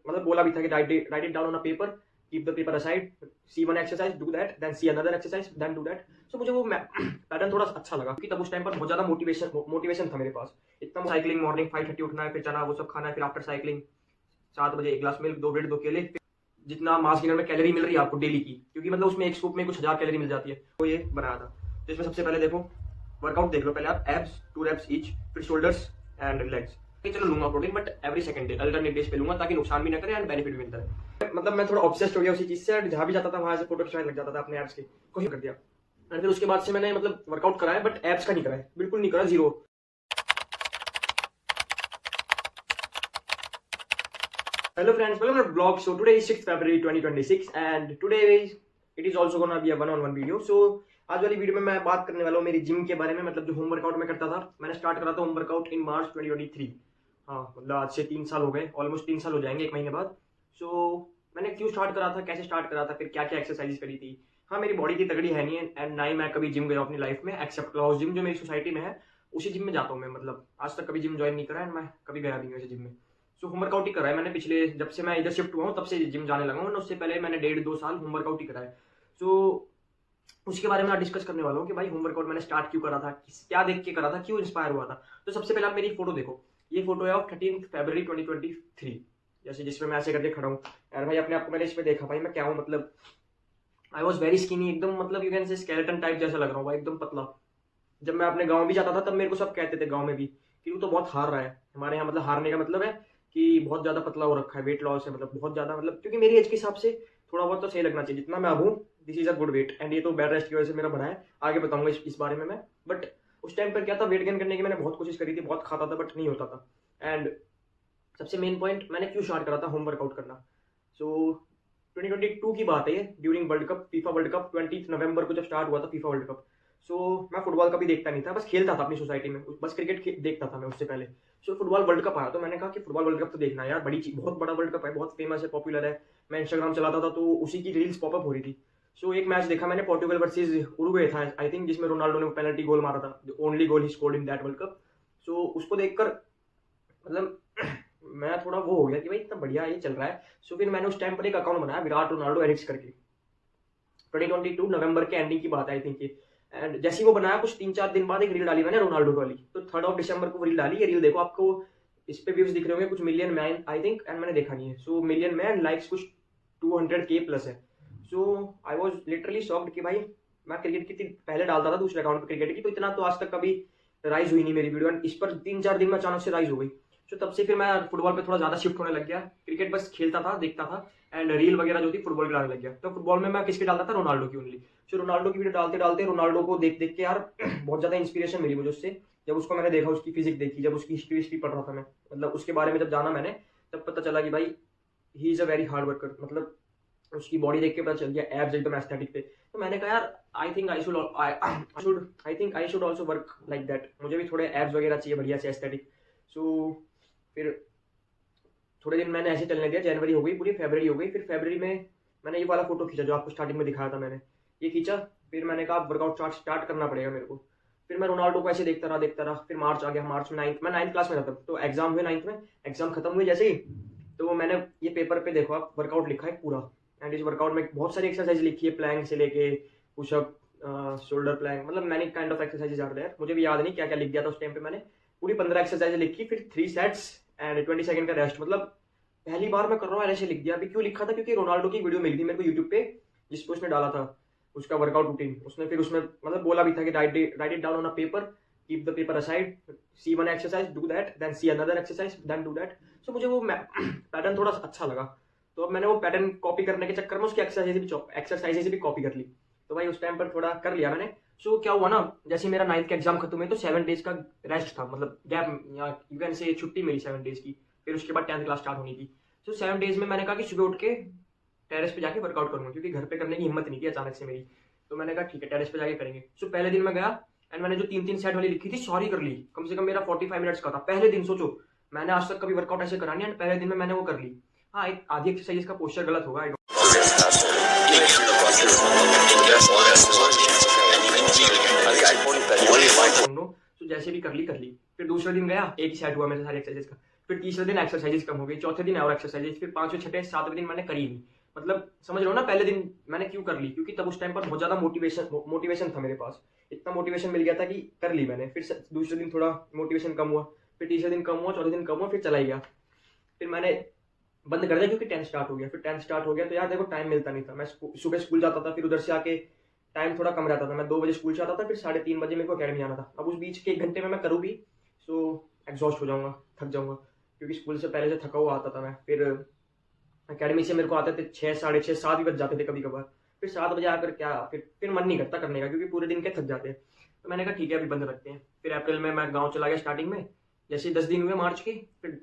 मतलब बोला भी था कि write it down on a paper, keep the paper aside, see one exercise, do that, then see another exercise, then do that. So मुझे वो pattern थोड़ा अच्छा लगा क्योंकि तब उस टाइम पर बहुत ज्यादा मोटिवेशन था मेरे पास। इतना साइकिलिंग, मॉर्निंग 5:30 उठना है, फिर चना वो सब खाना है, फिर आफ्टर साइकिलिंग 7 बजे 1 ग्लास मिल्क, 2 ब्रेड 2 केले, जितना मास गेनर में कैलोरी मिल रही है आपको डेली की, क्योंकि मतलब उसमें एक स्कूप में कुछ 1000 कैलोरी मिल जाती है, तो ये बनाया था। तो इसमें सबसे पहले देखो वर्कआउट देख लो पहले आप, एब्स 2 रेप्स ईच, फिर शोल्डर्स एंड लेग्स। चलो लूंगा protein, but every second day, alternate days पे लूंगा ताकि नुकसान भी ना करे एंड बेनिफिट भी मिलता है। मतलब मैं थोड़ा ऑब्सेस्ड हो गया उसी चीज से, जहां भी जाता था वहां से फोटो खिंचवाने लग जाता था अपने एब्स की, कोशिश कर दिया। एंड फिर उसके बाद से मैंने मतलब वर्कआउट कराया, बट एब्स का नहीं कराया, बिल्कुल नहीं करा, zero. Hello friends, welcome to the vlog. So today is 6th February 2026 and today it is also gonna be a one-on-one video. So आज वाली वीडियो में मैं बात करने वाला हूँ मेरी जिम के बारे में, मतलब जो होम वर्कआउट मैं करता था। मैंने स्टार्ट करा था होम वर्कआउट इन मार्च 2023। हाँ मतलब आज से 3 साल हो गए, ऑलमोस्ट 3 साल हो जाएंगे 1 महीने बाद। सो मैंने क्यों स्टार्ट करा था, कैसे स्टार्ट करा था, फिर क्या क्या एक्सरसाइज करी थी। हाँ मेरी बॉडी की तगड़ी है नहीं है एंड ना ही मैं कभी जिम गया अपनी लाइफ में, एक्सेप्ट क्लाउस जिम जो मेरी सोसाइटी में है, उसी जिम में जाता हूँ मैं। मतलब आज तक कभी जिम ज्वाइन नहीं करा एंड मैं कभी गया भी नहीं वैसे जिम में। सो होम वर्कआउट ही करा है मैंने पिछले, जब से मैं इधर शिफ्ट हुआ हूँ तब से जिम जाने लगा हूँ, उससे पहले मैंने 1.5-2 साल होम वर्कआउट ही करा है। सो उसके बारे में आज डिस्कस करने वाला हूँ कि भाई होम वर्कआउट मैंने स्टार्ट क्यों करा था, क्या देख के करा था, क्यों इंस्पायर हुआ था। तो सबसे पहले आप मेरी फोटो देखो, ये फोटो है ऑफ 13 फरवरी 2023, जैसे जिसमें मैं ऐसे करके खड़ा हूँ। यार भाई अपने आप को मैंने इसमें देखा, भाई मैं क्या हूँ, मतलब आई वॉज वेरी स्किनी एकदम, मतलब you can say skeleton type जैसा लग रहा हूँ भाई, एकदम पतला। जब मैं अपने गाँव भी जाता था तब मेरे को सब कहते थे गाँव में भी कि तू तो बहुत हार रहा है। हमारे यहाँ मतलब हारने का मतलब है कि बहुत ज्यादा पतला हो रखा है, वेट लॉस है, मतलब बहुत ज्यादा, मतलब क्योंकि मेरी एज के हिसाब से थोड़ा बहुत तो सही लगना चाहिए जितना मैं अब हूँ। This is a good weight and ये तो बेड रेस्ट की वजह से मेरा बढ़ा है, आगे बताऊंगा इस बारे में मैं। बट उस टाइम पर क्या था, वेट गेन करने की मैंने बहुत कोशिश करी थी, बहुत खाता था बट नहीं होता था। एंड सबसे मेन पॉइंट मैंने क्यों स्टार्ट करा था होम वर्कआउट करना। सो 2022 की बात है ये, during world cup, FIFA world cup 20 नवंबर को जब स्टार्ट हुआ था फीफा वर्ल्ड कप। सो मैं फुटबॉल कभी देखता नहीं था, बस खेलता था अपनी सोसाइटी में, बस क्रिकेट देखता था मैं उससे पहले। सो फुटबॉल वर्ल्ड कप आया तो मैंने कहा कि फुटबॉल वर्ल्ड कप तो देखना है यार, बड़ी चीज, बहुत बड़ा वर्ल्ड कप है, बहुत फेमस है, पॉपुलर है। मैं इंस्टाग्राम चलाता था तो उसी की रील्स पॉपअप हो रही थी। सो एक मैच देखा मैंने, पोर्टुगल वर्सेज उरुग्वे था आई थिंक, जिसमें रोनाल्डो ने पेनल्टी गोल मारा था, ओनली गोल ही scored in that world cup. So उसको देखकर मतलब मैं थोड़ा वो हो गया कि भाई इतना बढ़िया ये चल रहा है। सो फिर मैंने उस टाइम पर एक अकाउंट बनाया, विराट रोनाल्डो एरिक्स करके। 2022 नवंबर के एंडिंग की बात आई थिंक ये। एंड जैसे ही वो बनाया कुछ 3-4 दिन बाद एक रील डाली मैंने रोनाल्डो वाली, तो 3 दिसंबर को वो रील डाली। ये रील देखो, आपको इस पे व्यूज दिख रहे होंगे कुछ मिलियन में आई थिंक, एंड मैंने देखा नहीं है। सो मिलियन में लाइक्स कुछ 200K प्लस है। सो आई वॉज लिटरली शॉक्ड कि भाई मैं क्रिकेट की पहले डालता था दूसरे अकाउंट पर क्रिकेट की, तो इतना तो आज तक कभी राइज हुई नहीं मेरी वीडियो, एंड इस पर 3-4 दिन में अचानक से राइज हो गई। तो तब से फिर मैं फुटबॉल पे थोड़ा ज्यादा शिफ्ट होने लग गया, क्रिकेट बस खेलता था, देखता था, एंड रील वगैरह जो थी फुटबॉल की डालने लग गया। तो फुटबॉल में मैं किसकी डालता था, रोनाल्डो की ओनली। तो रोनाल्डो की वीडियो डालते डालते रोनाल्डो को देख देख के यार बहुत ज्यादा इंस्पिरेशन मिली मुझे उससे। जब उसको मैंने देखा, उसकी फिजिक्स देखी, जब उसकी हिस्ट्री पढ़ रहा था मैं, मतलब उसके बारे में जब जाना मैंने, तब पता चला कि भाई he is a very hard worker. मतलब उसकी बॉडी देख के पता चल गया, एब्स एकदम एस्थेटिक थे। तो मैंने कहा यार I think I should also work like that, मुझे भी थोड़े एब्स वगैरह चाहिए बढ़िया से एस्थेटिक। सो फिर थोड़े दिन मैंने ऐसे चलने दिया, जनवरी हो गई पूरी, फरवरी हो गई। फिर फरवरी में मैंने ये वाला फोटो खींचा जो आपको स्टार्टिंग में दिखाया था मैंने, ये खींचा। फिर मैंने कहा वर्कआउट स्टार्ट करना पड़ेगा मेरे को। फिर मैं रोनाल्डो को ऐसे देखता रहा। फिर मार्च आ गया, मार्च में मैं 9th क्लास में था तब, तो एग्जाम हुए 9th में, एग्जाम खत्म हुए जैसे ही, तो मैंने ये पेपर पे देखो आप वर्कआउट लिखा है पूरा। एंड इस वर्कआउट में बहुत सारी एक्सरसाइज लिखी है, प्लैंक से लेके पुशअप, शोल्डर प्लैंक, मतलब मैंने kind of exercises are there, मुझे भी याद नहीं क्या क्या लिख दिया था उस टाइम पे। मैंने पूरी 15 एक्सरसाइज लिखी, फिर 3 सेट्स एंड 20 सेकंड का रेस्ट। मतलब पहली बार मैं कर रहा हूँ ऐसे लिख दिया। अभी क्यों लिखा था, क्योंकि रोनाल्डो की वीडियो मिली थी मेरे को यूट्यूब पे, जिसपे उसने डाला था उसका वर्कआउट रूटीन। उसने फिर उसमें मतलब बोला भी था कि write it down on a paper, keep the paper aside, see one exercise, do that, then see another exercise, then do that. So मुझे वो पैटर्न थोड़ा अच्छा लगा, तो अब मैंने वो पैटर्न कॉपी करने के चक्कर में उसकी एक्सरसाइजेज भी कॉपी कर ली। तो भाई उस टाइम पर थोड़ा कर लिया मैंने। सो क्या हुआ ना, जैसे मेरा 9th का एग्जाम खत्म हुए तो 7 डेज का रेस्ट था, मतलब गैप, या यू कैन से छुट्टी मिली 7 डेज की। फिर उसके बाद 10th क्लास स्टार्ट होनी थी। तो 7 डेज में मैंने कहा कि सुबह उठ के टेरेस पे जाके वर्कआउट करूंगा, क्योंकि घर पे करने की हिम्मत नहीं थी अचानक से मेरी। तो मैंने कहा ठीक है टेरेस पे जाके करेंगे। सो पहले दिन मैं गया एंड मैंने जो 3-3 सेट वाली लिखी थी सॉरी कर ली, कम से कम मेरा 45 मिनट्स का था पहले दिन। सोचो मैंने आज तक कभी वर्कआउट ऐसे करा नहीं, एंड पहले दिन में मैंने वो कर ली। हाँ एक आधी एक्सरसाइज का पोस्चर गलत होगा, तो जैसे भी कर ली। फिर दूसरे दिन गया, एक ही सेट हुआ मेरे सारी एक्सरसाइज का। फिर तीसरे दिन एक्सरसाइजेस कम हो गई, चौथे दिन और एक्सरसाइजेस, फिर पांचवें छठे सातवें दिन मैंने करी नहीं। मतलब समझ रहे हो ना, पहले दिन मैंने क्यों कर ली, क्योंकि तब उस टाइम पर बहुत ज्यादा मोटिवेशन था मेरे पास, इतना मोटिवेशन मिल गया था कि कर ली मैंने। फिर दूसरे दिन थोड़ा मोटिवेशन कम हुआ, फिर तीसरे दिन कम हुआ, चौथे दिन कम हुआ, फिर चला ही गया। फिर मैंने बंद कर दिया क्योंकि 10 स्टार्ट हो गया। फिर 10 स्टार्ट हो गया तो यार देखो टाइम मिलता नहीं था। मैं सुबह स्कूल जाता था, फिर उधर से आके टाइम थोड़ा कम रहता था। मैं 2 बजे स्कूल से आता था, फिर 3:30 बजे मेरे को अकेडमी आना था। अब उस बीच के 1 घंटे में मैं करूँ भी सो एग्जॉस्ट हो जाऊंगा, थक जाऊंगा, क्योंकि स्कूल से पहले से थका हुआ आता था मैं। फिर अकेडमी से मेरे को आते थे 6, 6:30, 7 भी बज जाते थे कभी कभार। फिर 7 बजे आकर क्या, फिर मन नहीं करता करने का, क्योंकि पूरे दिन के थक जाते हैं। तो मैंने कहा ठीक है अभी बंद रखते हैं। फिर अप्रैल में मैं गाँव चला गया स्टार्टिंग में, जैसे 10 दिन हुए मार्च के। फिर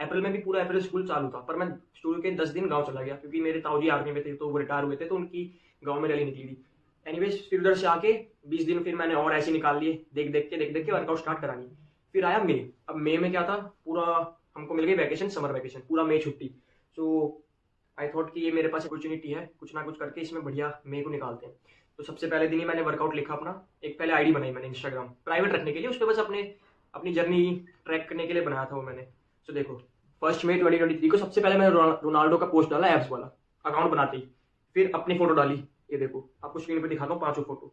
अप्रैल में भी पूरा अप्रैल स्कूल चालू था, पर मैं शुरू के 10 दिन गाँव चला गया, क्योंकि मेरे ताऊजी आर्मी में थे तो वो रिटायर हुए थे, तो उनकी गाँव में रैली निकली थी। एनीवेज फिर उधर से आके 20 दिन फिर मैंने और ऐसे निकाल लिए, देख देख के वर्कआउट स्टार्ट करानी। फिर आया मई। अब मई में क्या था, पूरा हमको मिल गई वैकेशन, समर वैकेशन, पूरा मई छुट्टी। सो आई थॉट कि ये मेरे पास अपॉर्चुनिटी है, कुछ ना कुछ करके इसमें बढ़िया मई को निकालते हैं। तो सबसे पहले दिन ही मैंने वर्कआउट लिखा अपना। एक पहले आईडी बनाई मैंने इंस्टाग्राम प्राइवेट रखने के लिए, उस पर बस अपनी जर्नी ट्रैक करने के लिए बनाया था वो मैंने। तो देखो 1 मई 2023 को सबसे पहले मैंने रोनाल्डो का पोस्ट डाला एप्स वाला, अकाउंट बनाते ही। फिर अपनी फोटो डाली, ये देखो आपको स्क्रीन पे दिखाता हूँ 5 फोटो,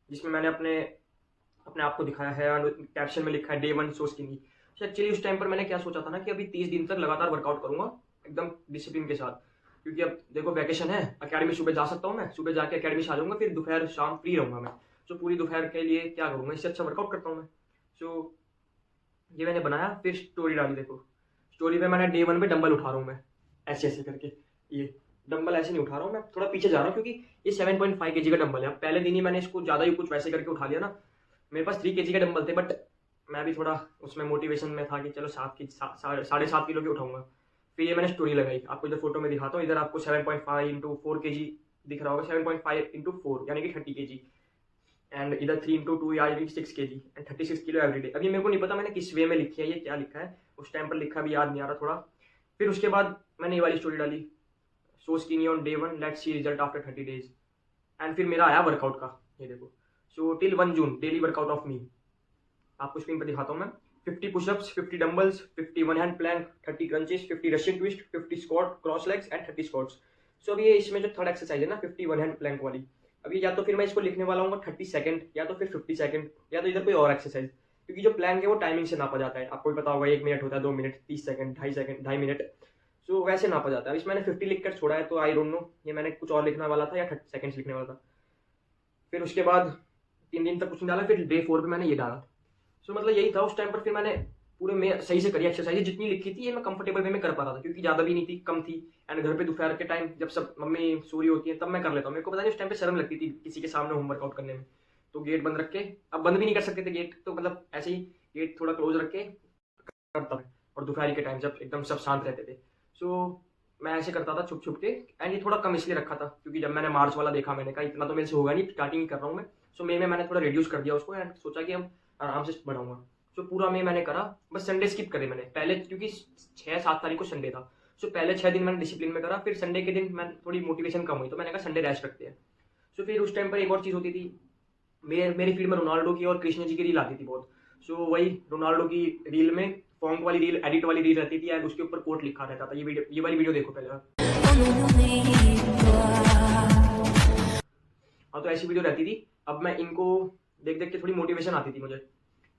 जिसमें मैंने अपने आप को दिखाया है। कैप्शन में लिखा है डे 1 सो स्किनी। एक्चुअली उस टाइम पर मैंने क्या सोचा था ना कि अभी 30 दिन तक लगातार वर्कआउट करूंगा एकदम डिसिप्लिन के साथ, क्योंकि अब देखो वैकेशन है, अकेडमी सुबह जा सकता हूँ मैं, सुबह जाके अकेडमी से आ जाऊंगा, फिर दोपहर शाम फ्री रहूंगा मैं। तो पूरी दोपहर के लिए क्या करूंगा, इससे अच्छा वर्कआउट करता हूँ मैं। सो ये मैंने बनाया, फिर स्टोरी डाली। देखो स्टोरी पे मैंने डे 1 पे डंबल उठा रहा हूँ मैं, ऐसे ऐसे करके। ये डंबल ऐसे नहीं उठा रहा हूँ मैं, थोड़ा पीछे जा रहा हूँ, क्योंकि ये 7.5 kg का डंबल है। पहले दिन ही मैंने इसको ज्यादा ही कुछ वैसे करके उठा लिया ना। मेरे पास 3 kg के डंबल थे, बट मैं भी थोड़ा उसमें मोटिवेशन में था कि चलो 7.5 किलो के उठाऊंगा। फिर ये मैंने स्टोरी लगाई, आपको इधर फोटो में दिखाता हूँ। इधर आपको 7.5 इंटू 4 kg दिख रहा होगा, 7.5 इंटू 4 यानी कि 30 kg, एंड इधर 3 इंटू 2 यानी कि 6 kg एंड 36 किलो एवरीडे। अभी मेरे को नहीं पता मैंने किस वे में लिखी है, ये क्या लिखा है, उस टाइम पर लिखा भी याद नहीं आ रहा थोड़ा। फिर उसके बाद मैंने ये वाली स्टोरी डाली, so skinny on day 1 let's see result after 30 days. And फिर मेरा आया वर्कआउट का, ये देखो। So till 1 June daily workout of me, आपको स्क्रीन पर दिखाता हूँ मैं। 50 pushups, 50 dumbbells, 50 one hand plank, 30 crunches, 50 Russian twist, 50 squat cross legs and 30 squats. So अब ये इसमें जो थर्ड एक्सरसाइज है ना 50 वन हैंड प्लैंक वाली, अभी या तो फिर मैं इसको लिखने वाला हूँ 30 सेकंड, या तो फिर 50 सेकंड, या तो इधर कोई और एक्सरसाइज, क्योंकि जो प्लैंक है वो टाइमिंग से नापा जाता है। आपको भी पता होगा 1 मिनट होता है, 2 मिनट, 30 सेकंड, 2.5 सेकंड, 2.5 मिनट। सो वैसे नापा जाता है। इसमें मैंने 50 लिख कर छोड़ा है, तो आई डोंट नो ये मैंने कुछ और लिखने वाला था या 30 सेकंड्स लिखने वाला था। फिर उसके बाद 3 दिन तक कुछ नहीं डाला, फिर डे 4 पे मैंने ये डाला। सो मतलब यही था उस टाइम पर। फिर मैंने पूरे में सही से करी एक्सरसाइज, जितनी लिखी थी ये मैं कंफर्टेबल वे में कर पा रहा था, क्योंकि ज्यादा भी नहीं थी, कम थी। एंड घर पे दोपहर के टाइम जब सब मम्मी सो रही होती है तब मैं कर लेता हूँ। मेरे को पता नहीं उस टाइम पे शर्म लगती थी किसी के सामने होम वर्कआउट करने में, तो गेट बंद रख के, अब बंद भी नहीं कर सकते थे गेट, तो मतलब ऐसे ही गेट थोड़ा क्लोज रख के करता था। और दोपहर के टाइम जब एकदम सब शांत रहते थे, सो मैं ऐसे करता था छुप छुप के। एंड ये थोड़ा कम इसलिए रखा था क्योंकि जब मैंने मार्च वाला देखा, मैंने कहा इतना तो मेरे से होगा नहीं, स्टार्टिंग ही कर रहा हूँ मैं। सो मई में मैंने थोड़ा रिड्यूस कर दिया उसको, एंड सोचा कि अब आराम से बढ़ाऊंगा। सो पूरा मई मैंने करा, बस संडे स्किप करे मैंने पहले, क्योंकि 6-7 तारीख को संडे था। सो पहले 6 दिन मैंने डिसिप्लिन में करा, फिर संडे के दिन मैं थोड़ी मोटिवेशन कम हुई, तो मैंने कहा संडे रेस्ट रखते हैं। सो फिर उस टाइम पर एक और चीज़ होती थी, मेरी फीड में रोनाल्डो की और कृष्ण जी की रील आती थी बहुत। सो वही रोनाल्डो की रील में फॉन्ट वाली रील, एडिट वाली रील रहती थी, एंड उसके ऊपर कोट लिखा रहता था। ये वाली वीडियो देखो पहले। हाँ, तो ऐसी वीडियो रहती थी। अब मैं इनको देख देख के थोड़ी मोटिवेशन आती थी मुझे,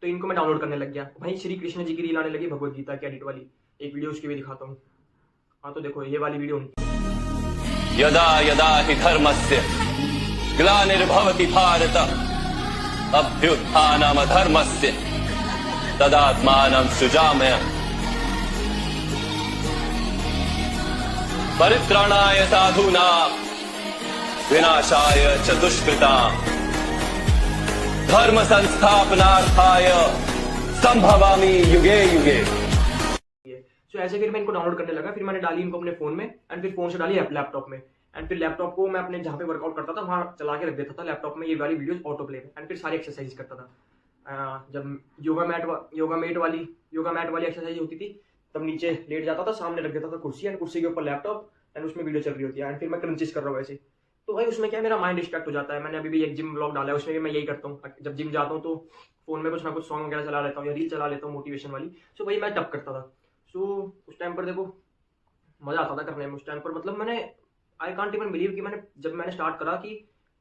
तो इनको मैं डाउनलोड करने लग गया। भाई श्री कृष्ण जी की रील आने लगी, भगवत गीता की एडिट वाली, एक वीडियो उसकी भी दिखाता हूँ। हाँ तो देखो ये वाली वीडियो। यदा यदा हि धर्मस्य ग्लानिर्भवति भारत अभ्युत्थानमधर्मस्य तदात्मानं सृजाम्यहम् परित्राणाय साधूनां विनाशाय च दुष्कृताम् धर्म संस्थापनार्थाय संभवामि युगे युगे। सो ऐसे फिर मैं इनको डाउनलोड करने लगा। फिर मैंने डाली इनको अपने फोन में, एंड फिर फोन से डाली लैपटॉप में। एंड फिर लैपटॉप को मैं अपने जहाँ पे वर्कआउट करता था वहाँ चला के रख देता था लैपटॉप में, ये वाली वीडियोस ऑटो प्ले में। एंड फिर सारी एक्सरसाइज करता था। जब योगा मैट वाली एक्सरसाइज होती थी, तब नीचे लेट जाता था, सामने रख देता था कुर्सी, एंड कुर्सी के ऊपर लैपटॉप, एंड उसमें वीडियो चल रही होती है। एंड फिर मैं क्रंचेस कर रहा हूँ ऐसे। तो भाई उसमें क्या मेरा माइंड डिस्ट्रैक्ट हो जाता है। मैंने अभी भी एक जिम ब्लॉग डाला है, उसमें भी मैं यही करता हूँ। जब जिम जाता हूँ तो फोन में कुछ ना कुछ सॉन्ग वगैरह चला लेता हूँ या रील चला लेता हूँ मोटिवेशन वाली। सो वही मैं टप करता था। सो उस टाइम पर देखो मज़ा आता था करने में। उस टाइम पर मतलब मैंने आई कांट इवन बिलीव कि जब मैंने स्टार्ट करा कि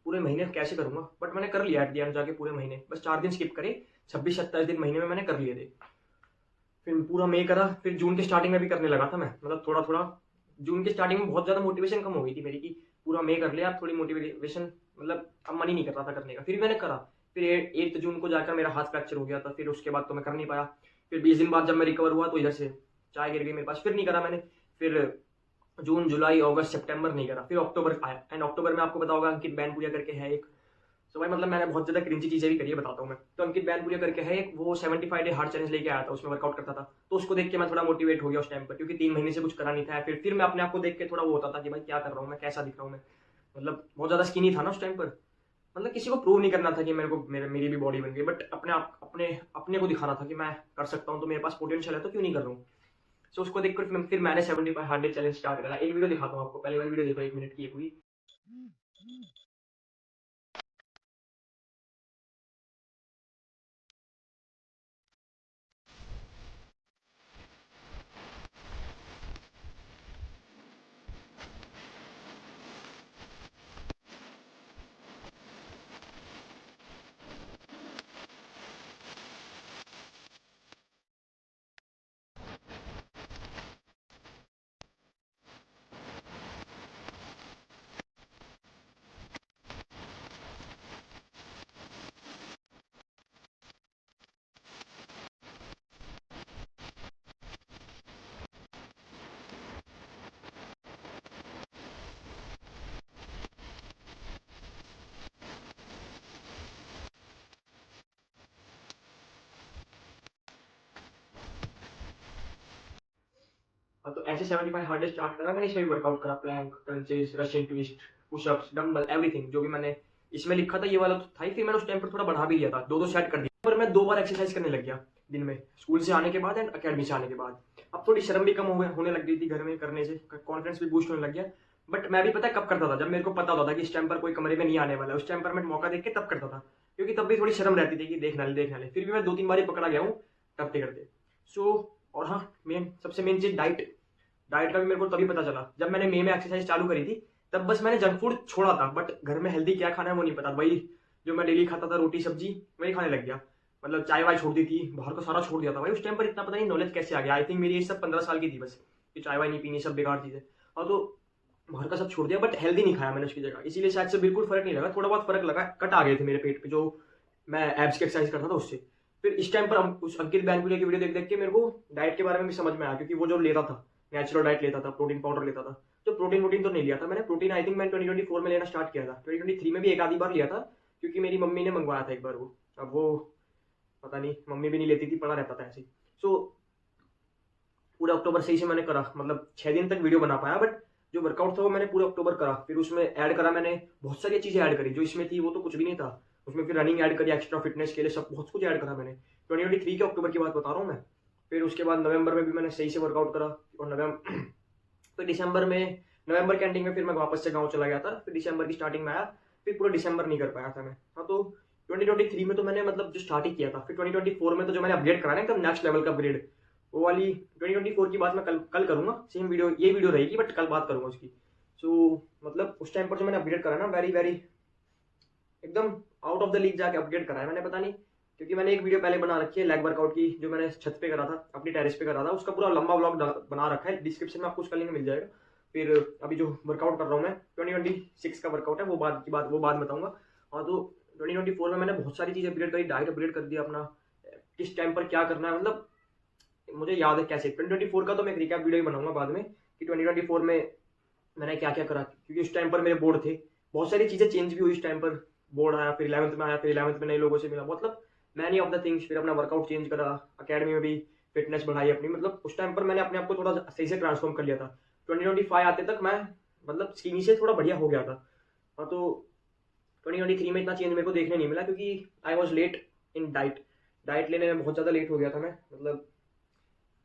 पूरे महीने कैसे करूँगा, बट मैंने कर लिया एट द एंड जाके पूरे महीने। बस 4 दिन स्किप करे, 26-27 दिन महीने में मैंने कर लिए थे। फिर पूरा मई करा, फिर जून के स्टार्टिंग में भी करने लगा था मैं, मतलब थोड़ा थोड़ा। जून के स्टार्टिंग में बहुत ज़्यादा मोटिवेशन कम हो गई थी मेरी कि पूरा मई कर लिया, थोड़ी मोटिवेशन मतलब अब मन ही नहीं कर रहा था करने का। फिर मैंने करा, फिर 8 जून को जाकर मेरा हाथ फ्रैक्चर हो गया था। फिर उसके बाद तो मैं कर नहीं पाया। फिर 20 दिन बाद जब मैं रिकवर हुआ तो इधर से चाय गिर गई मेरे पास, फिर नहीं करा मैंने। फिर जून, जुलाई, अगस्त, सितंबर नहीं करा। फिर अक्टूबर आया, एंड अक्टूबर में आपको पता होगा अंकित बैनपुरिया करके है एक। तो भाई मतलब मैंने बहुत ज्यादा क्रिंची चीजें भी करी है, बताता हूँ मैं। तो अंकित बैनपुरिया करके है एक, वो 75 डे हार्ड चैलेंज लेके आया था, उसमें वर्कआउट करता था। तो उसको देख के मैं थोड़ा मोटिवेट हो गया उस टाइम पर, क्योंकि 3 महीने से कुछ करा नहीं था। फिर मैं अपने आप को देख के थोड़ा वो होता था कि भाई क्या कर रहा हूँ मैं, कैसा दिख रहा हूँ मैं। मतलब बहुत ज्यादा स्किनी था ना उस टाइम पर, मतलब किसी को प्रूव नहीं करना था कि मेरी भी बॉडी बन गई, बट अपने को दिखाना था कि मैं कर सकता हूँ, तो मेरे पास पोटेंशियल है, तो क्यों नहीं कर रहा हूँ। सो उसको देखकर फिर मैंने 75 हार्ड चैलेंज स्टार्ट करा। एक वीडियो दिखाता हूँ आपको, पहले वाली वीडियो देखो, 1 मिनट की है पूरी। हाँ, तो ऐसे 75 हार्ड स्टार्ट करा मैंने। इसमें भी वर्कआउट करा, plank, crunches, Russian twist, pushups, dumbbell, everything जो भी मैंने इसमें लिखा था ये वाला तो था ही। फिर मैंने उस टाइम पर थोड़ा बढ़ा भी लिया था, 2-2 सेट कर दिया। पर मैं 2 बार एक्सरसाइज करने लग गया दिन में, स्कूल से आने के बाद एंड अकेडमी से आने के बाद। अब थोड़ी शर्म भी कम होने लग गई थी घर में करने से, कॉन्फिडेंस भी बूस्ट होने लग गया। बट मैं भी पता है कब करता था, जब मेरे को पता होता था कि इस टाइम पर कोई कमरे में नहीं आने वाला है, उस टाइम पर मैं मौका देख के तब करता था, क्योंकि तब भी थोड़ी शर्म रहती थी कि देखना ले। फिर भी मैं 2-3 बार ही पकड़ा गया हूँ करते करते। सो और हाँ, सबसे मेन चीज डाइट का भी मेरे को तभी पता चला जब मैंने मई में एक्सरसाइज चालू करी थी। तब बस मैंने जंक फूड छोड़ा था, बट घर में हेल्दी क्या खाना है वो नहीं पता। वही जो मैं डेली खाता था, रोटी सब्जी, वही खाने लग गया। मतलब चाय वाय छोड़ दी थी, बाहर का सारा छोड़ दिया था भाई। उस टाइम पर इतना पता नहीं नॉलेज कैसे आ गया। आई थिंक मेरी एज सब 15 साल की थी बस, कि चाय वाय नहीं पीनी, सब बेकार चीजें। और तो बाहर का सब छोड़ दिया, बट हेल्दी नहीं खाया मैंने उसकी जगह। इसीलिए शायद से बिल्कुल फर्क नहीं लगा, थोड़ा बहुत फर्क लगा, कट आ गए थे मेरे पेट पे जो मैं एब्स की एक्सरसाइज करता था उससे। फिर इस टाइम पर उस अंकित बैनपुरिया की वीडियो देख देख के मेरे को डाइट के बारे में भी समझ में आया, क्योंकि वो जो लेता था नेचुरल डाइट लेता था, प्रोटीन पाउडर लेता था। तो प्रोटीन तो नहीं लिया था मैंने। प्रोटीन आई थिंक मैं 2024 में लेना स्टार्ट किया था। 2023 में भी एक आधी बार लिया था, क्योंकि मेरी मम्मी ने मंगवाया था एक बार वो। अब वो पता नहीं, मम्मी भी नहीं लेती थी, पड़ा रहता था ऐसे। सो पूरा अक्टूबर सही से मैंने करा, मतलब 6 दिन तक वीडियो बना पाया, बट जो वर्कआउट था वो मैंने पूरे अक्टूबर करा। फिर उसमें ऐड करा मैंने बहुत सारी चीजें ऐड करी, जो इसमें थी वो तो कुछ भी नहीं था उसमें। फिर रनिंग ऐड करी, एक्स्ट्रा फिटनेस के लिए सब बहुत कुछ ऐड करा मैंने। 2023 के अक्टूबर की बात बता रहा हूँ मैं। फिर उसके बाद नवंबर में भी मैंने सही से वर्कआउट करा, और फिर नवंबर के एंडिंग में फिर मैं वापस से गाँव चला गया था। फिर दिसंबर की स्टार्टिंग में आया, फिर पूरा दिसंबर नहीं कर पाया था मैं। हाँ, तो 2023 में तो मैंने मतलब जो स्टार्ट ही किया था। फिर 2024 में तो जो मैंने अपग्रेड करा ना एकदम नेक्स्ट लेवल का अपग्रेड, वो वाली 2024 की बात मैं कल करूंगा। सेम वीडियो, ये वीडियो रहेगी, बट कल बात करूंगा उसकी। सो मतलब उस टाइम पर जो मैंने अपग्रेड करा ना, वेरी एकदम आउट ऑफ द लीग जाके अपग्रेड करा है मैंने, पता नहीं। क्योंकि मैंने एक वीडियो पहले बना रखी है लेग वर्कआउट की, जो मैंने छत पे करा था, अपनी टेरेस पे करा था। उसका पूरा लंबा व्लॉग बना रखा है, डिस्क्रिप्शन में आपको उसका लिंक मिल जाएगा। फिर अभी जो वर्कआउट कर रहा हूँ मैं 2026 का वर्कआउट है, वो बाद बताऊंगा। और तो 2024 में मैंने बहुत सारी चीज़ अपग्रेड करी, डाइट अपग्रेड कर दिया अपना, किस टाइम पर क्या करना है, मतलब मुझे याद है कैसे। 2024 का तो मैं एक रिकैप वीडियो ही बनाऊंगा बाद में, कि 2024 में मैंने क्या क्या करा। क्योंकि उस टाइम पर मेरे बोर्ड थे, बहुत सारी चीज़ें चेंज भी हुई उस टाइम पर। बोर्ड आया, फिर 11th में आया, फिर 11th में नए लोगों से मिला, मतलब मैनी ऑफ द थिंग्स। फिर अपना वर्कआउट चेंज करा, अकेडमी में भी फिटनेस बढ़ाई अपनी। मतलब उस टाइम पर मैंने अपने आप को थोड़ा सही से ट्रांसफॉर्म कर लिया था। 2025 आते तक मैं मतलब स्किनी से थोड़ा बढ़िया हो गया था। हाँ, तो 2023 में इतना चेंज मेरे को देखने नहीं मिला, क्योंकि I was late in diet लेने में बहुत ज़्यादा लेट हो गया था मैं।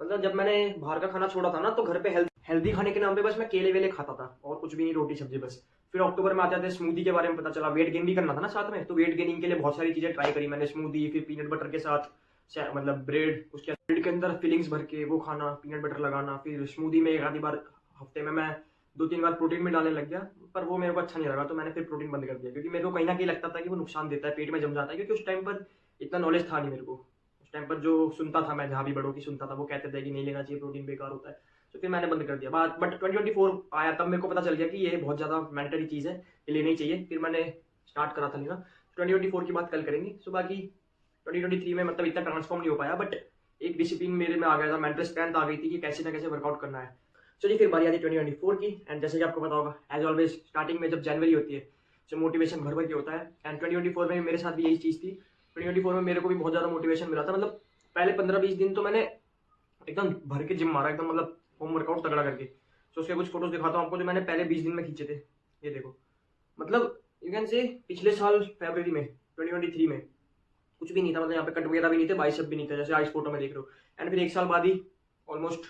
मतलब जब मैंने बाहर का खाना छोड़ा था ना, तो घर पे हेल्दी खाने के नाम पे बस मैं केले वेले खाता था, और कुछ भी नहीं, रोटी सब्जी बस। फिर अक्टूबर में आते थे, स्मूदी के बारे में पता चला। वेट गेन भी करना था ना साथ में, तो वेट गेनिंग के लिए बहुत सारी चीजें ट्राई करी मैंने। स्मूदी, फिर पीनट बटर के साथ मतलब ब्रेड, उसके ब्रेड के अंदर फिलिंग्स भर के वो खाना, पीनट बटर लगाना, फिर स्मूदी में एक आधी बार हफ्ते में मैं 2-3 बार प्रोटीन भी डालने लग गया। पर वो मेरे को अच्छा नहीं लगा, तो मैंने फिर प्रोटीन बंद कर दिया, क्योंकि मेरे को कहीं ना कहीं लगता था कि वो नुकसान देता है, पेट में जम जाता है। क्योंकि उस टाइम पर इतना नॉलेज था नहीं मेरे को। उस टाइम पर जो सुनता था मैं, जहाँ भी बड़ों की सुनता था, वो कहते थे कि नहीं लेना चाहिए, प्रोटीन बेकार होता है। तो फिर मैंने बंद कर दिया। बात बट 2024 आया तब मेरे को पता चल गया कि ये बहुत ज़्यादा मैंडेटरी चीज़ है, ये लेनी चाहिए। फिर मैंने स्टार्ट करा था लेना। 2024 की बात कल करेंगे। सो बाकी 2023 में मतलब इतना ट्रांसफॉर्म नहीं हो पाया, बट एक डिसिप्लिन मेरे में आ गया था, मेंटल स्ट्रेंथ आ गई थी कि कैसे ना कैसे वर्कआउट करना है। चलिए फिर बारी आती है 2024 की। एंड जैसे कि आपको पता होगा, एज ऑलवेज स्टार्टिंग में जब जनवरी होती है तो मोटिवेशन भर भर के होता है। एंड 2024 में मेरे साथ भी यही चीज़ थी। 2024 में मेरे को भी बहुत ज़्यादा मोटिवेशन मिला था। मतलब पहले 15-20 दिन तो मैंने एकदम भर के जिम मारा, एकदम मतलब होम वर्कआउट तगड़ा करके। तो उसके कुछ फोटोज दिखाता हूँ आपको, जो मैंने पहले 20 दिन में खींचे थे। ये देखो, मतलब यू कैन से पिछले साल फरवरी में 2023 में कुछ भी नहीं था। मतलब यहाँ पे कट वगैरह भी नहीं थे, बाइसेप भी नहीं था, जैसे आज फोटो में देख रहे हो। एंड फिर एक साल बाद ही, ऑलमोस्ट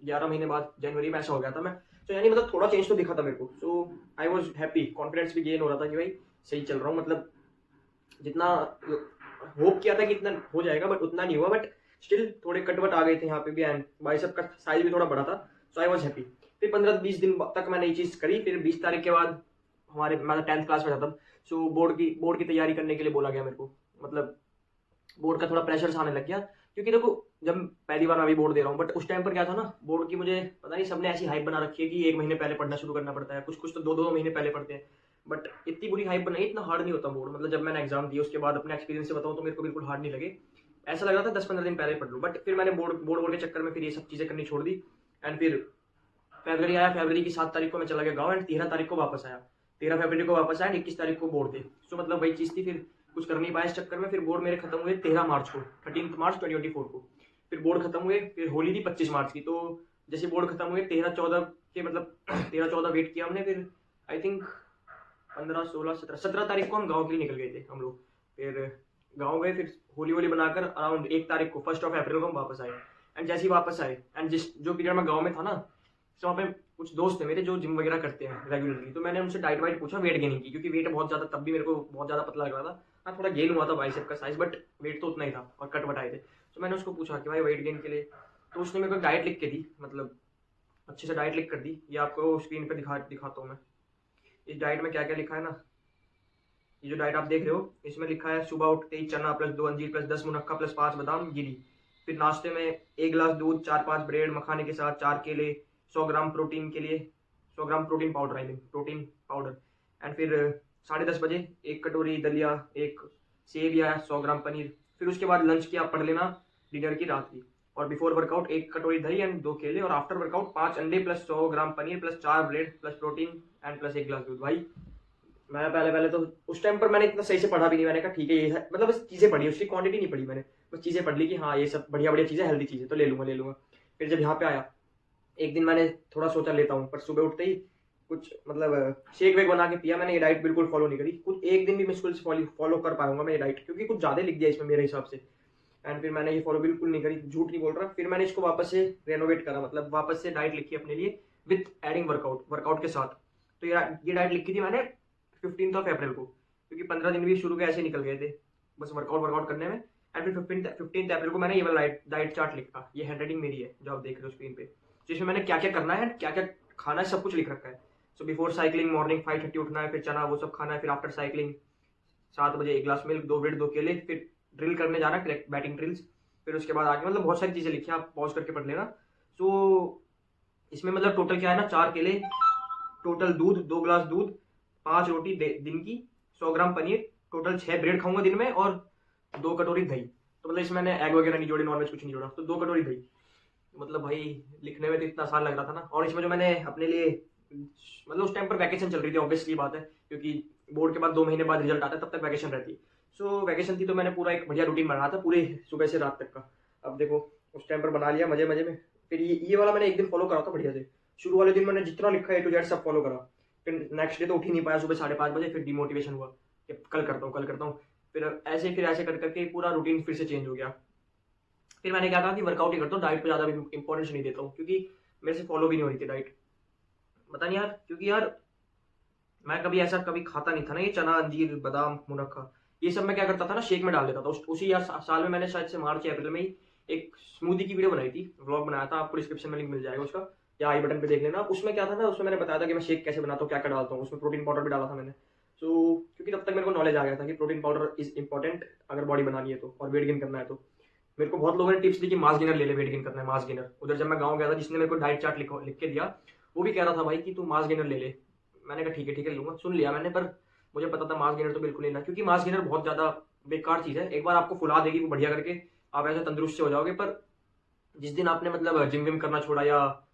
11 महीने बाद जनवरी में ऐसा हो गया था मैं। तो यानी मतलब थोड़ा चेंज तो दिखा था मेरे को। सो आई वॉज हैप्पी, कॉन्फिडेंस भी गेन हो रहा था कि भाई सही चल रहा हूँ। मतलब जितना होप किया था कि इतना हो जाएगा, बट उतना नहीं हुआ। बट स्टिल थोड़े कटवट आ गए थे यहाँ पे भी, एंड बाइसेप का साइज भी थोड़ा बड़ा था। सो आई वॉज हैप्पी। फिर 15-20 दिन तक मैंने ये चीज़ करी। फिर 20 तारीख के बाद मैं 10th क्लास में था तब। सो बोर्ड की तैयारी करने के लिए बोला गया मेरे को। मतलब बोर्ड का थोड़ा प्रेशर आने लग गया, क्योंकि देखो जब पहली बार मैं अभी बोर्ड दे रहा हूँ, बट उस टाइम पर क्या था ना, बोर्ड की मुझे पता नहीं, सबने ऐसी हाइप बना रखी है कि 1 महीने पहले पढ़ना शुरू करना पड़ता है, कुछ तो 2-2 महीने पहले पढ़ते हैं। बट इतनी बुरी हाइप बनाई, इतना हार्ड नहीं होता बोर्ड। मतलब जब मैंने एग्जाम दिया उसके बाद अपने एक्सपीरियंस से बताऊँ तो मेरे को बिल्कुल हार्ड नहीं लगे। ऐसा लग रहा था 10-15 दिन पहले पढ़ लूँ। बट फिर मैंने बोर्ड के चक्कर में फिर ये सब चीज़ें करनी छोड़ दी। एंड फिर फरवरी आया, फरवरी की 7 तारीख को मैं चला गया गाँव। एंड 13 तारीख को वापस आया, 13 फरवरी को वापस आया, 21 तारीख को बोर्ड थे। सो मतलब वही चीज़ थी। फिर कुछ कर नहीं पाया इस चक्कर में। फिर बोर्ड मेरे खत्म हुए 13 मार्च को, 13 मार्च 2024 को। फिर बोर्ड खत्म हुए, फिर होली थी 25 मार्च की। तो जैसे बोर्ड खत्म हुए 13-14 के, मतलब 13-14 वेट किया हमने। फिर आई थिंक 15-16-17 तारीख को हम गाँव के लिए निकल गए थे हम लोग। फिर गाँव गए, फिर होली बनाकर अराउंड 1 तारीख को, 1 अप्रैल को हम वापस आए। एंड जैसे ही वापस आए, एंड जो पीरियड में गाँव में था ना, तो वहाँ पे कुछ दोस्त थे मेरे जो जिम वगैरह करते हैं रेगुलरली। तो मैंने उनसे डाइट वाइट पूछा वेट गेनिंग की, क्योंकि वेट बहुत ज़्यादा, तब भी मेरे को बहुत ज़्यादा पतला लग रहा था। हाँ थोड़ा गेन हुआ था बाइसेप का साइज, बट वेट तो उतना ही था और कट वट आए थे। तो मैंने उसको पूछा कि भाई वेट गेन के लिए, तो उसने मेरे को डाइट लिख के दी, मतलब अच्छे से डाइट लिख कर दी। ये आपको स्क्रीन पर दिखाता हूँ मैं। इस डाइट में क्या क्या लिखा है ना, ये जो डाइट आप देख रहे हो, इसमें लिखा है सुबह उठते ही चना प्लस 2 अंजीर प्लस 10 मुनक्का प्लस 5 बादाम गिरी। फिर नाश्ते में 1 गिलास दूध, 4-5 ब्रेड मखाने के साथ, 4 केले, 100 ग्राम प्रोटीन के लिए, 100 gram protein powder, protein powder. And फिर 10:30 बजे 1 कटोरी दलिया, 1 सेब या 100 ग्राम पनीर। फिर उसके बाद लंच की आप पढ़ लेना, डिनर की रात की। और बिफोर वर्कआउट 1 कटोरी दही एंड 2 केले। और आफ्टर वर्कआउट 5 अंडे plus 100 gram paneer plus 4 bread plus protein and plus 1 गिलास दूध। भाई मैं पहले तो उस टाइम पर मैंने इतना सही से पढ़ा भी नहीं। मैंने कहा ठीक है ये है, मतलब बस चीज़ें पढ़ी, उसकी क्वांटिटी नहीं पढ़ी मैंने, बस चीज़ें पढ़ ली कि हाँ ये सब बढ़िया बढ़िया चीज़ें, हेल्दी चीज़ें तो ले लूँगा। फिर जब यहाँ पे आया, एक दिन मैंने थोड़ा सोचा लेता हूँ, पर सुबह उठते ही कुछ मतलब शेक वेक बना के पिया मैंने। ये डाइट बिल्कुल फॉलो नहीं करी, कुछ एक दिन भी मुश्किल से फॉलो कर पाऊंगा मैं ये डाइट, क्योंकि कुछ ज़्यादा लिख दिया इसमें मेरे हिसाब से। एंड फिर मैंने ये फॉलो बिल्कुल नहीं करी, झूठ नहीं बोल रहा। फिर मैंने इसको वापस से रेनोवेट करा, मतलब वापस से डाइट लिखी अपने लिए विथ एडिंग वर्कआउट के साथ। तो ये डाइट लिखी थी मैंने 15 अप्रैल को, क्योंकि 15 दिन भी शुरू के ऐसे निकल गए थे बस वर्कआउट करने में। एंड फिर 15 अप्रैल को मैंने ये वाला डाइट चार्ट लिखा। ये हैंड राइटिंग मेरी है जो आप देख रहे हो स्क्रीन पे, जिसमें मैंने क्या क्या करना है, क्या क्या खाना है, सब कुछ लिख रखा है। सो बिफोर साइकिलिंग मॉर्निंग 5:30 उठना है, फिर चना वो सब खाना है। फिर आफ्टर साइकिलिंग 7 बजे 1 गिलास मिल्क, 2 ब्रेड 2 केले। फिर ड्रिल करने जाना, बैटिंग ड्रिल्स। फिर उसके बाद आगे मतलब बहुत सारी चीज़ें लिखी, आप पॉज करके पढ़ लेना। सो इसमें मतलब टोटल क्या है ना, 4 केले, टोटल दूध 2 गिलास दूध, 5 रोटी दिन की, 100 ग्राम पनीर, टोटल 6 ब्रेड खाऊंगा दिन में, और 2 कटोरी दही। तो मतलब इसमें मैंने एग वगैरह नहीं जोड़े, नॉनवेज कुछ नहीं जोड़ा, तो 2 कटोरी दही। मतलब भाई लिखने में तो इतना आसान लग रहा था ना। और इसमें जो मैंने अपने लिए, मतलब उस टाइम पर वैकेशन चल रही थी, ऑब्वियसली बात है, क्योंकि बोर्ड के बाद 2 महीने बाद रिजल्ट आता है, तब तक वैकेशन रहती है। सो वैकेशन थी, तो मैंने पूरा एक बढ़िया रूटीन बनाया था पूरे सुबह से रात तक का। अब देखो उस टाइम पर बना लिया मजे में। फिर ये वाला मैंने एक दिन फॉलो करा था बढ़िया से। शुरू वाले दिन मैंने जितना लिखा A to Z सब फॉलो करा। फिर नेक्स्ट डे तो उठ ही नहीं पाया सुबह 5:30 बजे। फिर डिमोटिवेशन हुआ कि कल करता हूँ। फिर ऐसे कर करके पूरा रूटीन फिर से चेंज हो गया। फिर मैंने क्या कहा कि वर्कआउट ही करता हूँ, डाइट पे ज़्यादा इंपॉर्टेंस नहीं देता हूँ, क्योंकि मेरे से फॉलो भी नहीं हो रही थी डाइट। पता नहीं यार, क्योंकि यार मैं कभी ऐसा खाता नहीं था ना, ये चना अंजीर बादाम मुनक्का, ये सब मैं क्या करता था ना, शेक में डाल देता था। उसी साल में मैंने शायद से मार्च या अप्रैल में ही एक स्मूदी की वीडियो बनाई थी, व्लॉग बनाया था, आपको डिस्क्रिप्शन में लिंक मिल जाएगा उसका, या आई बटन पे देख लेना। उसमें क्या था ना, उसमें मैंने बताया था कि मैं शेक कैसे बनाता हूँ, क्या क्या डालता हूँ, उसमें प्रोटीन पाउडर भी डाला था मैंने। क्योंकि तब तक मेरे को नॉलेज आ गया था कि प्रोटीन पाउडर इज इंपॉर्टेंट अगर बॉडी बनानी है तो, और वेट गेन करना है तो। मेरे को बहुत लोगों ने टिप्स दी कि मास गेनर ले ले, वेट गेन करना है, मास गेनर। उधर जब मैं गाँव गया था, जिसने मेरे को डाइट चार्ट लिख के दिया, वो भी कह रहा था भाई कि तू मास गेनर ले ले। मैंने कहा ठीक है लूंगा, सुन लिया मैंने। पर मुझे पता था मास गेनर तो बिल्कुल नहीं लेना, क्योंकि मास गेनर बहुत ज्यादा बेकार चीज है। एक बार आपको फुला देगी वो बढ़िया करके, आप ऐसे तंदुरुस्त से हो जाओगे, पर जिस दिन आपने मतलब जिम विम करना छोड़ा, या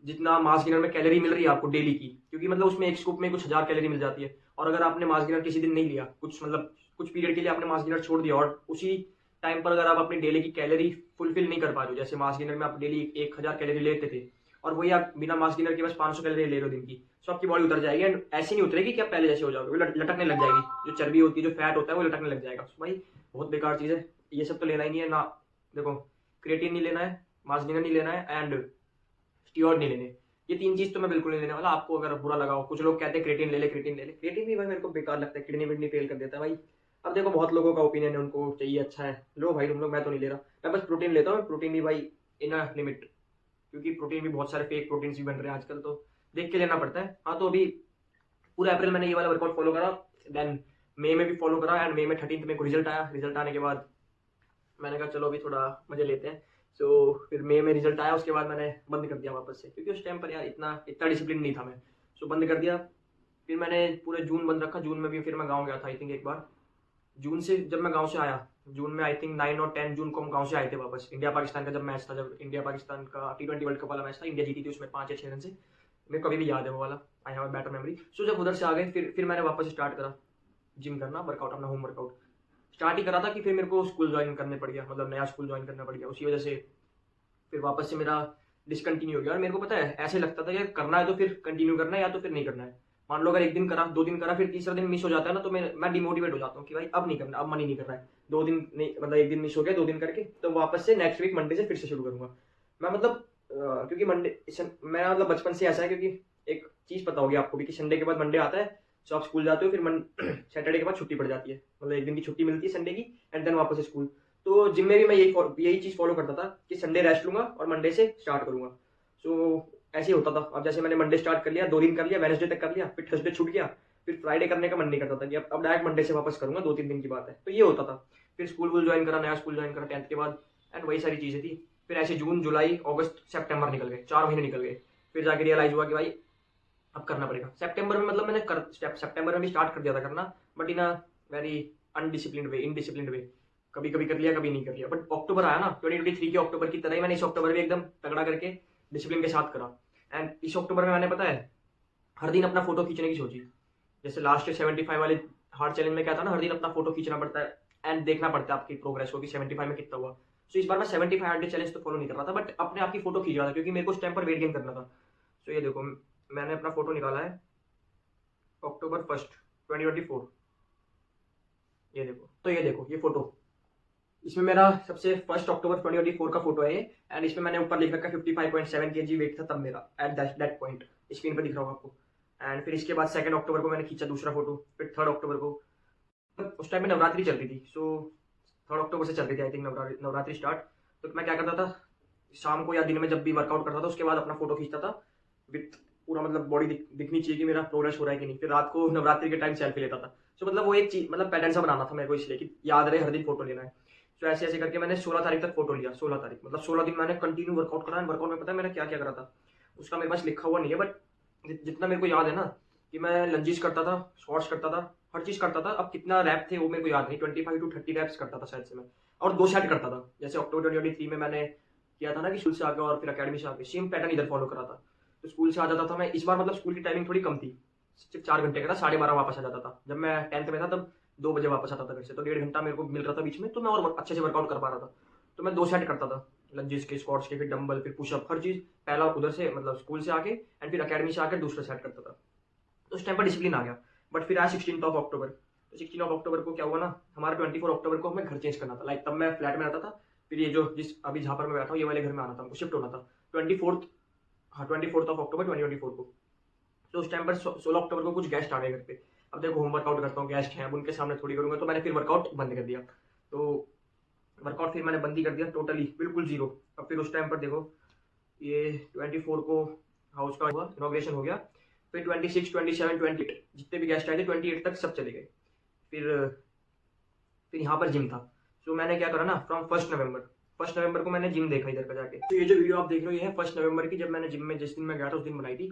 जितना मास गेनर में कैलोरी मिल रही है आपको डेली की, क्योंकि मतलब उसमें एक स्कूप में कुछ 1000 कैलोरी मिल जाती है, और अगर आपने मास गेनर किसी दिन नहीं लिया, कुछ पीरियड के लिए आपने मास गेनर छोड़ दिया, और उसी टाइम पर अगर आप अपनी डेली की कैलोरी फुलफिल नहीं कर पा रहे हो, जैसे मास गेनर में आप डेली 1000 कैलोरी लेते थे, और वही आप बिना मास गेनर के बस 500 कैलोरी ले रहे हो दिन की, तो आपकी बॉडी उतर जाएगी। एंड ऐसी नहीं उतरेगी कि आप पहले जैसे हो जाओगे, वो लटकने लग जाएगी। जो चर्बी होती है, जो फैट होता है, वो लटकने लग जाएगा। भाई बहुत बेकार चीज़ है, ये सब तो लेना ही नहीं है ना। देखो, क्रिएटिन नहीं लेना है, मास गेनर नहीं लेना है, एंड स्टीरॉयड नहीं लेने। ये 3 चीज तो मैं बिल्कुल नहीं लेने वाला। आपको अगर बुरा लगा हो, कुछ लोग कहते हैं क्रिएटिन ले ले, क्रिएटिन ले ले, क्रिएटिन भी भाई मेरे को बेकार लगता है, किडनी विडनी फेल कर देता है भाई। अब देखो, बहुत लोगों का ओपिनियन है, उनको चाहिए अच्छा है, लो भाई तुम लोग, मैं तो नहीं ले रहा। मैं बस प्रोटीन लेता हूँ, प्रोटीन भी भाई इन अ लिमिट, क्योंकि प्रोटीन भी बहुत सारे फेक प्रोटीन भी बन रहे हैं आजकल, तो देख के लेना पड़ता है। हाँ, तो अभी पूरा अप्रैल मैंने ये वाला वर्कआउट फॉलो करा, देन मई में भी फॉलो करा, एंड मई में 13 में को रिजल्ट आया। रिजल्ट आने के बाद मैंने कहा चलो अभी थोड़ा मजे लेते हैं। फिर मई में रिजल्ट आया, उसके बाद मैंने बंद कर दिया वापस से, क्योंकि उस टाइम पर यार इतना डिसिप्लिन नहीं था मैं। बंद कर दिया। फिर मैंने पूरे जून बंद रखा। जून में भी फिर मैं गाँव गया था, आई थिंक एक बार। जून से जब मैं गाँव से आया, जून में आई थिंक 9 और 10 जून को हम गाँव से आए थे वापस। इंडिया पाकिस्तान का जब मैच था, जब इंडिया पाकिस्तान का T20 वर्ल्ड कप वाला मैच था, इंडिया जीती थी उसमें 5 या 6 रन से। मेरे को अभी भी याद है वो वाला, I have a better memory. जब उधर से आ गए, फिर मैंने वापस स्टार्ट करा जिम करना, वर्कआउट, अपना होम वर्कआउट स्टार्ट ही करा था कि फिर मेरे को स्कूल ज्वाइन करने पड़ गया, मतलब नया स्कूल ज्वाइन करना पड़ गया। उसी वजह से फिर वापस से मेरा डिसकंटिन्यू हो गया। और मेरे को पता है, ऐसे लगता था यार करना है तो फिर कंटिन्यू करना है, या तो फिर नहीं करना है। मान लो अगर एक दिन करा, 2 दिन करा, फिर तीसरा दिन मिस हो जाता है ना, तो मैं डिमोटिवेट हो जाता हूँ कि भाई अब नहीं करना, अब मन ही नहीं कर रहा है। 2 दिन नहीं, मतलब एक दिन मिस हो गया, 2 दिन करके, तो वापस से नेक्स्ट वीक मंडे से फिर से शुरू करूंगा मैं। मतलब क्योंकि मेरा मतलब बचपन से ऐसा है, क्योंकि एक चीज पता होगी आपको भी कि संडे के बाद मंडे आता है, तो आप स्कूल जाते हो, फिर सैटरडे के बाद छुट्टी पड़ जाती है, मतलब एक दिन की छुट्टी मिलती है संडे की, एंड देन वापस स्कूल। तो जिम में भी मैं यही चीज फॉलो करता था कि संडे रेस्ट लूंगा और मंडे से स्टार्ट करूंगा। ऐसे ही होता था। अब जैसे मैंने मंडे स्टार्ट कर लिया, 2 दिन कर लिया, वेडनेसडे तक कर लिया, फिर थर्सडे छूट गया, फिर फ्राइडे करने का मन नहीं करता था कि अब डायरेक्ट मंडे से वापस करूंगा, 2-3 दिन की बात है। तो ये होता था। फिर स्कूल ज्वाइन करा, नया स्कूल ज्वाइन करा 10th के बाद, एंड वही सारी चीजें थी। फिर ऐसे जून, जुलाई, अगस्त, सितंबर निकल गए, 4 महीने निकल गए। फिर जाके रियलाइज हुआ कि भाई अब करना पड़ेगा। सितंबर में मतलब मैंने सितंबर में भी स्टार्ट कर दिया था करना, but in a very indisciplined way. कभी कभी कर लिया, कभी नहीं कर लिया। बट अक्टूबर आया ना, 2023 के अक्टूबर की तरह ही मैंने इस अक्टूबर भी एकदम तगड़ा करके डिसिप्लिन के साथ करा। एंड इस अक्टूबर में मैंने, पता है, हर दिन अपना फोटो खींचने की सोची। जैसे लास्ट 75 वाले हार्ड चैलेंज में क्या था ना, हर दिन अपना फोटो खींचना पड़ता है एंड देखना पड़ता है आपकी प्रोग्रेस को कि 75 में कितना हुआ। इस बार मैं 75 हार्ड चैलेंज तो फॉलो नहीं कर रहा था, बट अपने आप की फोटो खींच रहा था, क्योंकि मेरे को उस टाइम पर वेट गेन करना था। ये देखो, मैंने अपना फोटो निकाला है अक्टूबर 1, 2024। ये देखो, तो ये देखो ये फोटो, इसमें मेरा सबसे 1 अक्टूबर 2024 का फोटो है। एंड इसमें मैंने ऊपर लिख रखा 55.7 kg वेट था तब मेरा, एट दैट पॉइंट। स्क्रीन पर दिख रहा होगा आपको। एंड फिर इसके बाद 2 अक्टूबर को मैंने खींचा दूसरा फोटो। फिर 3 अक्टूबर को, उस टाइम में नवरात्रि चल रही थी, 3 अक्टूबर से चल रही थी आई थिंक नवरात्रि स्टार्ट। तो मैं क्या करता था, शाम को या दिन में जब भी वर्कआउट करता था, उसके बाद अपना फोटो खींचता था विथ पूरा, मतलब बॉडी दिखनी चाहिए कि मेरा प्रोग्रेस हो रहा है कि नहीं। फिर रात को नवरात्रि के टाइम सेल्फी लेता था। मतलब वो एक चीज, मतलब पैटर्न सा बनाना था मेरे को, इसलिए कि याद रहे हर दिन फोटो लेना है। ऐसे ऐसे करके मैंने 16 तारीख तक फोटो लिया। 16 तारीख मतलब 16 दिन मैंने कंटिन्यू वर्कआउट करा। वर्कआउट में पता है मैंने क्या क्या करा था, उसका मेरे पास लिखा हुआ नहीं है, बट जितना मेरे को याद है ना, कि मैं लंजिस करता था, स्क्वाट्स करता था, हर चीज करता था। अब कितना रैप थे वो मेरे को याद नहीं, 25 to 30 रैप्स करता था शायद से मैं, और 2 सेट करता था। जैसे अक्टूबर 2023 में मैंने किया था ना कि स्कूल से आके और फिर अकेडमी से आके, सेम पैटर्न इधर फॉलो करा था। तो स्कूल से आ जाता था मैं। इस बार मतलब स्कूल की टाइमिंग थोड़ी कम थी, सिर्फ 4 घंटे का था, 12:30 वापस आ जाता था। जब मैं 10th में था तब 2 बजे वापस आता था घर से, तो 1.5 घंटा मेरे को मिल रहा था बीच में, तो मैं और अच्छे से वर्कआउट कर पा रहा था। तो मैं 2 सेट करता था, लंजेस के, स्क्वाट्स के, फिर डंबल, फिर पुशअप, हर चीज पहला उधर से, मतलब स्कूल से आके, एंड फिर अकेडमी से आकर दूसरा सेट करता था। तो उस टाइम पर डिसिप्लिन आ गया। बट फिर आया 16 अक्टूबर। तो 16 अक्टूबर को क्या हुआ ना, हमारा 24 अक्टूबर को हमें घर चेंज करना था। लाइक तब मैं फ्लैट में रहता था, फिर ये जो जिस अभी जहाँ पर मैं बैठा हूँ ये वाले घर में आना था, हमको शिफ्ट होना था 24 अक्टूबर 2024 को। तो उस टाइम पर 16 अक्टूबर को कुछ गेस्ट आ गए घर पे। अब अब देखो होम वर्कआउट करता हूँ, गेस्ट हैं, अब उनके सामने थोड़ी करूंगा, तो मैंने फिर वर्कआउट बंद कर दिया। तो वर्कआउट फिर मैंने बंद ही कर दिया, टोटली बिल्कुल जीरो। अब फिर उस टाइम पर देखो ये 24 को हाउस का हुआ, इनॉग्रेशन हो गया, फिर 26, 27, 28 जितने भी गेस्ट आए थे 28 तक सब चले गए। फिर यहाँ पर जिम था, तो मैंने क्या करा ना, फ्रॉम 1 नवंबर को मैंने जिम देखा इधर का जाके। तो ये जो वीडियो आप देख रहे हो ये है 1 नवंबर की, जब मैंने जिम में जिस दिन मैं गया था उस दिन बनाई थी।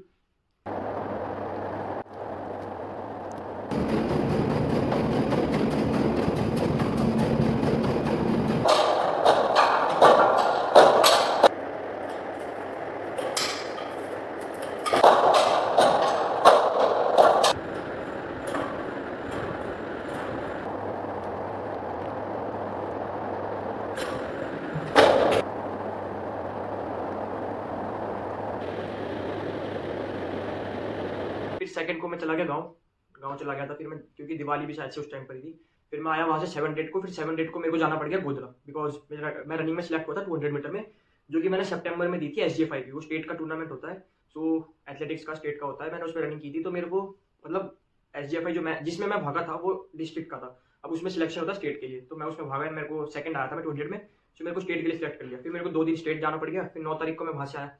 फिर सेकंड को मैं चला गया गाँव चला गया था फिर मैं, क्योंकि दिवाली भी शायद से उस टाइम पर ही थी। फिर मैं आया वहाँ से 7 डेट को, फिर 7 डेट को मेरे को जाना पड़ गया गोधरा, बिकॉज मैं रनिंग में सिलेक्ट हुआ था 200 मीटर में, जो कि मैंने सितंबर में दी थी SGFI की। वो स्टेट का टूर्नामेंट होता है, सो एथलेटिक्स का स्टेट का होता है। मैंने उस पर रनिंग की थी, तो मेरे को मतलब SGFI जिसमें मैं भागा था वो डिस्ट्रिक्ट का था। अब उसमें सिलेक्शन होता है स्टेट के लिए, तो मैं उसमें भागा, मेरे को सेकंड आया था मैं 200 में, तो मेरे को स्टेट के लिए सिलेक्ट कर लिया। फिर मेरे को 2 दिन स्टेट जाना पड़ गया, फिर 9 तारीख को मैं वहाँ से आया।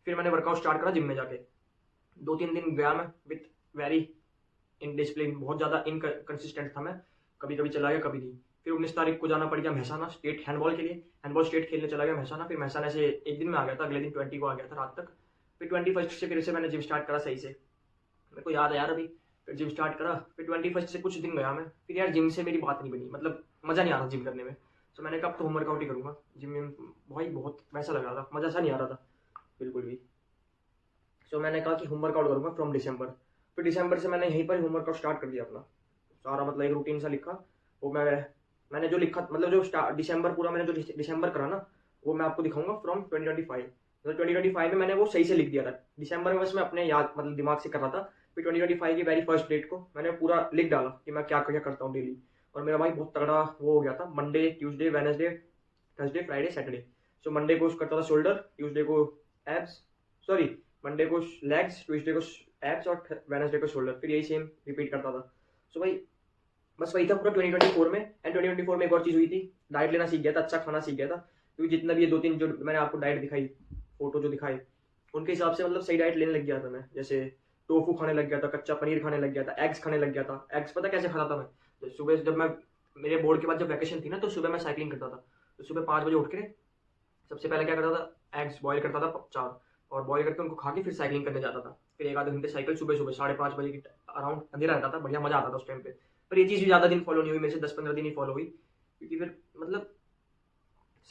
फिर मैंने वर्कआउट स्टार्ट करा जिम में जाके, 2-3 दिन गया मैं विथ वेरी इनडिसिप्लिन, बहुत ज़्यादा इनकंसिस्टेंट था मैं, कभी कभी चला गया कभी नहीं। फिर 19 तारीख को जाना पड़ गया महसाना स्टेट हैंडबॉल के लिए, हैंडबॉल स्टेट खेलने चला गया महसाना। फिर महसाना से एक दिन में आ गया था, अगले दिन 20 को आ गया था रात तक। फिर 21 से फिर से मैंने जिम स्टार्ट करा सही से, मेरे को याद है यार अभी। फिर जिम स्टार्ट करा, फिर 21 से कुछ दिन गया मैं, फिर यार जिम से मेरी बात नहीं बनी, मतलब मज़ा नहीं आ रहा जिम करने में। तो मैंने कहा अब तो होम वर्कआउट ही करूँगा। जिम में भाई बहुत वैसा लग रहा था, मज़ा सा नहीं आ रहा था बिल्कुल भी। सो मैंने कहा कि होम वर्कआउट करूँगा फ्रॉम दिसंबर। फिर दिसंबर से मैंने यहीं पर होम वर्कआउट स्टार्ट कर दिया अपना सारा, मतलब एक रूटीन सा लिखा। वो मैंने जो लिखा, मतलब जो दिसंबर पूरा मैंने जो दिसंबर करा ना, वो मैं आपको दिखाऊंगा फ्रॉम 2025। मतलब 2025 में मैंने वो सही से लिख दिया था, दिसंबर में बस मैं अपने याद मतलब दिमाग से कर रहा था। फिर 2025 की वेरी फर्स्ट डेट को मैंने पूरा लिख डाला कि मैं क्या क्या करता हूँ डेली। और मेरा भाई बहुत तगड़ा वो हो गया था, Monday, Tuesday, Wednesday, Thursday, Friday, Saturday. So Monday को करता था शोल्डर, ट्यूसडे को एब्स, सॉरी मंडे को लेग्स, ट्यूसडे को एब्स और वेडनेसडे को शोल्डर, फिर यही सेम रिपीट करता था। सो भाई बस वही था पूरा 2024 में। एंड 2024 में एक और चीज़ हुई थी, डाइट लेना सीख गया था, अच्छा खाना सीख गया था। क्योंकि जितना भी ये 2-3 जो मैंने आपको डाइट दिखाई, फोटो जो दिखाई, उनके हिसाब से मतलब सही डाइट लेने लग गया था मैं। जैसे टोफू खाने लग गया था, कच्चा पनीर खाने लग गया था, एग्स खाने लग गया था। एग्स पता कैसे खाता था मैं, सुबह जब मैं, मेरे बोर्ड के बाद जब वैकेशन थी ना, तो सुबह मैं साइकिलिंग करता था। तो सुबह 5 बजे उठ के सबसे पहले क्या करता था, एग्स बॉईल करता था 4, और बॉईल करके उनको खा के फिर साइकिलिंग करने जाता था। फिर 1 आधे घंटे साइकिल, सुबह 5:30 बजे के अराउंड, अंधेरा रहता था, बढ़िया मजा आता था उस टाइम पे। पर ये चीज़ भी ज़्यादा दिन फॉलो नहीं हुई मेरे से, 10-15 दिन ही फॉलो हुई। क्योंकि फिर मतलब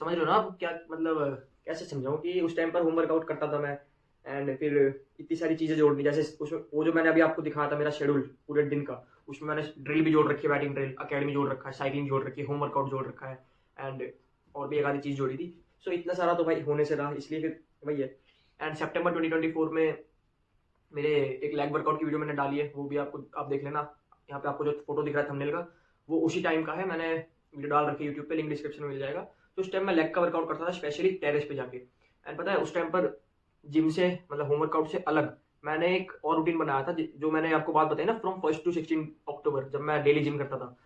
समझ लो ना आप क्या, मतलब कैसे समझाऊँ कि उस टाइम पर होम वर्कआउट करता था मैं, एंड फिर इतनी सारी चीज़ें जोड़ दी। जैसे उसमें वो जो मैंने अभी आपको दिखाया था मेरा शेड्यूल पूरे दिन का, उसमें मैंने ड्रिल भी जोड़ रखी है, बैटिंग ड्रिल, अकेडमी जोड़ रखा है, साइकिलिंग जोड़ रखी है, होम वर्कआउट जोड़ रखा है, एंड और भी एक आधी चीज़ जोड़ी थी। सो इतना सारा तो भाई होने से रहा, इसलिए फिर वही है। एंड सितंबर 2024 में मेरे एक लेग वर्कआउट की वीडियो मैंने डाली है, वो भी आप देख लेना। यहाँ पे आपको जो फोटो दिख रहा है थंबनेल का, वो उसी टाइम का है, मैंने वीडियो डाल रखी है यूट्यूब पे, लिंक डिस्क्रिप्शन में मिल जाएगा। तो उस टाइम मैं लेग का वर्कआउट करता था, स्पेशली टेरेस पे जाके। एंड पता है उस टाइम पर जिम से, मतलब होम वर्कआउट से अलग मैंने एक और रूटीन बनाया था, जो मैंने आपको बात बताई ना, फ्रॉम 1 to 16 अक्टूबर, जब मैं डेली जिम करता था।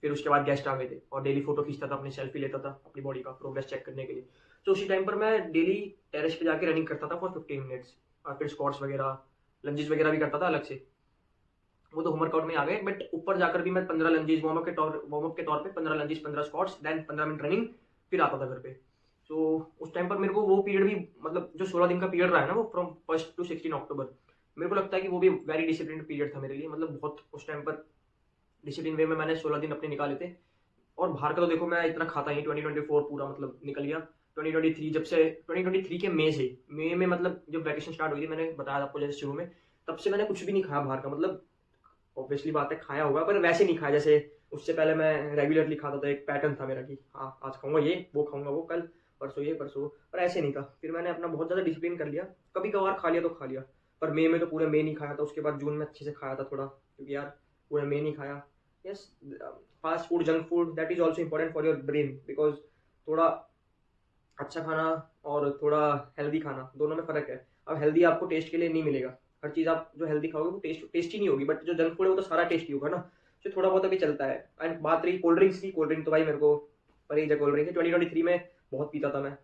फिर उसके बाद गेस्ट आ गए थे और डेली फोटो खींचता था, अपनी सेल्फी लेता था अपनी बॉडी का प्रोग्रेस चेक करने के लिए। तो उसी टाइम पर मैं डेली टेरेस पे जाके रनिंग करता था फॉर 15 मिनट्स, और फिर स्क्वाट्स वगैरह, लंजेस वगैरह भी करता था अलग से। वो तो होम वर्कआउट में आ गए, बट ऊपर जाकर भी मैं 15 लंजेस वार्म अप के तौर पे 15 lunges, 15 squats, then 15 minute running, फिर आता था घर पे। तो उस टाइम पर मेरे को वो पीरियड भी, मतलब जो 16 दिन का पीरियड रहा है ना, वो फ्रॉम 1 to 16 अक्टूबर, मेरे को लगता है कि वो भी वेरी डिसिप्लिन पीरियड था मेरे लिए। मतलब बहुत उस टाइम पर डिसिप्लिन वे में मैंने 16 दिन अपने निकाले थे। और बाहर का तो देखो मैं इतना खाता ही, 2024 पूरा मतलब निकल गया। 2023 जब से, 2023 के मई में मतलब जब वैकेशन स्टार्ट हुई थी, मैंने बताया आपको जैसे शुरू में, तब से मैंने कुछ भी नहीं खाया बाहर का। मतलब ऑब्वियसली बात है खाया होगा, पर वैसे नहीं खाया जैसे उससे पहले मैं रेगुलरली खाता था। एक पैटर्न था मेरा कि हाँ आज खाऊंगा ये, वो खाऊंगा वो, कल परसों ये, परसों, पर ऐसे नहीं था। फिर मैंने अपना बहुत ज़्यादा डिसिप्लिन कर लिया, कभी कभार खा लिया तो खा लिया, पर मई में तो पूरे मई नहीं खाया था। उसके बाद जून में अच्छे से खाया था थोड़ा, क्योंकि यार पूरे मई नहीं खाया। Yes, fast food, junk food, that is also important for your brain, because थोड़ा अच्छा खाना और थोड़ा हेल्दी खाना, दोनों में फ़र्क है। अब हेल्दी आपको टेस्ट के लिए नहीं मिलेगा, हर चीज़ आप जो हेल्दी खाओगे वो टेस्टी नहीं होगी, बट जो जंक फूड है वो तो सारा टेस्टी होगा ना। तो थोड़ा बहुत अभी चलता है। एंड बात रही कोल्ड ड्रिंक्स की, कोल्ड ड्रिंक तो भाई मेरे को परहेज है कोल्ड ड्रिंक है। 2023 में बहुत पीता था मैं।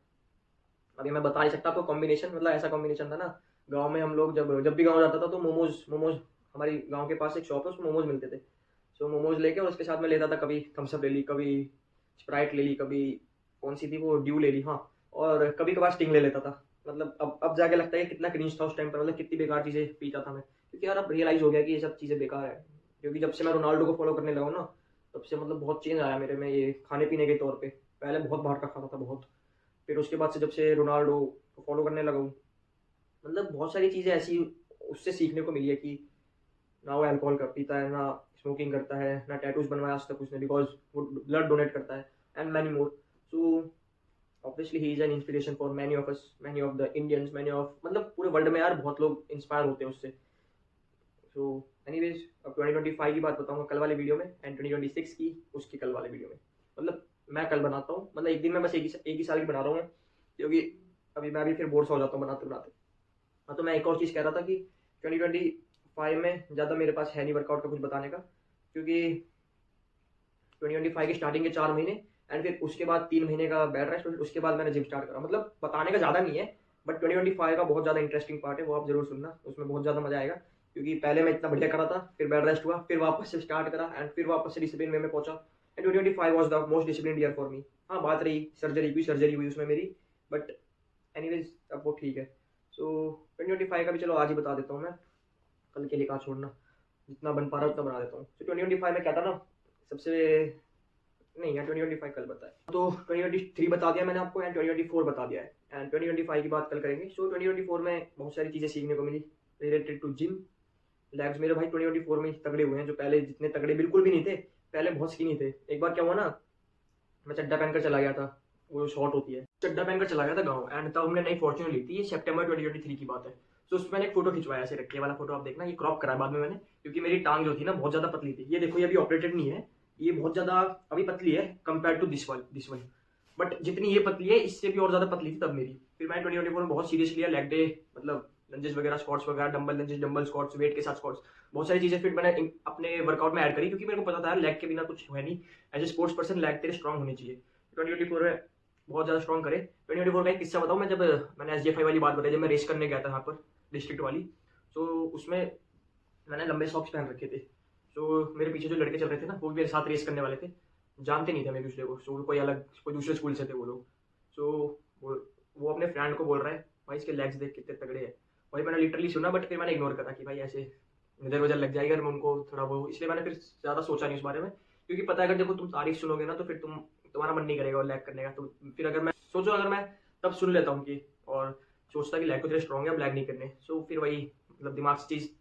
अभी मैं बता नहीं सकता आपको कॉम्बिनेशन, मतलब ऐसा कॉम्बिनेशन था ना। गाँव में हम लोग जब जब भी गाँव जाता था तो मोमोज मोमोज हमारी गाँव के पास एक शॉप है, उसमें मोमोज मिलते थे। सो मोमोज लेके और उसके साथ में लेता था, कभी थम्स अप ले ली, कभी स्प्राइट ले ली, कभी कौन सी थी वो ड्यू ले ली, हाँ। और कभी कभार स्टिंग ले लेता था। मतलब अब जाके लगता है कि कितना क्रिंज था उस टाइम पर, मतलब कितनी बेकार चीज़ें पीता था मैं। क्योंकि यार अब रियलाइज़ हो गया कि ये सब चीज़ें बेकार है। क्योंकि जब से मैं रोनाल्डो को फॉलो करने लगा हूँ ना, तब से मतलब बहुत चेंज आया मेरे में ये खाने पीने के तौर पे। पहले बहुत बाहर का खाता था बहुत। फिर उसके बाद से जब से रोनाल्डो को फॉलो करने लगा हूँ, मतलब बहुत सारी चीज़ें ऐसी उससे सीखने को मिली है कि ना वो अल्कोहल का पीता है, ना स्मोकिंग करता है, ना टैटूज बनवाया आज तक उसने, बिकॉज वो ब्लड डोनेट करता है and many more. So obviously he is an inspiration for many of us, many of the Indians, many of मतलब पूरे वर्ल्ड में यार बहुत लोग इंस्पायर होते हैं उससे। सो एनीवेज, अब 2025 की बात बताऊंगा कल वाले वीडियो में, एंड 2026 की उसकी कल वाले वीडियो में। मतलब मैं कल बनाता हूँ, मतलब एक दिन में बस एक ही साल की बना रहा हूँ मैं, क्योंकि अभी मैं भी फिर बोर सा हो जाता हूँ बनाते बनाते। हाँ, तो मैं एक और चीज़ कह रहा था कि 2025 में ज़्यादा मेरे पास है नहीं वर्कआउट का कुछ बताने का, क्योंकि 2025 के स्टार्टिंग के 4 महीने एंड फिर उसके बाद 3 महीने का बेड रेस्ट, उसके बाद मैंने जिम स्टार्ट करा। मतलब बताने का ज़्यादा नहीं है, बट 2025 का बहुत ज़्यादा इंटरेस्टिंग पार्ट है, वो आप जरूर सुनना, उसमें बहुत ज़्यादा मजा आएगा। क्योंकि पहले मैं इतना बढ़िया करा था, फिर बेड रेस्ट हुआ, फिर वापस से स्टार्ट करा एंड फिर वापस से डिसिप्लिन में पहुंचा। And 2025 was the most discipline year for me. हाँ, बात रही सर्जरी हुई उसमें मेरी, बट एनीवेज अब वो ठीक है। सो 2025 का भी चलो आज ही बता देता हूँ मैं, कल के लिए कहाँ छोड़ना, जितना बन पा रहा है उतना बना देता हूँ। तो 2025 में क्या था ना, सबसे नहीं यार 2025 कल बताया, तो 2023 बता दिया मैंने आपको एंड 2024 बता दिया है, एंड 2025 की बात कल करेंगे। सो 2024 में बहुत सारी चीज़ें सीखने को मिली रिलेटेड टू जिम। लेग्स मेरे भाई 2024 में तगड़े हुए हैं, जो पहले जितने तगड़े बिल्कुल भी नहीं थे। पहले बहुत स्किनी थे। एक बार क्या हुआ ना, मैं चड्डा पहनकर चला गया था, वो शॉर्ट होती है, चड्डा पहनकर चला गया था गाँव, एंड तब हमने नई फॉर्च्यूनर ली थी, ये सितंबर 2023 की बात है। तो उसमें मैंने एक फोटो खिंचवाया, ऐसे रखे वाला फोटो आप देखना, ये क्रॉप करा बाद में मैंने, क्योंकि मेरी टांग जो थी ना बहुत ज्यादा पतली थी। ये देखो, ये अभी ऑपरेटेड नहीं है, ये बहुत ज्यादा अभी पतली है compare to this one. But जितनी ये पतली है इससे भी और ज्यादा पतली थी तब मेरी। फिर मैंने 2024 में बहुत सीरियस लिया लेग डे, मतलब लंजेस वगैरह, स्क्वाट्स वगैरह, dumbbell lunges, dumbbell squats, weight के साथ स्क्वाट्स, बहुत सारी चीजें फिर मैंने अपने वर्कआउट में ऐड करी, क्योंकि मेरे को पता था लेग के बिना कुछ है नहीं। As a sports person leg तेरे स्ट्रॉन्ग होनी चाहिए। 2024 में बहुत ज़्यादा स्ट्रॉन्ग करे। 2024 का एक किस्सा बताऊँ मैं, जब मैंने SJ5 वाली बात बताई, जब मैं रेस करने गया था यहाँ पर डिस्ट्रिक्ट वाली, तो उसमें मैंने लंबे सॉक्स पहन रखे थे। तो मेरे पीछे जो लड़के चल रहे थे ना, वो भी मेरे साथ रेस करने वाले थे, जानते नहीं थे मैं दूसरे को। सो कोई अलग, कोई दूसरे स्कूल से थे वो लोग। सो वो अपने फ्रेंड को बोल रहा है, भाई इसके लेग्स देख कितने तगड़े हैं। भाई मैंने लिटरली सुना, बट फिर मैंने इग्नोर करा कि भाई ऐसे नजर वजर लग जाएगी अगर मैं उनको थोड़ा वो, इसलिए मैंने फिर ज़्यादा सोचा नहीं उस बारे में। क्योंकि पता है अगर देखो तुम तारीफ सुनोगे ना, तो फिर तुम्हारा मन नहीं करेगा और लैग करने का। तो फिर अगर मैं सोचो, अगर मैं तब सुन लेता हूँ कि, और सोचता कि लैग तो तेरे स्ट्रॉन्ग है, अब लैग नहीं करने, सो फिर वही मतलब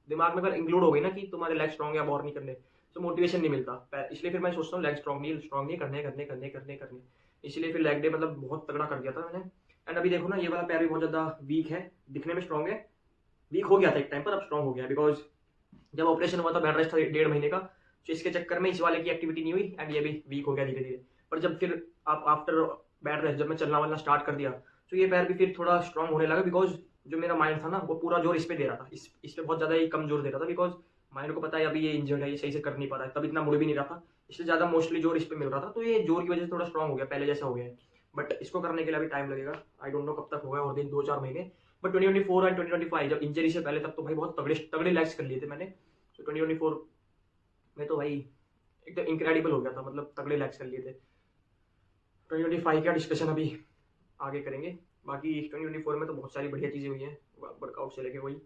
दिमाग में अगर इंक्लूड हो गई ना कि तुम्हारे लैग स्ट्रॉन्ग है अब और नहीं करने, तो मोटिवेशन नहीं मिलता। इसलिए फिर मैं सोचता हूँ लैग स्ट्रॉन्ग नहीं करने करने करने करने करने। इसलिए फिर लैग डे मतलब बहुत तगड़ा कर दिया था मैंने। एंड अभी देखो ना, ये वाला पैर भी बहुत ज़्यादा वीक है, दिखने में स्ट्रॉन्ग है, वीक हो गया था एक टाइम पर, अब स्ट्रॉन्ग हो गया। बिकॉज जब ऑपरेशन हुआ था, बेड रेस्ट था 1.5 महीने का, तो इसके चक्कर में इस वाले की एक्टिविटी नहीं हुई एंड ये भी वीक हो गया धीरे धीरे। पर जब फिर आप आफ्टर बेड रेस्ट जब मैं चलना वलना स्टार्ट कर दिया, तो ये पैर भी फिर थोड़ा स्ट्रॉन्ग होने लगा। बिकॉज जो मेरा माइंड था ना, वो पूरा जोर इस पे दे रहा था, इस पे बहुत ज़्यादा ही कम जोर दे रहा था। बिकॉज माइंड को पता है अभी ये इंजर्ड है, ये सही से कर नहीं पा रहा है, तब इतना मुड़ भी नहीं रहा था, इसलिए ज़्यादा मोस्टली जोर इस पे मिल रहा था। तो ये जोर की वजह से थोड़ा स्ट्रॉन्ग हो गया, पहले जैसा हो गया है। बट इसको करने के लिए अभी टाइम लगेगा, आई डोंट नो कब तक होगा, और दिन 2-4 महीने। बट 2024 एंड 2025 जब इंजरी से पहले, तब तो भाई बहुत तगड़े तगड़े लेग्स कर लिए थे मैंने। तो 2024 में तो भाई एकदम इनक्रेडिबल हो गया था, मतलब तगड़े लेग्स कर लिए थे। 2025 का डिस्कशन अभी आगे करेंगे। बाकी 2024 में तो बहुत सारी बढ़िया चीज़ें हुई हैं वर्कआउट से लेके। वही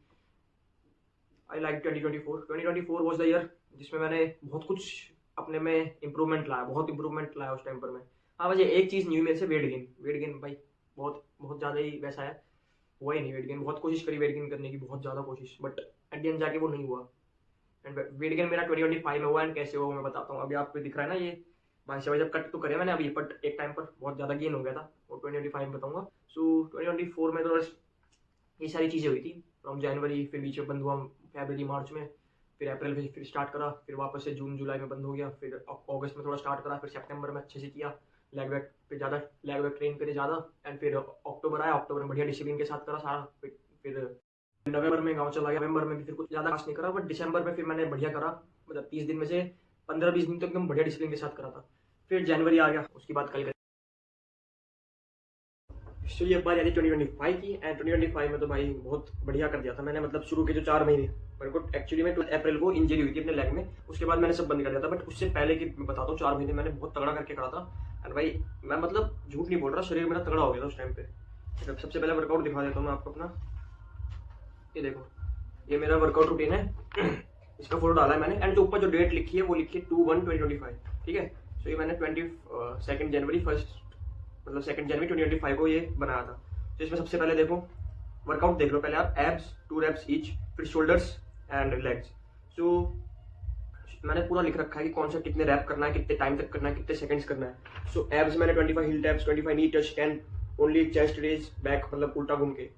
I like 2024 was the year जिसमें मैंने बहुत कुछ अपने में इंप्रूवमेंट लाया, बहुत इंप्रूवमेंट लाया उस टाइम पर मैं। हाँ, वजह एक चीज़ न्यू मेरे से, वेट गेन भाई बहुत बहुत ज़्यादा ही वैसा है, हुआ ही नहीं वेट गेन। बहुत कोशिश करी वेट गेन करने की, बहुत ज़्यादा कोशिश, बट एट द एंड जाके वो नहीं हुआ। एंड वेट गेन मेरा 2025 में हुआ, एंड कैसे हुआ मैं बताता हूँ। अभी आपको दिख रहा है ना ये भाई से, जब कट तो करे मैंने अभी, बट एक टाइम पर बहुत ज़्यादा गेन हो गया था, वो 2025 में बताऊंगा। सो 2024 में तो ये सारी चीज़ें हुई थी फ्रॉम जनवरी, फिर बीच में बंद हुआ फरवरी मार्च में, फिर अप्रैल में फिर स्टार्ट करा, फिर वापस से जून जुलाई में बंद हो गया, फिर अगस्त में थोड़ा स्टार्ट करा, फिर सितंबर में अच्छे से किया लेग बैक, फिर ज़्यादा लेग बैक ट्रेन करे ज़्यादा, एंड फिर अक्टूबर आया, अक्टूबर में बढ़िया डिसिप्लिन के साथ करा सारा। फिर नवंबर में गांव चला गया, नवंबर में भी फिर कुछ ज़्यादा खास नहीं करा, बट दिसंबर में फिर मैंने बढ़िया करा, मतलब 30 दिन में से 15-20 दिन तो एकदम बढ़िया डिसिप्लिन के साथ करा था। फिर जनवरी आ गया, उसकी बात कल करें। तो ये बात यानी 2025 की, एंड 2025 में तो भाई बहुत बढ़िया कर दिया था मैंने, मतलब शुरू के जो 4 महीने मेरे को एक्चुअली में 12 अप्रैल को इंजरी हुई थी अपने लेग में, उसके बाद मैंने सब बंद कर दिया था। बट उससे पहले की मैं बताता हूँ, 4 महीने मैंने बहुत तगड़ा करके करा था। एंड भाई मैं मतलब झूठ नहीं बोल रहा, शरीर मेरा तगड़ा हो गया था उस टाइम पे। सबसे पहले वर्कआउट दिखा देता हूँ मैं आपको अपना। ये देखो, ये मेरा वर्कआउट रूटीन है, इसका फोटो डाला है मैंने, एंड जो ऊपर जो डेट लिखी है वो लिखी है 2/1/2025, ठीक है। सो ये मैंने 2 जनवरी 2025 को ये बनाया था। तो इसमें सबसे पहले देखो वर्कआउट देख लो पहले आप, एब्स 2 reps ईच, फिर शोल्डर्स एंड लेग्स। सो मैंने पूरा लिख रखा है कि कौन सा कितने रैप करना है, कितने टाइम तक करना है, कितने सेकंड्स करना है। सो एब्स मैंने 25 heel taps, 25 knee touch can only chest raise back, मतलब उल्टा घूम के।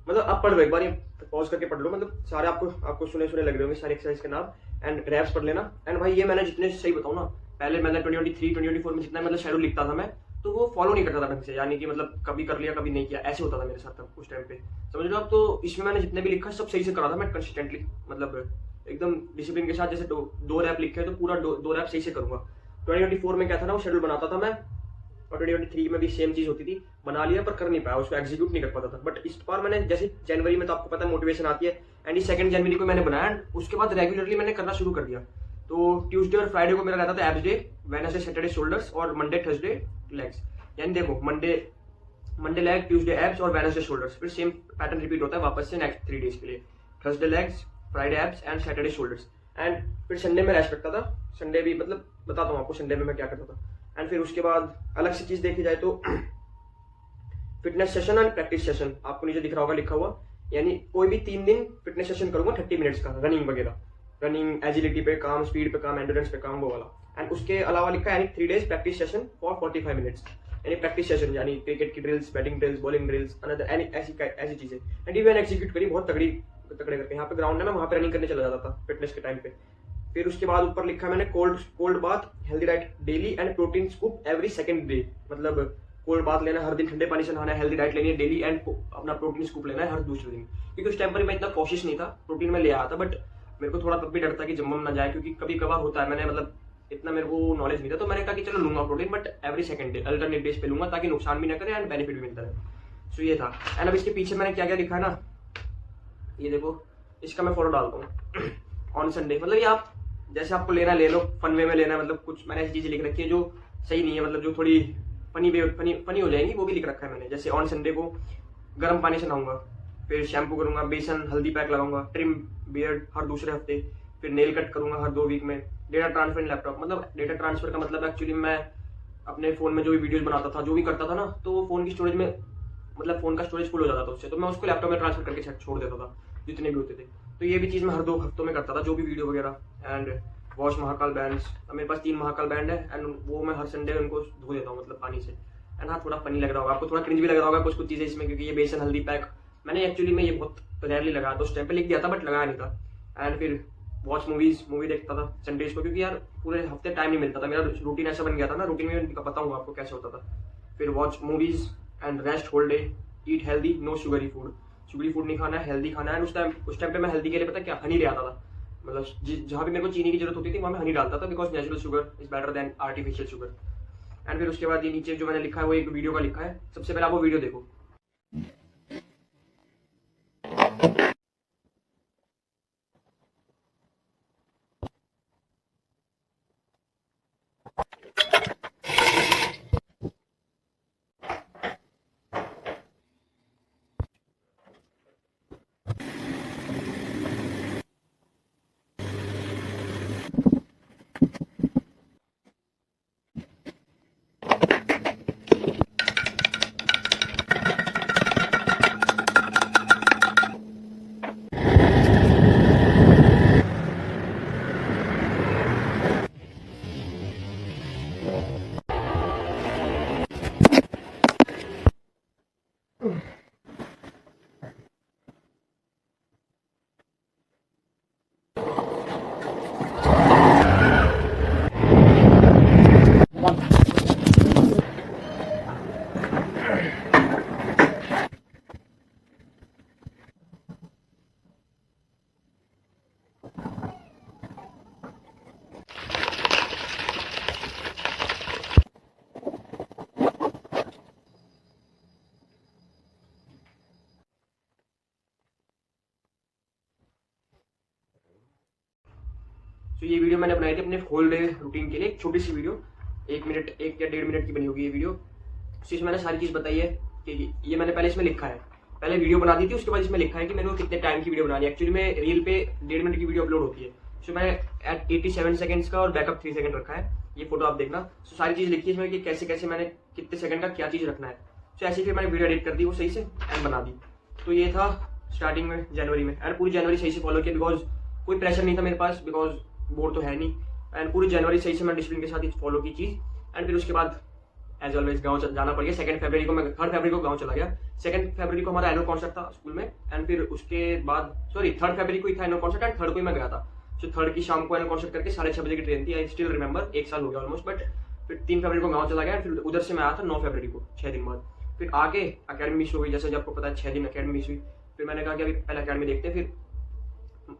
मतलब आप पढ़ लो एक बार, ये पॉज करके पढ़ लो, मतलब सारे आपको सुने लग रहे होंगे सारे एक्सरसाइज के नाम, एंड रैप्स पढ़ लेना। एंड भाई ये मैंने जितने सही बताऊँ ना, पहले मैंने 2023 2024 में जितना मतलब शेड्यूल लिखता था मैं, तो वो फॉलो नहीं करता था ढंग से, यानी कि मतलब कभी कर लिया कभी नहीं किया, ऐसे होता था मेरे साथ तब उस टाइम पे, समझ लो आप। तो इसमें मैंने जितने भी लिखा सब सही से करा था मैं कंसिस्टेंटली, मतलब एकदम डिसिप्लिन के साथ। जैसे 2 रैप लिखे तो पूरा 2 रैप सही से करूंगा। 2024 में क्या था ना, वो शेड्यूल बनाता था मैं, और 2023 में भी सेम चीज होती थी, बना लिया पर कर नहीं पाया, उसको एग्जीक्यूट नहीं कर पाता था। बट इस बार मैंने जैसे जनवरी में तो आपको पता है मोटिवेशन आती है, एंड ये 2 जनवरी को मैंने बनाया, उसके बाद रेगुलरली मैंने करना शुरू कर दिया। तो ट्यूसडे और फ्राइडे को मेरा रहता था abs day, Wednesday Saturday shoulders, और मंडे थर्सडे लेग्स। यानी देखो मंडे लेग, ट्यूसडे एब्स और वेडनेसडे शोल्डर्स, फिर सेम पैटर्न रिपीट होता है वापस से नेक्स्ट 3 डेज के लिए, Thursday legs, Friday abs and Saturday shoulders. And फिर संडे में रेस्ट रखता था, संडे भी मतलब बताता हूँ आपको संडे में मैं क्या करता था। एंड फिर उसके बाद अलग से चीज देखी जाए तो fitness session and practice session, आपको नीचे दिख रहा होगा लिखा हुआ, यानी कोई भी 3 दिन फिटनेस सेशन करूंगा 30 मिनट्स का, रनिंग वगैरह, रनिंग एजिलिटी पे काम, स्पीड पे काम, एंड्योरेंस पे काम, वो वाला। एंड उसके अलावा लिखा है यानी 3 days practice session for 45 minutes, यानी प्रैक्टिस सेशन यानी क्रिकेट की drills, batting drills, bowling drills, another any ऐसी चीजें। एंड ये मैंने एग्जीक्यूट करी बहुत तगड़े करके। यहाँ पे ग्राउंड है, मैं वहाँ पे रनिंग करने चला जाता था फिटनेस के टाइम पे। फिर उसके बाद ऊपर लिखा है मैंने cold bath, healthy diet daily and protein scoop every second day, मतलब कोल्ड बाथ लेना हर दिन, ठंडे पानी से नहाना है, हेल्दी डाइट लेनी है डेली, एंड अपना प्रोटीन स्कूप लेना है हर दूसरे दिन। क्योंकि उस टाइम पर मैं इतना कोशिश नहीं था, प्रोटीन में ले आया था, बट मेरे को थोड़ा तब भी डर था कि जम ना जाए, क्योंकि कभी कभार होता है, मैंने मतलब इतना मेरे को नॉलेज नहीं था, तो मैंने कहा कि चलो लूंगा protein, but every second day alternate days पे लूंगा, ताकि नुकसान भी ना करे एंड बेनिफिट भी मिलता रहे। सो ये था। एंड अब इसके पीछे मैंने क्या क्या लिखा है ना, ये देखो, इसका मैं फोटो डालता हूँ ऑन संडे। मतलब ये आप जैसे आपको लेना ले लो, फन वे में लेना, मतलब कुछ मैंने ऐसी चीजें लिख रखी है जो सही नहीं है, मतलब जो थोड़ी फनी हो जाएंगी, वो भी लिख रखा है मैंने। जैसे ऑन संडे को गर्म पानी से नहाऊंगा, फिर शैम्पू करूंगा, बेसन हल्दी पैक लगाऊंगा, ट्रिम बियर्ड हर दूसरे हफ्ते, फिर नेल कट करूंगा हर 2 वीक में, डेटा ट्रांसफर इन लैपटॉप। मतलब डेटा ट्रांसफर का मतलब एक्चुअली मैं अपने फोन में जो भी वीडियोस बनाता था, जो भी करता था ना, तो वो फोन की स्टोरेज में, मतलब फोन का स्टोरेज फुल हो जाता था उससे, तो मैं उसको लैपटॉप में ट्रांसफर करके छोड़ देता था जितने भी होते थे। तो ये भी चीज मैं हर 2 हफ्तों में करता था, जो भी वीडियो वगैरह। एंड वॉश महाकाल बैंड्स, मेरे पास 3 महाकाल बैंड है, एंड वो मैं हर संडे उनको धो देता हूँ, मतलब पानी से। एंड हाँ, थोड़ा फनी लग रहा होगा आपको, थोड़ा क्रिंज भी लग रहा होगा कुछ चीजें इसमें, क्योंकि ये बेसन हल्दी पैक मैंने एक्चुअली में ये बहुत रेयरली लगाया था, उस टाइम पे लिख दिया था बट लगाया नहीं था। एंड फिर वॉच मूवी देखता था संडेज को, क्योंकि यार पूरे हफ्ते टाइम नहीं मिलता था, मेरा रूटीन ऐसा बन गया था ना, रूटीन में बताऊंगा आपको कैसे होता था। फिर watch movies and rest whole day, eat healthy, no sugary food नहीं खाना है, हेल्दी खाना है। उस टाइम पे मैं हेल्दी के लिए पता क्या, हनी ले आता था, मतलब जहाँ भी मेरे को चीनी की जरूरत होती थी वहाँ मैं हनी डालता था, because natural sugar is better than artificial sugar. And फिर उसके बाद ये नीचे जो मैंने लिखा है वो एक वीडियो का लिखा है, सबसे पहले आप वो वीडियो देखो। तो ये वीडियो मैंने बनाई थी अपने होल डे रूटीन के लिए, एक छोटी सी वीडियो, 1 मिनट 1 या 1.5 मिनट की बनी होगी ये वीडियो। तो इसमें मैंने सारी चीज़ बताई है कि ये मैंने पहले इसमें लिखा है, पहले वीडियो बना दी थी, उसके बाद इसमें लिखा है कि मेरे को कितने टाइम की वीडियो बनानी है। एक्चुअली में रील पे 1.5 मिनट की वीडियो अपलोड होती है, सो मैंने 87 सेकंड्स का और बैकअप 3 सेकंड रखा है। ये फोटो आप देखना। सो सारी चीज़ लिखी है इसमें कि कैसे कैसे मैंने कितने सेकंड का क्या चीज़ रखना है। सो ऐसे फिर मैंने वीडियो एडिट कर दी वो सही से एंड बना दी। तो ये था स्टार्टिंग में जनवरी में, एंड पूरी जनवरी सही से फॉलो किया, बिकॉज कोई प्रेशर नहीं था मेरे पास, बिकॉज बोर्ड तो है नहीं। एंड पूरी जनवरी सही से मैं डिसिप्लिन के साथ ही फॉलो की चीज़। एंड फिर उसके बाद एज ऑलवेज गाँव जाना पड़ गया। 2 फरवरी को मैं 3 फरवरी को गाँव चला गया। 2 फरवरी को हमारा एनुअल कॉन्सर्ट था स्कूल में, एंड फिर उसके बाद 3 फरवरी को ही था एनुअल कॉन्सर्ट, एंड 3 को ही मैं गया था। सो 3 की शाम को एनुअल कॉन्सर्ट करके 6:30 बजे की ट्रेन थी। आई स्टिल रिमेंबर, 1 साल हो गया ऑलमोस्ट। बट फिर 3 फरवरी को गाँव चला गया, फिर उधर से मैं आया था 9 फरवरी को, 6 दिन बाद। फिर आगे अकेडमी मिस हो गई, जैसे आपको पता है 6 दिन अकेडमी मिस हुई। फिर मैंने कहा कि अभी पहले अकेडमी देखते हैं। फिर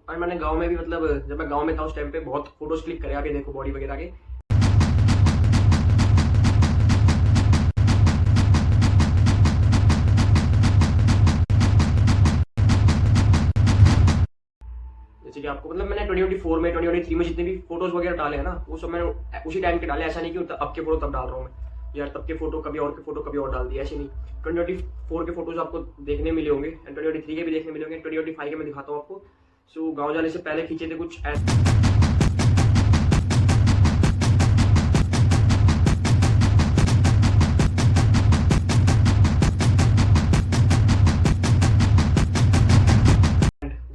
और मैंने गाँव में भी, मतलब जब मैं गाँव में था उस टाइम पे बहुत फोटोज क्लिक करे, आगे देखो बॉडी वगैरह के। जैसे कि आपको, मतलब मैंने 2024 में 2023 में जितने भी फोटोज वगैरह डाले हैं ना, वो सब मैंने उसी टाइम के डाले। ऐसा नहीं कि अब के फोटो तब डाल रहा हूँ मैं, यार तब के फोटो कभी और के फोटो कभी और डाल दिया, ऐसे नहीं। 2024 के फोटोज आपको देखने मिले होंगे, एंड 2023 के भी देखने मिले होंगे, 2025 के मैं दिखाता हूँ आपको। सो गाँव जाने से पहले खींचे थे कुछ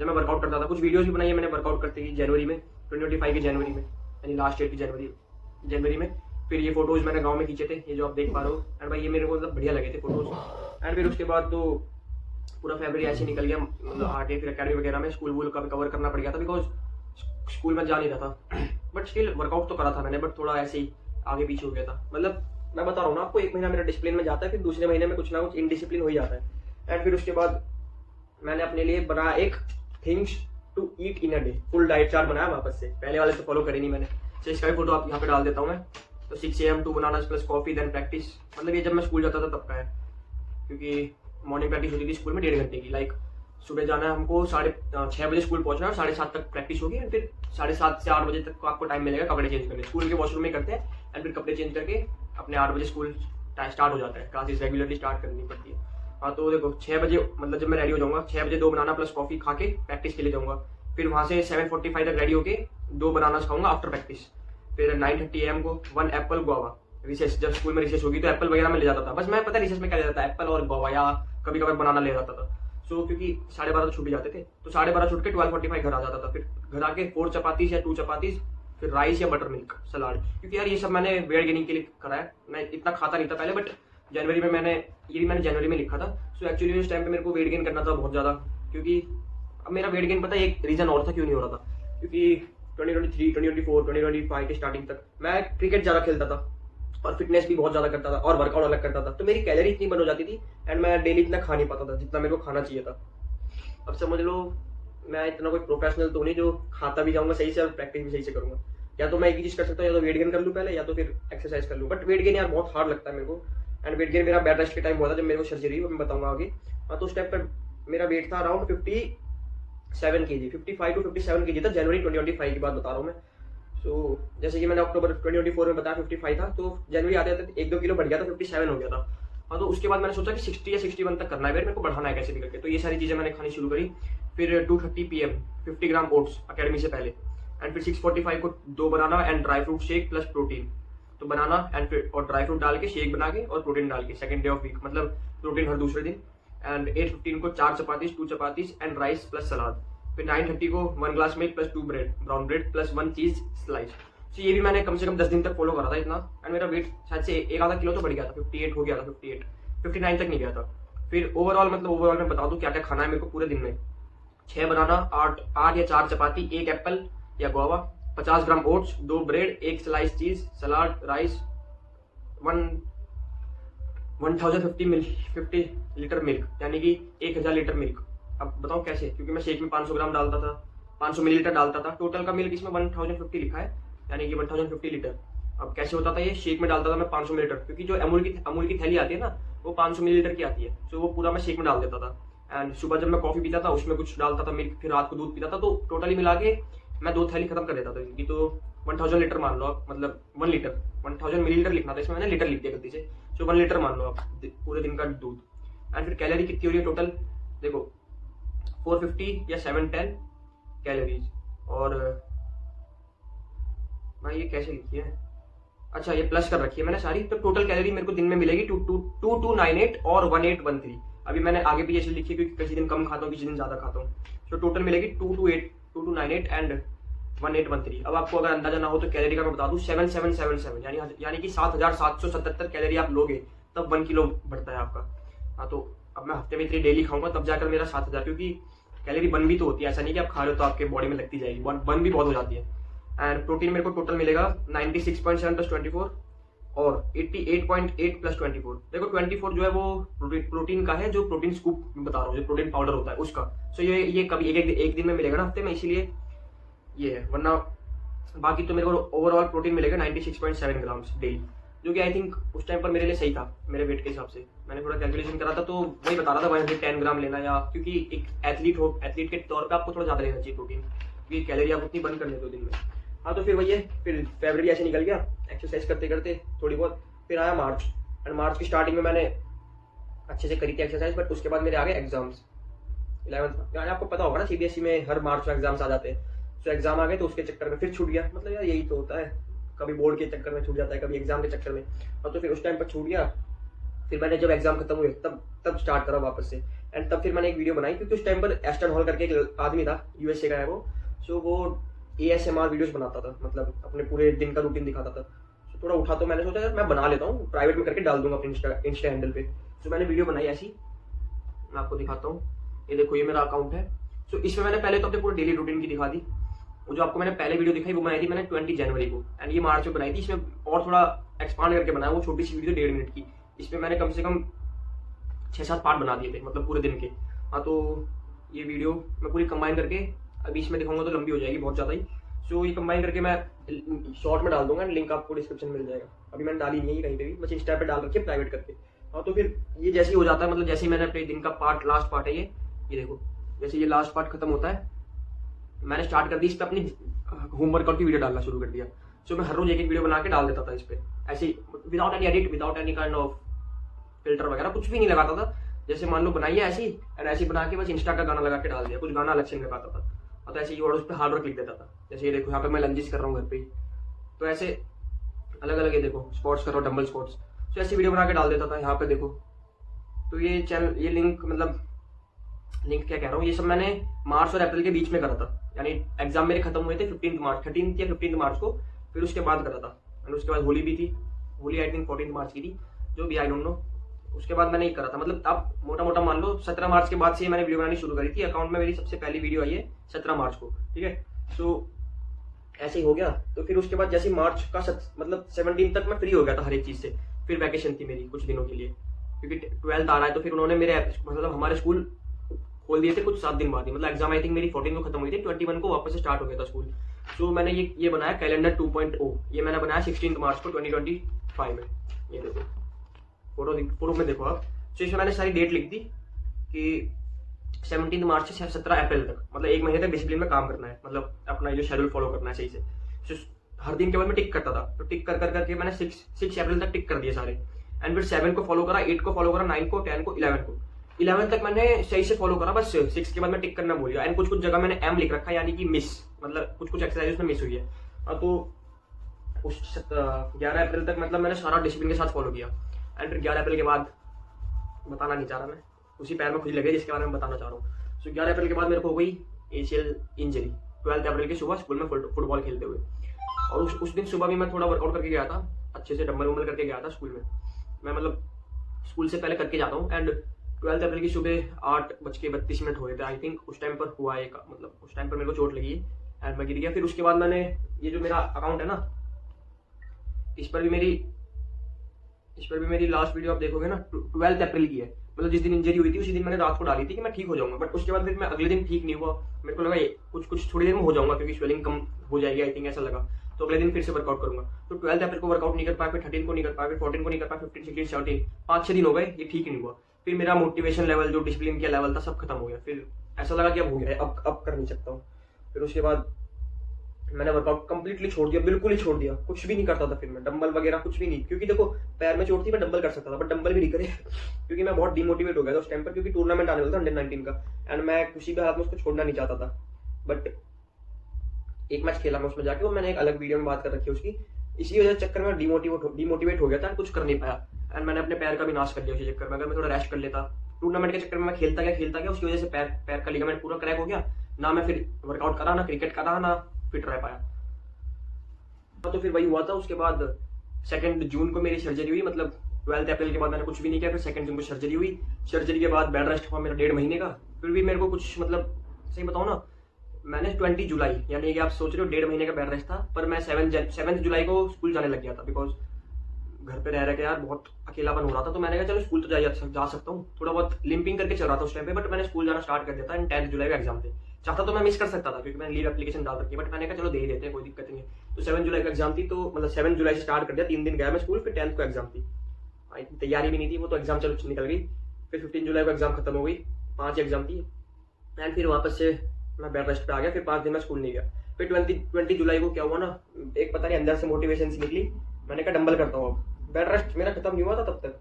वर्कआउट करता था, कुछ वीडियोस भी बनाई है मैंने वर्कआउट करते ही जनवरी में, 2025 के जनवरी में, यानी लास्ट ईयर की जनवरी में। फिर ये फोटोज मैंने गांव में खींचे थे, ये जो आप देख पा रहे हो। एंड भाई ये मेरे को मतलब बढ़िया लगे थे फोटोज। एंड फिर उसके बाद तो पूरा फरवरी ऐसे निकल गया, मतलब आगे फिर अकेडमी वगैरह में स्कूल वूल का भी कवर करना पड़ गया था, बिकॉज स्कूल में जा नहीं रहा था। बट स्टिल वर्कआउट तो करा था मैंने, बट थोड़ा ऐसे ही आगे पीछे हो गया था। मतलब मैं बता रहा हूँ ना आपको, 1 महीना मेरा डिसिप्लिन में जाता है, फिर दूसरे महीने में कुछ ना कुछ इनडिसिप्लिन हो ही जाता है। एंड फिर उसके बाद मैंने अपने लिए बनाया एक things to eat in a day, full diet chart बनाया वापस से। पहले वाले तो फॉलो करे नहीं मैंने, तो इसका भी फोटो आप यहाँ पे डाल देता हूँ मैं। तो 6 AM 2 bananas plus coffee then practice, मतलब ये जब मैं स्कूल जाता था तब का है, क्योंकि मॉर्निंग प्रैक्टिस होती थी स्कूल में 1.5 घंटे की। लाइक सुबह जाना है हमको, 6:30 बजे स्कूल पहुंचना है, और 7:30 तक प्रैक्टिस होगी। एंड फिर 7:30 से 8 बजे तक को आपको टाइम मिलेगा कपड़े चेंज करने, स्कूल के वॉशरूम में करते हैं। एंड फिर कपड़े चेंज करके अपने 8 बजे स्कूल स्टार्ट हो जाता है, क्लासेस रेगुलरली स्टार्ट करनी पड़ती है। हाँ तो देखो 6 बजे, मतलब जब मैं रेडी हो जाऊंगा 6 बजे 2 बनाना प्लस कॉफी खा के प्रैक्टिस के लिए जाऊंगा। फिर वहाँ से 7:45 तक रेडी होके 2 बनानास खाऊंगा आफ्टर प्रैक्टिस। फिर 9:30 AM को 1 एप्पल गुआवा, रिसेस जब स्कूल में रिसेस होगी तो एप्पल वगैरह में ले जाता था। बस मैं पता रिसेस में क्या ले जाता था, एप्पल और गुआवा, या कभी कभार बनाना ले जाता था। सो क्योंकि 12:30 तो छूट जाते थे, तो 12:30 छूट के 12:45 घर आ जाता था। फिर घर आके 4 चपातीस या 2 चपातीस, फिर राइस या बटर मिल्क सलाद। क्योंकि यार ये सब मैंने वेट गेनिंग के लिए करा है, मैं इतना खाता नहीं था पहले, बट जनवरी में मैंने जनवरी में लिखा था। सो एक्चुअली उस टाइम पे मेरे को वेट गेन करना था बहुत ज़्यादा, क्योंकि अब मेरा वेट गेन पता है एक रीज़न और था क्यों नहीं हो रहा था, क्योंकि 2023, 2024, 2025 के स्टार्टिंग तक मैं क्रिकेट ज़्यादा खेलता था, और फिटनेस भी बहुत ज़्यादा करता था, और वर्कआउट अलग करता था। तो मेरी कैलोरी इतनी बन हो जाती थी, एंड मैं डेली इतना खा नहीं पाता था जितना मेरे को खाना चाहिए था। अब समझ लो मैं इतना कोई प्रोफेशनल तो नहीं जो खाता भी जाऊँगा सही से और प्रैक्टिस भी सही से करूँगा। या तो मैं एक ही चीज़ कर सकता हूँ, या तो वेट गेन कर लूँ पहले, या तो फिर एक्सरसाइज कर लूँ। बट वेट गेन यार बहुत हार्ड लगता है मेरे को। एंड वेट गेन मेरा बेड रेस्ट के टाइम हुआ था, जब मेरे को सर्जरी हुई, मैं बताऊँगा आगे। हाँ तो उस टाइम पर मेरा वेट था अराउंड 57 kg, 55 to 57 kg था। जनवरी 2025 की बात बता रहा हूँ मैं। सो जैसे कि मैंने अक्टूबर 2024 में बताया 55 था, तो जनवरी आते आते 1-2 किलो बढ़ गया था, 57 हो गया था। हाँ तो उसके बाद मैंने सोचा कि 60 या 61 तक करना है वेट, मेरे को बढ़ाना है कैसे भी करके। तो ये सारी चीज़ें मैंने खानी शुरू करी। फिर 2:30 PM 50 ग्राम ओट्स अकेडमी से पहले, एंड फिर 6:45 को 2 banana and dry fruit shake plus protein. तो बनाना एंड फिर और ड्राई फ्रूट डाल के शेक बना के और प्रोटीन डाल के, सेकंड डे ऑफ वीक, मतलब प्रोटीन हर दूसरे दिन। एंड 8:15 को 4 chapatis, 2 chapatis and rice plus salad. फिर 9:30 को 1 glass milk plus 2 bread, brown bread plus 1 cheese slice. तो ये भी मैंने कम से कम 10 दिन तक फॉलो करा था इतना। एंड मेरा वेट शायद से 1-आधा किलो तो बढ़ गया था, 58 हो गया था, 59 तक नहीं गया था। फिर ओवरऑल मैं बता दूं क्या क्या खाना है मेरे को पूरे दिन में। 6 बनाना, 8 या 4 चपाती, 1 एप्पल या गुआवा, 50 ग्राम ओट्स, 2 ब्रेड, 1 स्लाइस चीज, सलाद, राइस, 1050 लीटर मिल्क, यानी कि 1000 लीटर मिल्क। अब बताओ कैसे, क्योंकि मैं शेक में 500 ग्राम डालता था, 500 मिलीलीटर डालता था। टोटल का मिल्क इसमें 1050 लिखा है, यानी कि 1050 लीटर। अब कैसे होता था ये, शेक में डालता था मैं 500 मिलीलीटर, क्योंकि जो अमूल की थैली आती है ना, वो 500 मिलीलीटर की आती है। तो वो पूरा मैं शेक में डाल देता था। एंड सुबह जब मैं कॉफी पीता था उसमें कुछ डालता था मिल्क, फिर रात को दूध पीता था। तो टोटली मिला के मैं 2 थैली खत्म कर देता था इनकी। तो 1000 लीटर मान लो आप, मतलब 1 लीटर, 1000 मिलीलीटर लिखना था, इसमें मैंने लीटर लिख दिया गलती से। सो 1 लीटर मान लो आप पूरे दिन का दूध। एंड फिर कैलोरी कितनी हो रही है टोटल, देखो 450 या 710 कैलोरीज। और भाई ये कैसे लिखी है, अच्छा ये प्लस कर रखी है मैंने सारी। तो टोटल कैलोरी मेरे को दिन में मिलेगी 2298 और 1813। अभी मैंने आगे भी ऐसे लिखी क्योंकि किसी दिन कम खाता हूँ, किसी दिन ज्यादा खाता हूँ। तो टोटल मिलेगी 2298 एंड 1813। अब आपको अगर अंदाजा ना हो तो कैलोरी का मैं बता दूं 7777, यानी कि 7777 कैलोरी आप लोगे तब 1 किलो बढ़ता है आपका। हाँ, तो अब मैं हफ्ते में इतनी डेली खाऊंगा तब जाकर मेरा 7000, क्योंकि कैलोरी बर्न भी तो होती है, ऐसा नहीं कि आप खा रहे हो तो आपके बॉडी में लगती जाएगी, बर्न भी बहुत हो जाती है। एंड प्रोटीन मेरे को टोटल मिलेगा 96.7 प्लस 24 और 88.8 प्लस 24। देखो 24 जो है वो प्रोटीन का है, जो प्रोटीन स्कूप बता रहा हूँ, जो प्रोटीन पाउडर होता है उसका। सो ये कभी एक दिन में मिलेगा ना हफ्ते में, इसीलिए ये है, वरना बाकी तो मेरे को ओवरऑल प्रोटीन मिलेगा 96.7 ग्राम्स डेली, जो कि आई थिंक उस टाइम पर मेरे लिए सही था मेरे वेट के हिसाब से। मैंने थोड़ा कैलकुलेशन करा था तो वही बता रहा था 110 ग्राम लेना, या क्योंकि एक एथलीट के तौर पर आपको थोड़ा ज़्यादा लेना चाहिए प्रोटीन, क्योंकि कैलोरी आप उतनी बर्न कर लेते हो दिन में। हाँ, तो फिर वही है, फिर फरवरी ऐसे निकल गया एक्सरसाइज करते करते थोड़ी बहुत। फिर आया मार्च, एंड मार्च की स्टार्टिंग में मैंने अच्छे से करी थी एक्सरसाइज, बट उसके बाद मेरे आ गए एग्जाम्स 11th। यार आपको पता होगा ना सीबीएसई में हर मार्च में एग्जाम्स आ जाते हैं। तो एग्जाम आ गए तो उसके चक्कर में फिर छूट गया, मतलब यार यही तो होता है, कभी बोर्ड के चक्कर में छूट जाता है, कभी एग्जाम के चक्कर में। और तो फिर उस टाइम पर छूट गया। फिर मैंने जब एग्जाम खत्म हुए तब स्टार्ट करा वापस से। एंड तब फिर मैंने एक वीडियो बनाई, क्योंकि उस टाइम पर एस्टन हॉल करके एक आदमी था, यूएसए का है वो। सो वो ASMR वीडियोस बनाता था, मतलब अपने पूरे दिन का रूटीन दिखाता था। तो थोड़ा उठा तो मैंने सोचा यार मैं बना लेता हूँ, प्राइवेट में करके डाल दूंगा अपने इंस्टा हैंडल पे। तो मैंने वीडियो बनाई ऐसी, मैं आपको दिखाता हूँ। ये देखो, ये मेरा अकाउंट है। सो इसमें मैंने पहले तो अपने पूरे डेली रूटीन की दिखा दी। वो जो आपको मैंने पहले वीडियो दिखाई वो बनाई थी मैंने 20 जनवरी को, एंड ये मार्च में बनाई थी। इसमें और थोड़ा एक्सपांड करके बनाया, वो छोटी सी वीडियो 1.5 मिनट की। इसमें मैंने कम से कम 6-7 पार्ट बना दिए थे, मतलब पूरे दिन के। हाँ, तो ये वीडियो मैं पूरी कंबाइन करके अभी इसमें दिखाऊंगा तो लंबी हो जाएगी बहुत ज़्यादा ही। सो ये कंबाइन करके मैं शॉर्ट में डाल दूंगा, लिंक आपको डिस्क्रिप्शन में मिल जाएगा। अभी मैंने डाली नहीं है कहीं पे भी, बस इंस्टा पे डाल रखी है प्राइवेट करके। हाँ, तो फिर ये जैसे ही हो जाता है, मतलब जैसे ही मैंने अपने दिन का पार्ट, लास्ट पार्ट है ये देखो, जैसे ये लास्ट पार्ट खत्म होता है, मैंने स्टार्ट कर दी इस पर अपनी होम वर्कआउट की वीडियो डालना शुरू कर दिया। सो मैं हर रोज एक वीडियो बना के डाल देता था इस पे, ऐसे without any edit, without any kind of filter वगैरह, कुछ भी नहीं लगाता था। जैसे मान लो बनाइए ऐसी, एंड ऐसी बना के बस इंस्टा का गाना लगा के डाल दिया, कुछ गाना अलग से नहीं लगाता था। और तो ऐसे ही और उस पर हार्ड वर्क लिख देता था। जैसे ये देखो, यहाँ पे मैं लंजिस कर रहा हूँ घर पे ही, तो ऐसे अलग अलग ये देखो स्क्वाट्स कर रहा हूँ, डंबल स्क्वाट्स। तो ऐसी वीडियो बना के डाल देता था। यहाँ पे देखो, तो ये चैनल, ये लिंक, मतलब लिंक क्या कह रहा हूँ, ये सब मैंने मार्च और अप्रैल के बीच में करा था। यानी एग्जाम मेरे खत्म हुए थे 13th या 15th मार्च को, फिर उसके बाद करा था। एंड उसके बाद होली भी थी, होली आई थिंक 14 मार्च की थी, जो भी आई डोंट नो। उसके बाद मैंने ये करा था, मतलब आप मोटा मोटा मान लो 17 मार्च के बाद से मैंने वीडियो बनानी शुरू करी थी। अकाउंट में मेरी सबसे पहली वीडियो आई है 17 मार्च को, ठीक है। सो ऐसे ही हो गया। तो फिर उसके बाद जैसे मार्च का मतलब 17 तक मैं फ्री हो गया था हर एक चीज़ से। फिर वैकेशन थी मेरी कुछ दिनों के लिए, क्योंकि 12th आ रहा है। तो फिर उन्होंने मेरे मतलब हमारे स्कूल खोल दिए थे कुछ 7 दिन बाद ही, मतलब एग्जाम आई थिंक मेरी 14 को खत्म हुई थी, 21 को वापस से स्टार्ट हो गया था स्कूल। सो मैंने ये बनाया कैलेंडर 2.0, ये मैंने बनाया 16 मार्च को 2025 में। ये देखो फोटो में देखो आप। सो इसमें मैंने सारी डेट लिख दी कि 17 मार्च से 17 अप्रैल तक, मतलब 1 महीने तक डिसिप्लिन में काम करना है, मतलब अपना जो शेड्यूल फॉलो करना है सही से। So, हर दिन के बाद मैं टिक करता था, तो टिक कर करके मैंने 6 अप्रैल तक टिक कर दिए सारे। एंड फिर 7 को फॉलो करा, 8 को फॉलो करा, 9 को, 10 को, 11 को। 11 तक मैंने सही से फॉलो करा, बस 6 के बाद मैं टिक करना भूल गया। एंड कुछ जगह मैंने एम लिख रखा, यानी कि मिस, मतलब कुछ एक्सरसाइज उसमें मिस हुई है। तो उस 11 अप्रैल तक मतलब मैंने सारा डिसिप्लिन के साथ फॉलो किया। एंड फिर 11 अप्रैल के बाद बताना नहीं चाह रहा मैं, उसी पैर में खुद लगे जिसके बारे में बताना चाह रहा हूँ। सो 11 अप्रैल के बाद मेरे को हो गई ACL इंजरी, 12 अप्रैल की सुबह स्कूल में फुटबॉल खेलते हुए। और उस दिन सुबह भी मैं थोड़ा वर्कआउट करके गया था, अच्छे से डंबल वंबल करके गया था स्कूल में। मैं मतलब स्कूल से पहले करके जाता हूँ। एंड 12 अप्रैल की सुबह 8:32 हुए थे आई थिंक, उस टाइम पर हुआ एक, मतलब उस टाइम पर मेरे को चोट लगी एंड मैं गिर गया। फिर उसके बाद मैंने ये जो मेरा अकाउंट है ना, इस पर भी मेरी लास्ट वीडियो आप देखोगे ना 12 अप्रैल की है, मतलब जिस दिन इंजरी हुई थी उसी दिन मैंने रात को डाली थी कि मैं ठीक हो जाऊंगा। बट उसके बाद फिर मैं अगले दिन ठीक नहीं हुआ, मेरे को लगा ये कुछ थोड़ी देर में हो जाऊंगा, क्योंकि स्वेलिंग कम हो जाएगी आई थिंक, ऐसा लगा। तो अगले दिन फिर से वर्कआउट करूंगा। तो 12 अप्रैल को वर्कआउट नहीं कर पाया, फिर 13 को नहीं कर पाया, फिर 14 को नहीं कर पाया, 15, 16, 17, 5-6 दिन हो गए, ये ठीक नहीं हुआ। फिर मेरा मोटिवेशन लेवल, जो डिसिप्लिन का लेवल था, सब खत्म हो गया। फिर ऐसा लगा कि अब हो गया, अब कर नहीं सकता हूँ। फिर उसके बाद मैंने वर्कआउट कंप्लीटली छोड़ दिया, बिल्कुल ही छोड़ दिया, कुछ भी नहीं करता था फिर मैं, डंबल वगैरह कुछ भी नहीं, क्योंकि देखो पैर में चोट थी, मैं डंबल कर सकता था बट डंबल भी नहीं करे क्योंकि मैं बहुत डिमोटिवेट हो गया था उस टाइम पर, क्योंकि टूर्नामेंट आने वाला था अंडर 19 का एंड मैं किसी भी हालत में उसको छोड़ना नहीं चाहता था। बट एक मैच खेला मैं उसमें जाके, वो मैंने एक अलग वीडियो में बात कर रखी है उसकी। इसी वजह चक्कर में डिमोटिवेट हो गया था, कुछ कर नहीं पाया एंड मैंने अपने पैर का भी नाश कर लिया उसी चक्कर में। अगर मैं थोड़ा रेस्ट कर लेता, टूर्नामेंट के चक्कर में मैं खेलता गया, उसकी वजह से पैर का लिगामेंट पूरा क्रैक हो गया, ना मैं फिर वर्कआउट करा, ना क्रिकेट करा, ना फिट रह पाया। तो फिर वही हुआ था। उसके बाद 2 जून को मेरी सर्जरी हुई, मतलब 12 अप्रैल के बाद मैंने कुछ भी नहीं किया, फिर 2 जून को सर्जरी हुई। सर्जरी के बाद बेड रेस्ट हुआ मेरा 1.5 महीने का। फिर भी मेरे को कुछ, मतलब सही बताऊं ना, मैंने 20 जुलाई, यानी कि आप सोच रहे हो 1.5 महीने का बेड रेस्ट था, पर मैं 7 जुलाई को स्कूल जाने लग गया था, बिकॉज घर पे रह के यार बहुत अकेलापन हो रहा था। तो मैंने कहा चलो स्कूल तो जा सकता हूँ, थोड़ा बहुत लिंपिंग करके चल रहा था उस टाइम पे, बट मैंने स्कूल जाना स्टार्ट कर दिया था एंड 10 जुलाई का एग्जाम थे। चाहता तो मैं मिस कर सकता था क्योंकि मैंने लीव एप्लीकेशन डाल रखी है, बट मैंने कहा चलो दे ही देते हैं, कोई दिक्कत नहीं है। तो 7 जुलाई का एग्जाम थी, तो मतलब 7 जुलाई से स्टार्ट कर दिया, 3 दिन गया मैं स्कूल, फिर 10th को एग्जाम थी। इतनी तैयारी भी नहीं थी, वो तो एग्जाम चलो निकल गई। फिर 15 जुलाई को एग्जाम खत्म हो गई, 5 एग्जाम थी एंड फिर वापस से मैं बेड रेस्ट पे आ गया। फिर 5 दिन मैं स्कूल नहीं गया। फिर 20 जुलाई को क्या हुआ ना, एक पता नहीं अंदर से मोटिवेशन सी निकली, मैंने कहा डंबल करता हूँ अब। बेड रेस्ट मेरा खत्म नहीं हुआ था तब तक,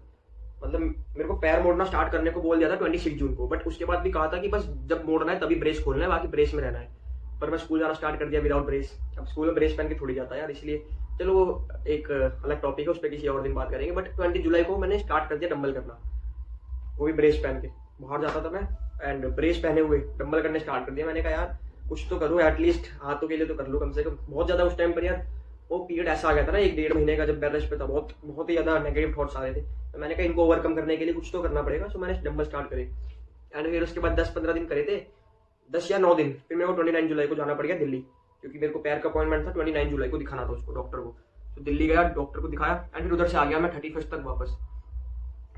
मतलब मेरे को पैर मोड़ना स्टार्ट करने को बोल दिया था 26 जून को, बट उसके बाद भी कहा था कि बस जब मोड़ना है तभी ब्रेस खोलना है, बाकी ब्रेस में रहना है। पर मैं स्कूल जाना स्टार्ट कर दिया विदाउट ब्रेस। अब स्कूल में ब्रेस पहन के थोड़ी जाता है यार, इसलिए चलो वो एक अलग टॉपिक है, उस पर किसी और दिन बात करेंगे। बट 20 जुलाई को मैंने स्टार्ट कर दिया डंबल करना, वो भी ब्रेस पहन के। बाहर जाता था मैं एंड ब्रेस पहने हुए डंबल करने स्टार्ट कर दिया। मैंने कहा यार कुछ तो करूँ, एटलीस्ट हाथों के लिए तो कर लूँ कम से कम। बहुत ज्यादा उस टाइम पर यार वो पीरियड ऐसा आ गया था ना 1-1.5 महीने का, जब बेड रेस्ट पे था, बहुत ही ज्यादा नेगेटिव थॉट्स आ रहे थे। तो मैंने कहा इनको ओवरकम करने के लिए कुछ तो करना पड़ेगा, सो मैंने डंबल स्टार्ट करे एंड फिर उसके बाद 10-15 दिन करे थे, 10 या 9 दिन। फिर मेरे को 29 जुलाई को जाना पड़ गया दिल्ली, क्योंकि मेरे को पैर का अपॉइंटमेंट था 29 जुलाई को, दिखाना था उसको डॉक्टर को। तो दिल्ली गया, डॉक्टर को दिखाया एंड फिर उधर से आ गया मैं 31 तक वापस।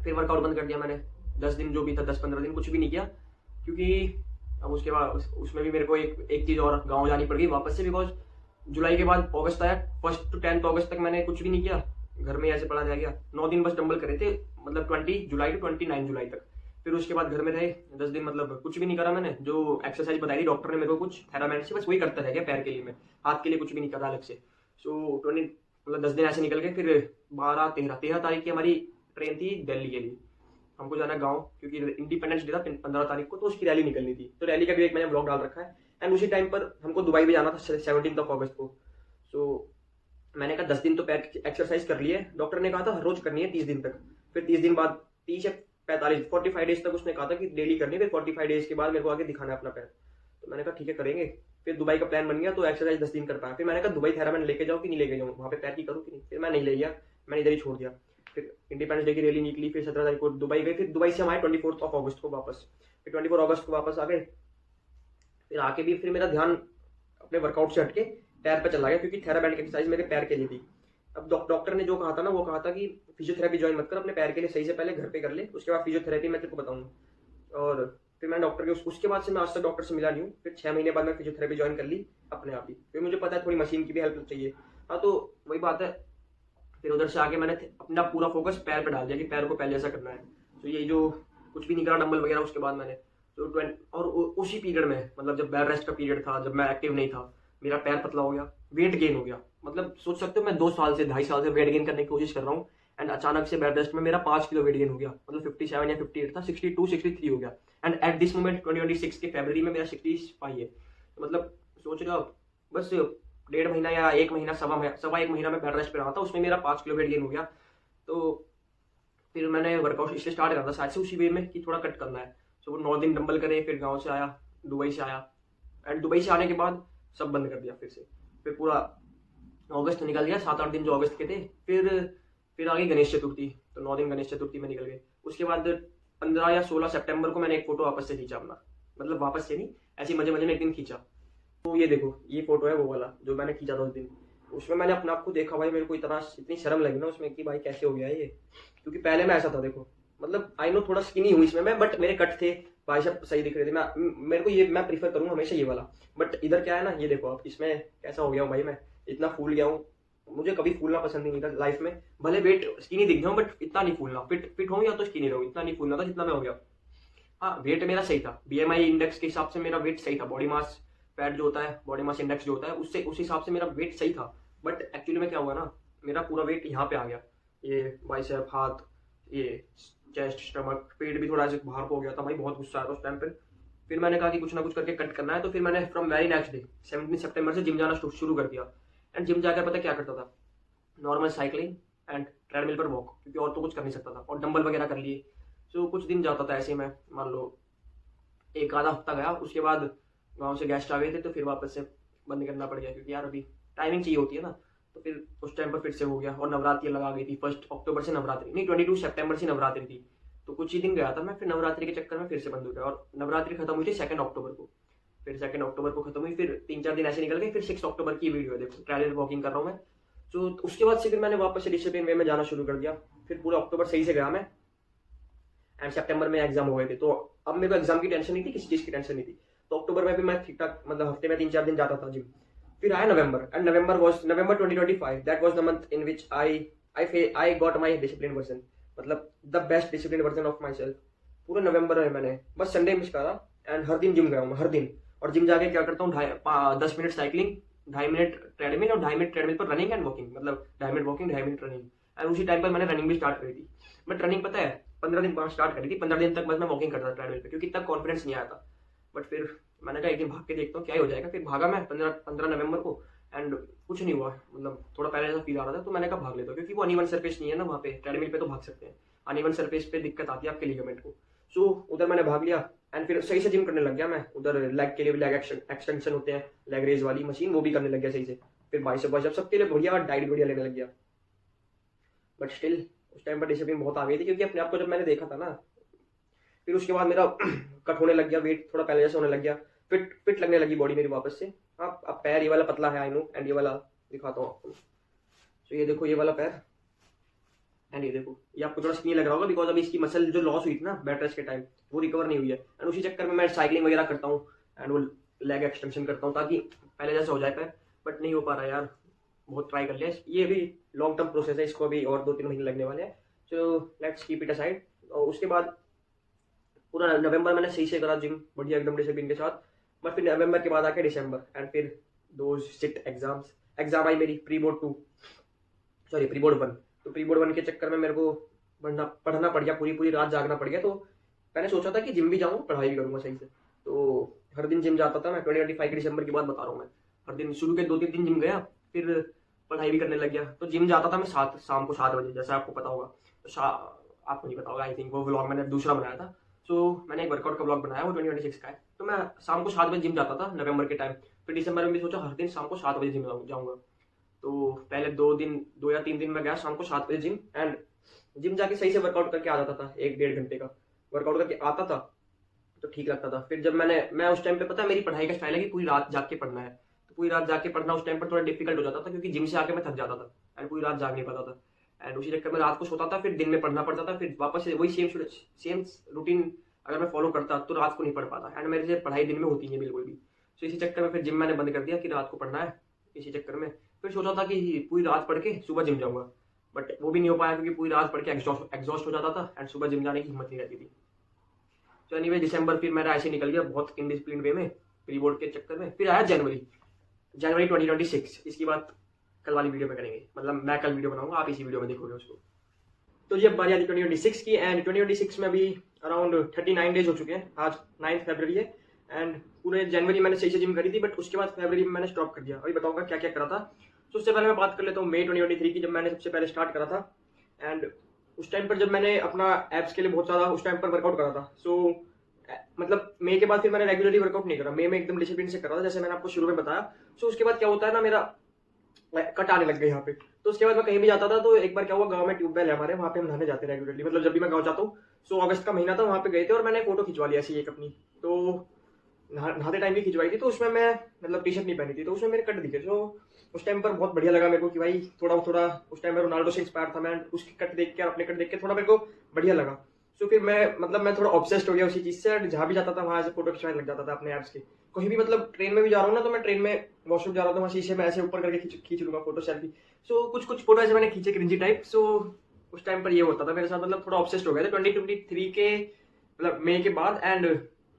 फिर वर्कआउट बंद कर दिया मैंने, 10 दिन जो भी था, 10-15 दिन कुछ भी नहीं किया, क्योंकि अब उसके बाद उसमें भी मेरे को एक चीज़ और, गाँव जानी पड़ गई वापस से, बिकॉज जुलाई के बाद अगस्त आया, 1 to 10 अगस्त तक मैंने कुछ भी नहीं किया, घर में ऐसे पड़ा रह गया। 9 दिन बस डंबल करे थे, मतलब 20 जुलाई to 29 जुलाई तक। फिर उसके बाद घर में रहे 10 दिन, मतलब कुछ भी नहीं करा मैंने। जो एक्सरसाइज बताई थी डॉक्टर ने मेरे को कुछ थेरामेंट से, बस वही करता रह गया पैर के लिए, मैं हाथ के लिए कुछ भी नहीं करा अलग से। सो 10 दिन ऐसे निकल गए। फिर 13 तारीख की हमारी ट्रेन थी दिल्ली के लिए, हमको जाना गाँव, क्योंकि इंडिपेंडेंस डे था 15 तारीख को, तो उसकी रैली निकलनी थी। तो रैली का भी एक मैंने ब्लॉग डाल रखा है एंड उसी टाइम पर हमको दुबई भी जाना था 17 अगस्त को। सो मैंने कहा 10 दिन तो पैर की एक्सरसाइज कर लिए, डॉक्टर ने कहा था हर रोज करनी है 30 दिन तक। फिर 30 दिन बाद 30 या 45 डेज तक उसने कहा था कि डेली करनी है। फिर 45 डेज के बाद मेरे को आगे दिखाना है अपना पैर। तो मैंने कहा ठीक है करेंगे। फिर दुबई का प्लान बन गया, तो एक्सरसाइज 10 दिन कर पाया। फिर मैंने कहा दुबई थेरामेंट लेके जाऊँ कि नहीं लेके जाऊँ, वहाँ पे पैर की करूँ कि नहीं। फिर मैं नहीं ले गया, मैंने इधर ही छोड़ दिया। फिर इंडिपेंडेंस डे की रैली निकली, फिर 17 तारीख को दुबई गए। फिर दुबई से हम आए 24 अगस्त को वापस। फिर 24 अगस्त को वापस आ गए। फिर आके भी फिर मेरा ध्यान अपने वर्कआउट से हटके पैर पे चला गया, क्योंकि थेराबैंड की एक्सरसाइज मेरे पैर के लिए थी। अब डॉक्टर ने जो कहा था ना, वो कहा था कि फिजियोथेरेपी ज्वाइन मत कर, अपने पैर के लिए सही से पहले घर पे कर ले, उसके बाद फिजियोथेरेपी मैं तेरे को बताऊंगा। और फिर मैं डॉक्टर के उसके बाद से मैं आज तक डॉक्टर से मिला नहीं हूँ। फिर 6 महीने बाद मैं फिजियोथेरेपी ज्वाइन कर ली अपने आप ही। फिर मुझे पता है थोड़ी मशीन की भी हेल्प चाहिए। हाँ, तो वही बात है। फिर उधर से आके मैंने अपना पूरा फोकस पैर पे डाल दिया कि पैर को पहले ऐसा करना है। तो ये जो कुछ भी नहीं करा डंबल वगैरह, उसके बाद मैंने तो और उसी पीरियड में, मतलब जब बेड रेस्ट का पीरियड था, जब मैं एक्टिव नहीं था, मेरा पैर पतला हो गया, वेट गेन हो गया। मतलब सोच सकते हो मैं 2-2.5 साल से वेट गेन करने की कोशिश कर रहा हूँ एंड अचानक से बेड रेस्ट में मेरा 5 किलो वेट गेन हो गया। मतलब 57 या 58 था, 62-63 हो गया एंड एट दिस मोमेंट 2026 के फरवरी में मेरा 65 है। तो मतलब सोच रहे हो आप, बस 1.5 महीना या 1 महीना, सवा 1 महीना में बेड रेस्ट पे रहा था, उसमें मेरा 5 किलो वेट गेन हो गया। तो फिर मैंने वर्कआउट इसलिए स्टार्ट करा था शायद से उसी वे में कि थोड़ा कट करना है। तो वो 9 दिन डंबल करे, फिर गाँव से आया, दुबई से आया एंड दुबई से आने के बाद सब बंद कर दिया फिर से। फिर पूरा अगस्त निकल गया, 7-8 दिन जो अगस्त के थे। फिर आ गई गणेश चतुर्थी, तो 9 दिन गणेश चतुर्थी में निकल गए। उसके बाद 15 या 16 सितंबर को मैंने एक फोटो वापस से खींचा अपना, मतलब वापस से नहीं, ऐसे मजे मजे में एक दिन खींचा। तो ये देखो, ये फोटो है वो वाला जो मैंने खींचा था उस दिन। उसमें मैंने अपने आप को देखा, भाई मेरे को इतनी शर्म लगी ना उसमें कि भाई कैसे हो गया ये, क्योंकि पहले मैं ऐसा था। देखो मतलब आई नो थोड़ा स्किनी हूँ इसमें मैं, बट मेरे कट थे, बाइसेप सही दिख रहे थे। मेरे को ये मैं प्रीफर करूँ हमेशा ये वाला। बट इधर क्या है ना, ये देखो आप, इसमें कैसा हो गया हूँ भाई, मैं इतना फूल गया हूँ। मुझे कभी फूलना पसंद नहीं था लाइफ में, भले वेट स्किनी दिख जाऊँ बट इतना नहीं फूलना। फिट हूँ या तो स्किनी रहूँ, इतना नहीं फूलना था जितना मैं हो गया। हाँ, वेट मेरा सही था, BMI इंडेक्स के हिसाब से मेरा वेट सही था, बॉडी मास फैट जो होता है, बॉडी मास इंडेक्स जो होता है, उससे उस हिसाब से मेरा वेट सही था। बट एक्चुअली में क्या हुआ ना, मेरा पूरा वेट यहाँ पे आ गया, ये बाइसेप, हाथ, ये चेस्ट, स्टमक, पेट भी थोड़ा ऐसे बाहर को हो गया था भाई। बहुत गुस्सा आया था उस टाइम पे। फिर मैंने कहा कि कुछ ना कुछ करके कट करना है, तो फिर मैंने फ्रॉम वेरी नेक्स्ट डे 17 सितंबर से जिम जाना शुरू कर दिया। एंड जिम जाकर पता क्या करता था, नॉर्मल साइकिलिंग एंड ट्रेडमिल पर वॉक, क्योंकि और तो कुछ कर नहीं सकता था, और डंबल वगैरह कर लिए। सो कुछ दिन जाता था ऐसे ही मैं, मान लो एक आधा हफ्ता गया, उसके बाद गाँव से गेस्ट आ गए थे, तो फिर वापस से बंद करना पड़ गया, क्योंकि यार अभी टाइमिंग चाहिए होती है ना। तो फिर उस टाइम पर फिर से हो गया, और नवरात्रि लगा गई थी, 1 अक्टूबर से नवरात्रि नहीं, 22 सितंबर से नवरात्रि थी। तो कुछ ही दिन गया था मैं, फिर नवरात्रि के चक्कर में फिर से बंद हो गया, और नवरात्रि खत्म हुई थी 2 अक्टूबर को। फिर 2 अक्टूबर को खत्म हुई, फिर 3-4 दिन ऐसे निकल गए, फिर 6 अक्टूबर की वीडियो है, देखो ट्रेडमिल वॉकिंग कर रहा हूँ मैं। तो उसके बाद से फिर मैंने वापस से डिसिप्लिन वे में जाना शुरू कर दिया। फिर पूरा अक्टूबर सही से गया मैं, एंड सितंबर में एग्जाम हो गए थे। तो अब मेरे को एग्जाम की टेंशन नहीं थी, किसी चीज की टेंशन नहीं थी। तो अक्टूबर में भी मैं ठीक ठाक, मतलब हफ्ते में 3-4 दिन जाता था जिम। फिर आया November, and November 2025, that was the month in which I got my discipline version, मतलब the best discipline version of myself. पूरा नवंबर में मैंने बस संडे मिस करा, एंड हर दिन जिम गया हूँ, हर दिन। और जिम जाके क्या करता हूँ, 10 मिनट साइकिलिंग, 2.5 मिनट ट्रेडमिल, और 2.5 मिनट ट्रेडमिल पर रनिंग एंड वॉकिंग, मतलब 2.5 minute walking, 2.5 minute running. And उसी टाइम पर मैंने रनिंग भी स्टार्ट करी थी। बट रनिंग पता है 15 दिन बाद स्टार्ट करी थी, 15 दिन तक बस मैं वॉकिंग करता था ट्रेडमिल पे, क्योंकि इतना कॉन्फिडेंस नहीं आया था। बट फिर मैंने कहा एक दिन भाग के देखता हूँ क्या ही हो जाएगा। फिर भागा मैं 15 नवंबर को, एंड कुछ नहीं हुआ, मतलब थोड़ा पहले ऐसा फील आ रहा था। तो मैंने कहा भाग लेता हूँ, क्योंकि वो अनइवन सरफेस नहीं है ना वहाँ पे, ट्रेडमिल पे तो भाग सकते हैं, अनइवन सरफेस पे दिक्कत आती है आपके लिगामेंट को। सो उधर मैंने भाग लिया, एंड फिर सही से जिम करने लग गया मैं। उधर लेग के लिए भी लेग एक्सटेंशन होते हैं, लेग रेज वाली मशीन, वो भी करने लग गया सही से। फिर बाइसेप सबके लिए बढ़िया, डाइट बढ़िया लेने लग गया। बट स्टिल उस टाइम पर डिसिप्लिन बहुत आ गई थी, क्योंकि अपने आप को जब मैंने देखा था ना, फिर उसके बाद मेरा कट होने लग गया, वेट थोड़ा पहले जैसे होने लग गया, फिट लगने लगी बॉडी मेरी वापस से। हाँ अब पैर ये वाला पतला है आई नो, एंड ये वाला दिखाता हूँ आपको। तो ये देखो ये वाला पैर, एंड ये देखो, ये आपको थोड़ा स्किनी लग रहा होगा, बिकॉज अभी इसकी मसल जो लॉस हुई थी ना बेड रेस्ट के टाइम, वो रिकवर नहीं हुई है। एंड उसी चक्कर में मैं साइकिलिंग वगैरह करता हूँ, एंड वो लेग एक्सटेंशन करता हूँ, ताकि पहले जैसे हो जाए पैर। बट नहीं हो पा रहा यार, बहुत ट्राई कर लिया। ये भी लॉन्ग टर्म प्रोसेस है, इसको अभी और 2-3 महीने लगने वाले हैं। So let's keep it aside. और उसके बाद पूरा नवंबर मैंने सही से करा जिम, बढ़िया एकदम डिसिप्लिन के साथ। बट फिर नवंबर के बाद आके दिसंबर, एंड फिर दो सिट एग्जाम आई मेरी, प्री बोर्ड 1। तो प्री बोर्ड 1 के चक्कर में मेरे को पढ़ना पड़ गया, पूरी रात जागना पड़ गया। तो मैंने सोचा था कि जिम भी जाऊँ, पढ़ाई भी करूँगा सही से। तो हर दिन जिम जाता था मैं, 2025 के दिसंबर की बात बता रहा हूँ मैं। हर दिन शुरू के 2-3 दिन जिम गया, फिर पढ़ाई भी करने लग गया। तो जिम जाता था मैं शाम को 7 बजे, जैसा आपको पता होगा। तो आपको नहीं पता होगा आई थिंक, वो व्लॉग मैंने दूसरा बनाया था। सो मैंने एक वर्कआउट का व्लॉग बनाया, वो 2026 का है। तो मैं शाम को 7 बजे जिम जाता था नवंबर के टाइम। फिर दिसंबर में भी सोचा हर दिन शाम को 7 बजे जिम जाऊँगा। तो पहले 2 या 3 दिन में गया शाम को 7 बजे जिम, एंड जिम जाके सही से वर्कआउट करके आ जाता था, 1-1.5 घंटे का वर्कआउट करके आता था, तो ठीक लगता था। फिर जब मैं उस टाइम पे, पता है मेरी पढ़ाई का स्टाइल है कि पूरी रात जाग के पढ़ना है। तो पूरी रात जाग के पढ़ना उस टाइम पर थोड़ा डिफिकल्ट हो जाता था, क्योंकि जिम से आके मैं थक जाता था, एंड पूरी रात जाग नहीं पाता था। एंड उसी चक्कर में रात को सोता था, फिर दिन में पढ़ना पड़ता था। फिर वापस से वही सेम रूटीन अगर मैं फॉलो करता तो रात को नहीं पढ़ पाता, एंड मेरे से पढ़ाई दिन में होती नहीं बिल्कुल भी। तो इसी चक्कर में फिर जिम मैंने बंद कर दिया कि रात को पढ़ना है। इसी चक्कर में फिर सोचा था कि पूरी रात पढ़ के सुबह जिम जाऊंगा, बट वो भी नहीं हो पाया, क्योंकि पूरी रात पढ़ के एग्जॉस्ट हो जाता था, एंड सुबह जिम जाने की हिम्मत नहीं रहती थी। तो एनीवे दिसंबर फिर मेरा ऐसे निकल गया बहुत इनडिसिप्लिन वे में, प्री बोर्ड के चक्कर में। फिर आया जनवरी 2026। इसकी बात कल वाली वीडियो में करेंगे, मतलब मैं कल वीडियो बनाऊंगा, आप इसी वीडियो में देखोगे उसको। तो ये बारी आती 2026 की, एंड 2026 में अभी अराउंड 39 डेज हो चुके हैं। आज 9 फरवरी है, एंड पूरे जनवरी मैंने सही से जिम करी थी, बट उसके बाद फरवरी में मैंने स्टॉप कर दिया। अभी बताऊंगा क्या क्या करा था। तो उससे पहले मैं बात कर लेता हूँ मई 2023 की, जब मैंने सबसे पहले स्टार्ट करा था। एंड उस टाइम पर जब मैंने अपना एप्स के लिए बहुत ज़्यादा उस टाइम पर वर्कआउट करा था। सो मतलब मई के बाद फिर मैंने रेगुलरली वर्कआउट नहीं करा, मई में एकदम डिसिप्लिन से करा था, जैसे मैंने आपको शुरू में बताया। सो उसके बाद क्या होता है ना, मेरा कट आने लग गए यहाँ पे। तो उसके बाद मैं कहीं भी जाता था, तो एक बार क्या हुआ, गांव में ट्यूबवेल है हमारे, वहाँ पे हम नहाने जाते हैं रेगुलरली, मतलब जब भी मैं गाँव जाता हूँ। सो अगस्त का महीना था, वहाँ पे गए थे, और मैंने फोटो खिंचवा ली ऐसी एक अपनी। तो नहाते टाइम भी खिंचवाई थी, तो उसमें मैं मतलब टी शर्ट नहीं पहनी थी, तो उसमें मेरे कट दिखे। तो उस टाइम पर बहुत बढ़िया लगा मेरे को कि भाई थोड़ा उस टाइम में रोनाल्डो से इंस्पायर था मैं, उसके कट देख के, अपने कट देख के थोड़ा मेरे को बढ़िया लगा। सो फिर मैं थोड़ा ऑब्सेस्ड हो गया उसी चीज़ से। जहाँ भी जाता था वहाँ से फोटो खिंचवाने लग जाता था अपने एप्स की। कहीं भी मतलब ट्रेन में भी जा रहा हूँ ना, तो मैं ट्रेन में वॉशरूम जा रहा था, वहाँ शीशे में ऐसे ऊपर करके खींच लूंगा फोटो, सेल्फी। सो कुछ फोटो ऐसे मैंने खींचे क्रिंजी टाइप। सो उस टाइम पर ये होता था मेरे साथ, मतलब थोड़ा ऑब्सेस्ड हो गया था 2023 के मतलब मई के बाद। एंड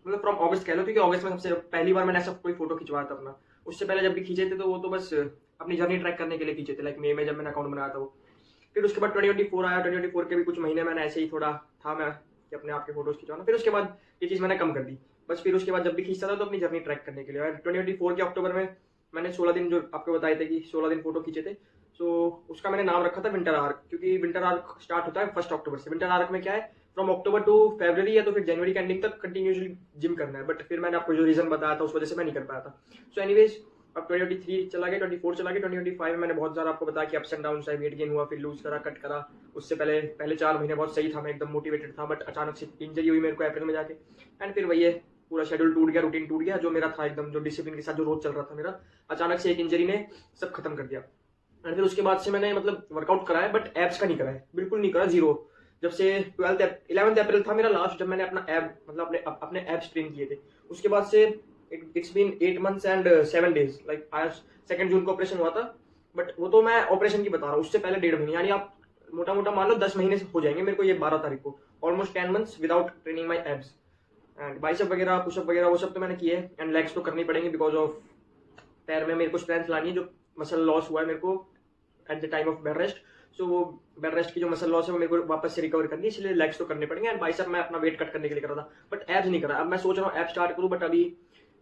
मतलब फ्रॉम अगस्त कह लो, क्योंकि अगस्त में सबसे पहली बार मैंने ऐसा कोई फोटो खिंचवाया था अपना। उससे पहले जब भी खींचे थे तो वो तो बस अपनी जर्नी ट्रैक करने के लिए खींचे थे, लाइक मई में जब मैंने अकाउंट बनाया था वो। फिर उसके बाद 2024 आया, 2024 के भी कुछ महीने मैंने ऐसे ही थोड़ा था मैं कि अपने आप के फोटोज खिंचवाना। फिर उसके बाद ये चीज़ मैंने कम कर दी बस। फिर उसके बाद जब भी खींचता था तो अपनी जर्नी ट्रैक करने के लिए। और 2024 के अक्टूबर में मैंने 16 दिन, जो आपको बताए थे कि 16 दिन फोटो खींचे थे, सो उसका मैंने नाम रखा था विंटर आर्क, क्योंकि विंटर आर्क स्टार्ट होता है 1 अक्टूबर से। विंटर आर्क में क्या है, फ्रॉम अक्टूबर टू फरवरी या तो फिर जनवरी के एंडिंग तक कंटिन्यूसली जिम करना है। बट फिर मैंने आपको जो रीजन बताया था उस वजह से मैं नहीं कर पाया था। सो एनीवेज अब 2023 चला गया, 24 चला गया, 2025 में मैंने बहुत ज़्यादा आपको बताया कि ups and down, weight gain हुआ, फिर लूज करा, कट करा। उससे पहले 4 महीने बहुत सही था, मैं एकदम मोटिवेटेड था, बट अचानक से इंजरी हुई मेरे को अप्रैल में जाके। एंड फिर वही है, पूरा शेड्यूल टूट गया, रूटीन टूट गया, जो मेरा था एकदम, जो डिसिप्लिन के साथ जो रोज चल रहा था मेरा, अचानक से एक इंजरी ने सब खत्म कर दिया। एंड फिर उसके बाद से मैंने मतलब वर्कआउट करा है, बट एब्स का नहीं करा है, बिल्कुल नहीं करा, जीरो। जब से 11 अप्रैल था मेरा लास्ट, जब मैंने अपना एब मतलब अपने एब्स ट्रेन किए थे। उसके बाद से it's been 8 months and 7 days, like आज 2 जून को ऑपरेशन हुआ था, बट वो तो मैं ऑपरेशन की बता रहा हूँ, उससे पहले 1.5 महीने, यानी आप मोटा मोटा मान लो 10 महीने से हो जाएंगे मेरे को ये 12 तारीख को, almost 10 months without training my abs. And bicep वगैरह, पुशअप वगैरह वो सब तो मैंने किए, एंड लेग्स तो करनी पड़ेंगे बिकॉज ऑफ पैर में मेरे को स्ट्रेंथ लानी है, जो मसल लॉस हुआ है मेरे को at the time of bed rest. So वो बेड रेस्ट की जो मसल लॉस है वो मेरे को वापस से रिकवर करनी है, इसलिए लेग्स तो करने पड़ेंगे। एंड बाइसेप मैं अपना वेट कट करने के लिए कर रहा था, बट एब्स नहीं करा। अब मैं सोच रहा हूँ एब्स स्टार्ट करूँ, बट अभी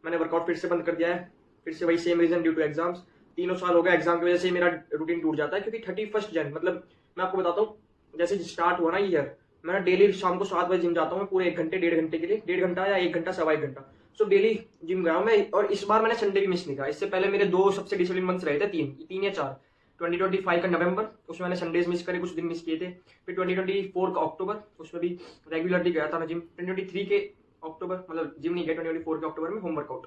मैंने वर्कआउट फिर से बंद कर दिया है, फिर से वही same reason, due to exams. 3 साल हो गया, एग्जाम की वजह से मेरा रूटीन टूट जाता है, क्योंकि 31 जन, मतलब मैं आपको बताता हूँ, जैसे स्टार्ट हुआ ना ईयर, मैं डेली शाम को 7 बजे जिम जाता हूँ, पूरे 1 घंटे 1.5 घंटे के लिए, 1.5 घंटा या 1 घंटा सवा 1 घंटा। सो डेली जिम गया हूँ मैं, और इस बार मैंने संडे भी मिस नहीं करा। इससे पहले मेरे 2 सबसे डिसिप्लिन मंथ्स रहे थे, 3 या 4। 2025 का नवंबर, उसमें मैंने संडेज मिस करे, कुछ दिन मिस किए थे। फिर 2024 का अक्टूबर, उसमें भी रेगुलरली गया था मैं जिम। 2023 के अक्टूबर, मतलब जिम नहीं गया, 2024 के अक्टूबर में होम वर्कआउट,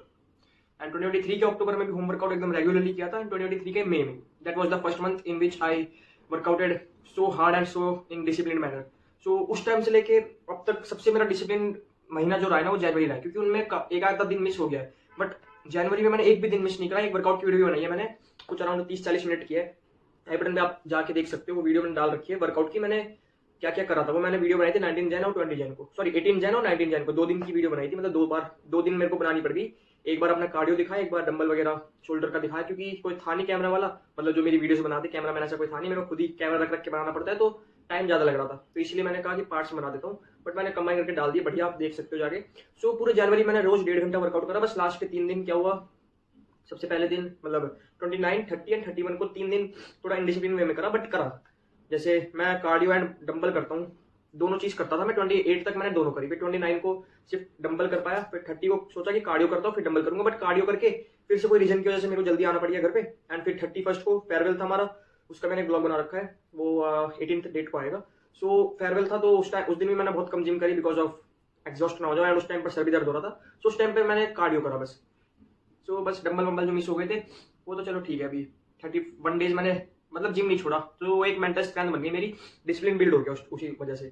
एंड 2023 के अक्टूबर में भी होम वर्कआउट एकदम रेगुलरली किया था। एंड 2023 के मई में, that was the first month in which I workouted so hard and so in discipline manner. So उस टाइम से लेके अब तक सबसे मेरा डिसिप्लिन महीना जो रहा है ना, वो जनवरी रहा है, क्योंकि उनमें एक आधा दिन मिस हो गया है, बट जनवरी में मैंने एक भी दिन मिस नहीं करा। एक वर्कआउट की वीडियो बनाई है मैंने, कुछ अराउंड 30-40 मिनट की है, आई बटन पे आप जाके देख सकते हो, वो वीडियो मैंने डाल रखी है वर्कआउट की। मैंने क्या क्या करा था वो मैंने वीडियो बनाई थी 19 जन और 20 जन को, सॉरी 18 जन और 19 जन को, 2 दिन की वीडियो बनाई थी, मतलब 2 दिन मेरे को बनानी पड़ गई। एक बार अपना कार्डियो दिखाया, एक बार डंबल वगैरह शोल्डर का दिखाया, क्योंकि कोई था नहीं कैमरा वाला, मतलब जो मेरी वीडियोस बनाते कैमरा मैन ऐसा कोई था नहीं, मेरे को खुद ही कैमरा रख के बनाना पड़ता है, तो टाइम ज्यादा लग रहा था, तो इसलिए मैंने कहा कि पार्ट्स बना देता हूँ, बट मैंने कंबाइन करके डाल दिया, बढ़िया, आप देख सकते हो जाके। सो पूरे जनवरी मैंने रोज 1.5 घंटा वर्कआउट करा, बस लास्ट के 3 दिन क्या हुआ, सबसे पहले दिन मतलब 29, 30 एंड 31 को 3 दिन थोड़ा इनडिसिप्लिन वे में करा, बट करा। जैसे मैं कार्डियो एंड डंबल करता हूँ, दोनों चीज करता था मैं, 28 तक मैंने दोनों करी, फिर 29 को सिर्फ डंबल कर पाया, फिर 30 को सोचा कि कार्डियो करता हूँ फिर डंबल करूंगा, बट कार्डियो करके फिर से कोई रीजन की वजह से मेरे को जल्दी आना पड़ गया घर पे। एंड फिर 31 को फेयरवेल था हमारा, उसका मैंने ब्लॉग बना रखा है, वो 18th डेट को आएगा। सो फेयरवेल था, तो उस दिन भी मैंने बहुत कम जिम करी बिकॉज ऑफ एग्जॉस्ट ना हो जाए, एंड उस टाइम पर सर भी दर्द हो रहा था, सो उस टाइम पे मैंने कार्डियो करा बस। सो बस डंबल वंबल जो मिस हो गए थे वो तो चलो ठीक है, अभी 31 डेज मैंने मतलब जिम नहीं छोड़ा, तो वो एक मेंटल स्ट्रेंथ बन गई मेरी, डिसिप्लिन बिल्ड हो गया उसी वजह से।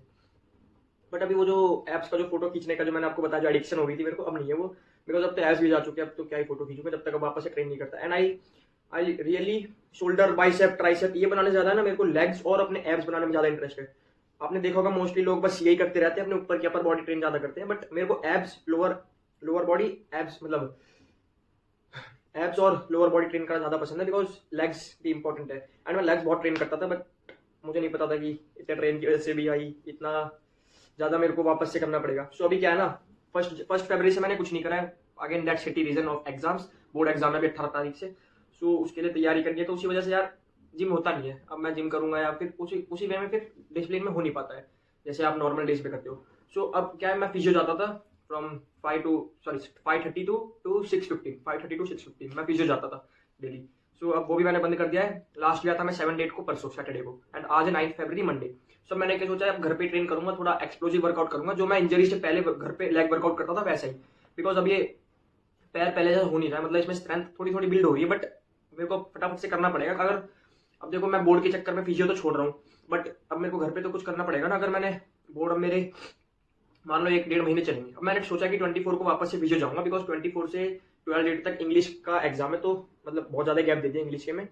बट अभी वो जो एप्स का जो फोटो खींचने का जो मैंने आपको बताया, जो एडिक्शन हो गई थी मेरे को, अब नहीं है वो, बिकॉज अब तो एप्स भी जा चुके हैं, अब तो क्या ही फोटो खींचूंगा जब तक अब वापस से ट्रेन नहीं करता। And I really shoulder, bicep, tricep ये बनाने ज्यादा है ना, मेरे को लेग्स और अपने एब्स बनाने में ज्यादा इंटरेस्ट है। आपने देखा होगा मोस्टली लोग बस यही करते रहते हैं, अपने ऊपर की अपर बॉडी ट्रेन ज्यादा करते हैं, बट मेरे को एब्स, लोअर बॉडी एब्स, मतलब एब्स और लोअर बॉडी ट्रेन करना ज्यादा पसंद है, बिकॉज लेग्स भी इंपॉर्टेंट है। एंड मैं लेग्स बहुत ट्रेन करता था, बट मुझे नहीं पता था कि इतने ट्रेन की वजह से भी आई इतना ज्यादा मेरे को वापस से करना पड़ेगा। सो अभी क्या है ना, फर्स्ट फरवरी से मैंने कुछ नहीं करा है, again that city reason of exams, board exam है 18 तारीख से, सो उसके लिए तैयारी करनी है, तो उसी वजह से यार जिम होता नहीं है। अब मैं जिम करूंगा या फिर उसी वे में फिर डिसिप्लिन में हो नहीं पाता है जैसे आप नॉर्मल डेज पे करते हो। सो अब क्या है, मैं फिजियो जाता था फ्रॉम 5:30 to 6:15 मैं फिजियो जाता था डेली। सो अब वो भी मैंने बंद कर दिया है। लास्ट गया था मैं 7 डेट को, परसों सैटरडे को, एंड आज है 9 फरवरी मंडे। सो मैंने क्या सोचा है, अब घर पे ट्रेन करूंगा, थोड़ा एक्सप्लोसिव वर्कआउट करूंगा, जो मैं इंजरी से पहले घर पे लेग वर्कआउट करता था वैसा ही, बिकॉज अब ये पैर पहले जैसा हो नहीं रहा है, मतलब इसमें स्ट्रेंथ थोड़ी थोड़ी बिल्ड हो रही है, बट मेरे को फटाफट से करना पड़ेगा। अगर अब देखो मैं बोर्ड के चक्कर में फिजियो तो छोड़ रहा हूँ, बट अब मेरे को घर पे तो कुछ करना पड़ेगा ना। अगर मैंने बोर्ड, अब मेरे मान लो 1-1.5 महीने चलेंगे, अब मैंने सोचा कि 24 को वापस से फिजियो जाऊंगा, बिकॉज 24 से 12 डेट तक इंग्लिश का एग्जाम है, तो मतलब बहुत ज्यादा गैप दे दिया इंग्लिश के में।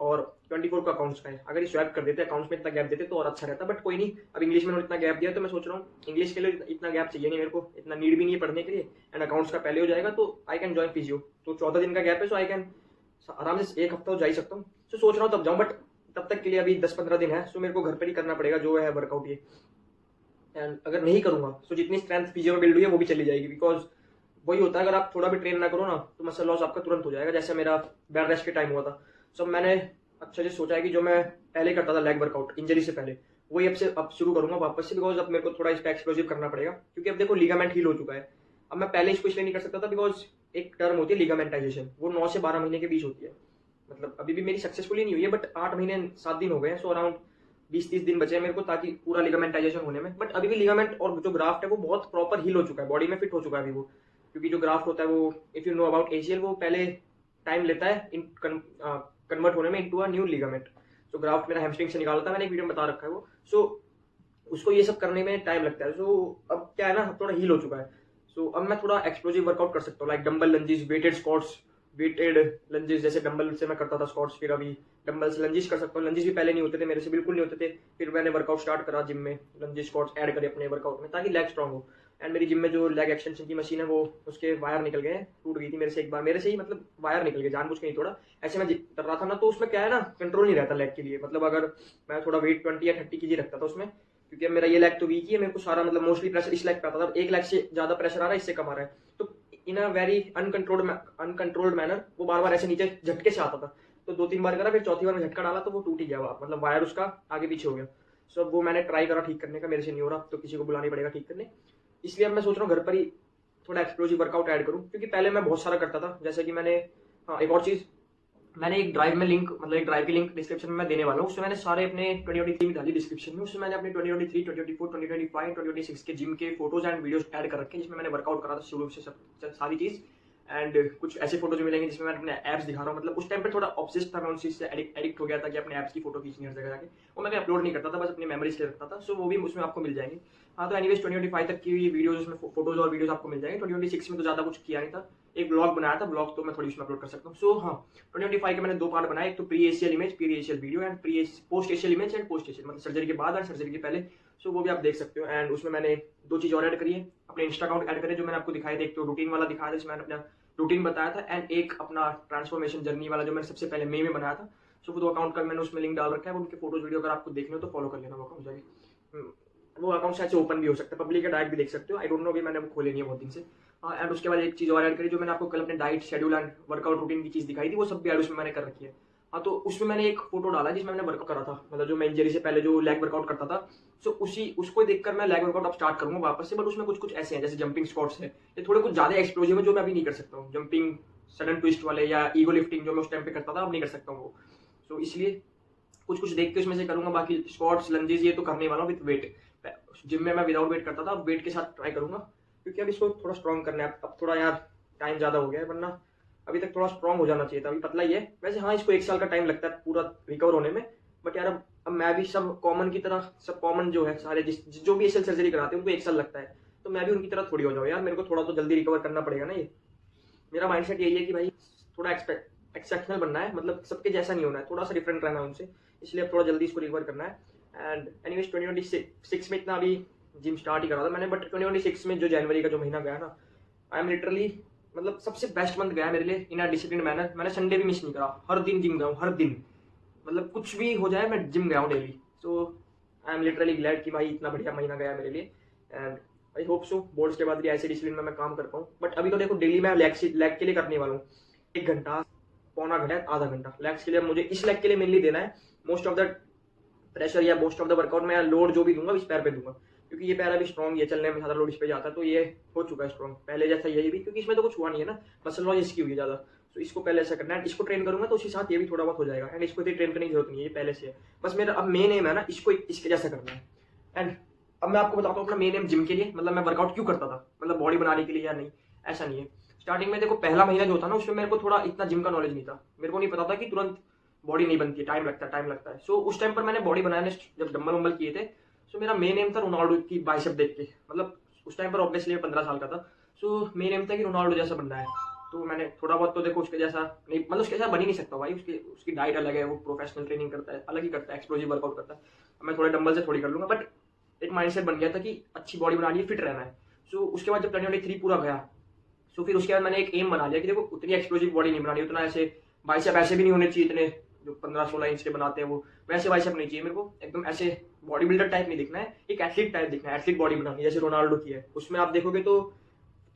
और 24 का अकाउंट्स का है। अगर ये स्वैप कर देते अकाउंट्स में इतना गैप देते तो और अच्छा रहता, बट कोई नहीं। अब इंग्लिश में इतना गैप दिया तो मैं सोच रहा हूँ इंग्लिश के लिए इतना गैप चाहिए नहीं मेरे को, इतना नीड भी नहीं है पढ़ने के लिए, एंड अकाउंट्स का पहले हो जाएगा तो आई कैन ज्वाइन फिजियो। तो 14 दिन का गैप है, सो आई कैन आराम से 1 हफ्ता तो जा ही सकता हूँ। सो सोच रहा हूँ तब जाऊँ, बट तब तक के लिए अभी 10-15 दिन है, सो मेरे को घर पर ही करना पड़ेगा जो है वर्कआउट ये। एंड अगर नहीं करूंगा तो जितनी स्ट्रेंथ फिजियो में बिल्ड हुई है वो भी चली जाएगी, बिकॉज वही होता है अगर आप थोड़ा भी ट्रेन ना करो ना तो मसल लॉस आपका तुरंत हो जाएगा, जैसे मेरा बेड रेस्ट के टाइम हुआ था। सो मैंने अच्छा से सोचा है कि जो मैं पहले करता था लेग वर्कआउट इंजरी से पहले, वही अब शुरू करूंगा वापस से, बिकॉज अब मेरे को थोड़ा इस पर एक्सप्लोसिव करना पड़ेगा, क्योंकि अब देखो लिगामेंट हील हो चुका है। अब मैं पहले इसको इसलिए नहीं कर सकता था बिकॉज एक टर्म होती है लिगामेंटाइजेशन, वो 9 से 12 महीने के बीच होती है। मतलब अभी भी मेरी सक्सेसफुली नहीं हुई है, बट 8 महीने 7 दिन हो गए हैं, सो अराउंड 20-30 दिन बचे हैं मेरे को ताकि पूरा लिगामेंटाइजेशन होने में। बट अभी भी लिगामेंट और जो ग्राफ्ट है वो बहुत प्रॉपर हील हो चुका है, बॉडी में फिट हो चुका है अभी वो, क्योंकि जो ग्राफ्ट होता है वो if you know about ACL वो पहले टाइम लेता है कन्वर्ट होने में into a new ligament. So graft मेरा हैमस्ट्रिंग से निकाला था, मैंने एक वीडियो में बता रखा है वो। सो उसको ये सब करने में टाइम लगता है। सो अब क्या है ना, थोड़ा हील हो चुका है। सो अब मैं थोड़ा एक्सप्लोसिव वर्कआउट कर सकता हूँ, like dumbbell lunges, weighted squats, weighted lunges, जैसे डंबल से मैं करता था स्क्वाट्स, फिर अभी डंबल से लंजेस कर सकता हूँ। लंजेस भी पहले नहीं होते थे मेरे से, बिल्कुल नहीं होते थे, फिर मैंने वर्कआउट स्टार्ट करा जिम में, लंजेस स्क्वाट्स ऐड करे अपने वर्कआउट में ताकि लेग स्ट्रॉन्ग हो। एंड मेरी जिम में जो लेग एक्सटेंशन की मशीन है वो उसके वायर निकल गए, टूट गई थी मेरे से एक बार, मेरे से ही मतलब वायर निकल गए, जानबूझ के नहीं तोड़ा, ऐसे मैं कर रहा था ना, तो उसमें क्या है ना कंट्रोल नहीं रहता लेग के लिए। मतलब अगर मैं थोड़ा वेट 20 या 30 kg रखता था उसमें, क्योंकि अब मेरा ये लेग तो वीक ही है, मेरे को सारा मतलब मोस्टली प्रेशर इस लेग पे आता था, एक लेग से ज्यादा प्रेशर आ रहा है, इससे कम आ रहा है, तो इन अ वेरी अनकंट्रोल्ड मैनर वो बार बार ऐसे नीचे झटके से आता था। तो 2-3 बार करा, फिर चौथी बार में झटका डाला तो वो टूट ही गया, मतलब वायर उसका आगे पीछे हो गया। सो अब वो मैंने ट्राई करा ठीक करने का, मेरे से नहीं हो रहा, तो किसी को बुलाना पड़ेगा ठीक करने। इसलिए अब मैं सोच रहा हूँ घर पर ही थोड़ा एक्सप्लोसिव वर्कआउट ऐड करूँ, क्योंकि पहले मैं बहुत सारा करता था। जैसे कि मैंने हाँ एक और चीज, मैंने एक ड्राइव में लिंक, मतलब एक ड्राइव की लिंक डिस्क्रिप्शन में मैं देने वाला हूँ, उसमें मैंने सारे अपने 2023 में डाली डिस्क्रिप्शन में, उसमें मैंने अपने 2023, 2024, 2025, 2026 के जिम के फोटोज एंड वीडियोस ऐड कर रखे हैं, जिसमें मैंने वर्कआउट करा था शुरू से सब सारी चीज। एंड कुछ ऐसे फोटोज मिलेंगे जिसमें मैं अपने एप्स दिखा रहा हूँ, मतलब उस टाइम पे थोड़ा ऑब्सेस्ड था मैं उस चीज से, एडिक्ट हो गया था कि अपने एप्स की फोटो खींचनी हर जगह जाके, वो मैं अपलोड नहीं करता था, बस अपनी मेमोरीज के रखता था। सो वो भी उसमें आपको मिल जाएंगे। हाँ तो एनीवेज 2025 तक की वीडियोज उसमें फोटोज और वीडियोज आपको मिल जाएंगे। 2026 में तो ज्यादा कुछ किया नहीं था, एक ब्लॉग बनाया था, ब्लॉग तो मैं थोड़ी उसमें अपलोड कर सकता हूँ। सो हाँ 2025 के मैंने 2 पार्ट बनाए, एक तो pre Asian image, pre Asian video, and post Asian image and post Asian, मतलब सर्जरी के बाद और सर्जरी के पहले। सो वो भी आप देख सकते हो। एंड उसमें मैंने 2 चीज और ऐड करी है, अपने इंस्टा अकाउंट ऐड करे जो मैंने आपको दिखाई थे, एक तो रूटीन वाला दिखाया था जिसमें मैंने अपना रूटीन बताया था, एंड एक अपना ट्रांसफॉर्मेशन जर्नी वाला जो मैंने सबसे पहले मई में बनाया था। सो वो 2 अकाउंट का मैंने उसमें लिंक डाल रखा है, उनके फोटोज वीडियो अगर आपको देखने हो तो फॉलो कर लेना वो अकाउंट जाके। वो अकाउंट शायद से ओपन भी हो सकता है, पब्लिक है, डायरेक्ट भी देख सकते हो, आई डोंट नो, भी मैंने वो खोले नहीं है बहुत दिन से। एंड उसके बाद एक चीज और ऐड करी जो मैंने आपको कल अपने diet schedule and workout routine की चीज दिखाई थी, वो सब भी ऐड उसमें मैंने कर रखी है। हाँ तो उसमें मैंने एक फोटो डाला जिसमें मैंने वर्कआउट करा था, मतलब जो मैं इंजरी से पहले जो लेग वर्कआउट करता था। सो उसको देखकर मैं लेग वर्कआउट अब स्टार्ट करूंगा वापस से, बट उसमें कुछ ऐसे हैं जैसे जंपिंग स्क्वाट्स है, ये थोड़े कुछ ज्यादा एक्सप्लोसिव है जो मैं अभी नहीं कर सकता हूँ, जंपिंग सडन ट्विस्ट वाले या ईगो लिफ्टिंग जो मैं उस टाइम पे करता था अब नहीं कर सकता हूँ वो। सो इसलिए कुछ देख के उसमें से करूंगा, बाकी स्क्वाट्स लंजेस ये तो करने वाला हूँ विद वेट। जिम में मैं विदाउट वेट करता था, अब वेट के साथ ट्राई करूंगा, क्योंकि अब इसको थोड़ा स्ट्रॉन्ग करना है। अब थोड़ा यार टाइम ज्यादा हो गया है, वरना अभी तक थोड़ा स्ट्रॉन्ग हो जाना चाहिए था, अभी पतला ही है वैसे। हाँ इसको 1 साल का टाइम लगता है पूरा रिकवर होने में, बट यार अब मैं भी सब कॉमन की तरह, सब कॉमन जो है सारे जो भी एशियल सर्जरी कराते हैं उनको 1 साल लगता है, तो मैं भी उनकी तरह थोड़ी हो जाऊँ यार, मेरे को थोड़ा तो जल्दी रिकवर करना पड़ेगा ना। ये मेरा माइंडसेट यही है कि भाई थोड़ा एक्सेप्शनल बनना है, मतलब सबके जैसा नहीं होना है, थोड़ा सा डिफरेंट रहना है उनसे, इसलिए अब थोड़ा जल्दी इसको रिकवर करना है। एंड एनीवेज 2026 में इतना अभी जिम स्टार्ट ही करा था मैंने, बट 2026 में जो जनवरी का जो महीना गया ना, आई एम लिटरली, मतलब सबसे बेस्ट मंथ गया मेरे लिए इन अ डिसिप्लिन मैनर। मैंने संडे भी मिस नहीं करा, हर दिन जिम गया हूँ, हर दिन, मतलब कुछ भी हो जाए मैं जिम गया हूँ daily. So I am literally glad कि भाई इतना बढ़िया महीना गया मेरे लिए, and I hope so boards के बाद भी ऐसे डिसिप्लिन में मैं काम कर पाऊँ। बट अभी तो देखो डेली मैं लेग के लिए करने वाला हूँ, 1 घंटा, पौना घंटा, आधा घंटा लेग्स के लिए मुझे इस लेग के लिए मेनली देना है। मोस्ट ऑफ द प्रेशर या मोस्ट ऑफ द वर्कआउट में लोड जो भी दूंगा इस पैर पे दूंगा, क्योंकि ये पैर अभी स्ट्रॉन्ग है, चलने में ज्यादा लोड इस पे जाता है, तो ये हो चुका है स्ट्रॉन्ग पहले जैसा यही भी, क्योंकि इसमें तो कुछ हुआ नहीं है ना, मसल लॉस इसकी हुई है ज्यादा। तो इसको पहले ऐसा करना है, इसको ट्रेन करूंगा तो उसी साथ ये भी थोड़ा बहुत हो जाएगा, एंड इसको इतनी ट्रेन करने की जरूरत नहीं है, ये पहले से है। बस मेरा अब मेन एम है ना इसको इसके जैसा करना है। एंड अब मैं आपको बताता हूँ अपना मेन एम जिम के लिए, मतलब मैं वर्कआउट क्यों करता था, मतलब बॉडी बनाने के लिए या नहीं, ऐसा नहीं है। स्टार्टिंग में देखो पहला महीना जो था ना, उसमें मेरे को थोड़ा इतना जिम का नॉलेज नहीं था, मेरे को नहीं पता था कि तुरंत बॉडी नहीं बनती है, टाइम लगता है। सो उस टाइम पर मैंने बॉडी बनाने जब डम्बल वम्बल किए थे, सो मेरा मेन एम था रोनाल्डो की बाइसेप देख के, मतलब उस टाइम पर ऑब्वियसली 15 साल का था। सो मेन एम था कि रोनाल्डो जैसा बनना है, तो मैंने थोड़ा बहुत तो देखो उसके जैसा नहीं, मतलब उसके जैसा बन ही नहीं सकता भाई, उसकी उसकी डाइट अलग है, वो प्रोफेशनल ट्रेनिंग करता है, अलग ही करता है, एक्सप्लोजिव वर्कआउट करता है। मैं थोड़े डंबल से थोड़ी कर लूंगा, बट एक माइंडसेट बन गया था कि अच्छी बॉडी बनानी है, फिट रहना है। सो उसके बाद जब 2023 पूरा गया, सो फिर उसके बाद मैंने एक एम बना लिया कि देखो उतनी एक्सप्लोजिव बॉडी नहीं बनानी, उतना ऐसे बाइसेप ऐसे भी नहीं होने चाहिए इतने जो 15-16 इंच के बनाते हैं वो, वैसे बाइसेप नहीं चाहिए मेरे को, एकदम ऐसे बॉडी बिल्डर टाइप नहीं दिखना है, एक एथलीट टाइप दिखना है, एथलीट बॉडी बनानी है जैसे रोनाल्डो की है। उसमें आप देखोगे तो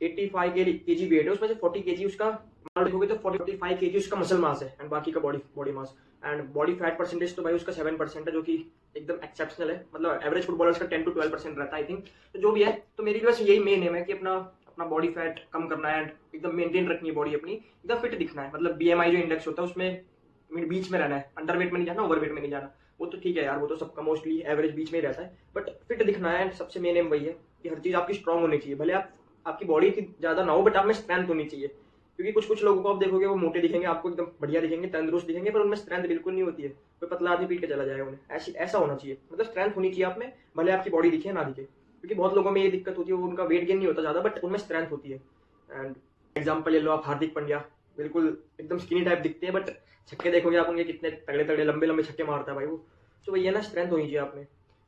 85 केजी वेट है, उसमें से 40 केजी उसका, देखोगे तो 45 केजी उसका मसल मास है एंड बाकी का body mass and body fat percentage तो भाई उसका 7% है, जो कि एकदम एक्सेप्शनल है। मतलब एवरेज फुटबॉलर्स का 10 to 12% रहता है आई थिंक। तो जो भी है, तो मेरी बस यही मेन एम है कि अपना अपना बॉडी फैट कम करना है एंड एकदम मेंटेन रखनी है बॉडी अपनी, एकदम फिट दिखना है। मतलब BMI जो इंडेक्स होता है उसमें बीच में रहना है, अंडर वेट में नहीं जाना, ओवर वेट में नहीं जाना। वो तो ठीक है यार, वो तो सबका मोस्टली एवरेज बीच में ही रहता है, बट फिट दिखना है एंड सबसे मेन एम वही है कि हर चीज आपकी स्ट्रांग होनी चाहिए। भले आपकी बॉडी की ज्यादा ना हो, बट आप में स्ट्रेंथ होनी चाहिए। क्योंकि कुछ कुछ लोगों को आप देखोगे वो मोटे दिखेंगे, आपको एकदम बढ़िया दिखेंगे, तंदुरुस्त दिखेंगे, पर उनमें स्ट्रेंथ बिल्कुल नहीं होती है। कोई पतला आदमी पीट के चला जाएगा उन्हें, ऐसा होना चाहिए। मतलब स्ट्रेंथ होनी चाहिए आप में, भले आपकी बॉडी दिखे ना दिखे। क्योंकि बहुत लोगों में ये दिक्कत होती है, वो उनका वेट गेन नहीं होता ज्यादा, बट उनमें स्ट्रेंथ होती है। एंड एग्जाम्पल ले लो आप, हार्दिक पांड्या बिल्कुल एकदम स्किनी टाइप दिखते हैं, बट छक्के देखोगे आप उनके कितने तगड़े तगड़े लंबे लंबे छक्के मारता है भाई वो। तो वही है ना, स्ट्रेंथ होनी चाहिए आप में।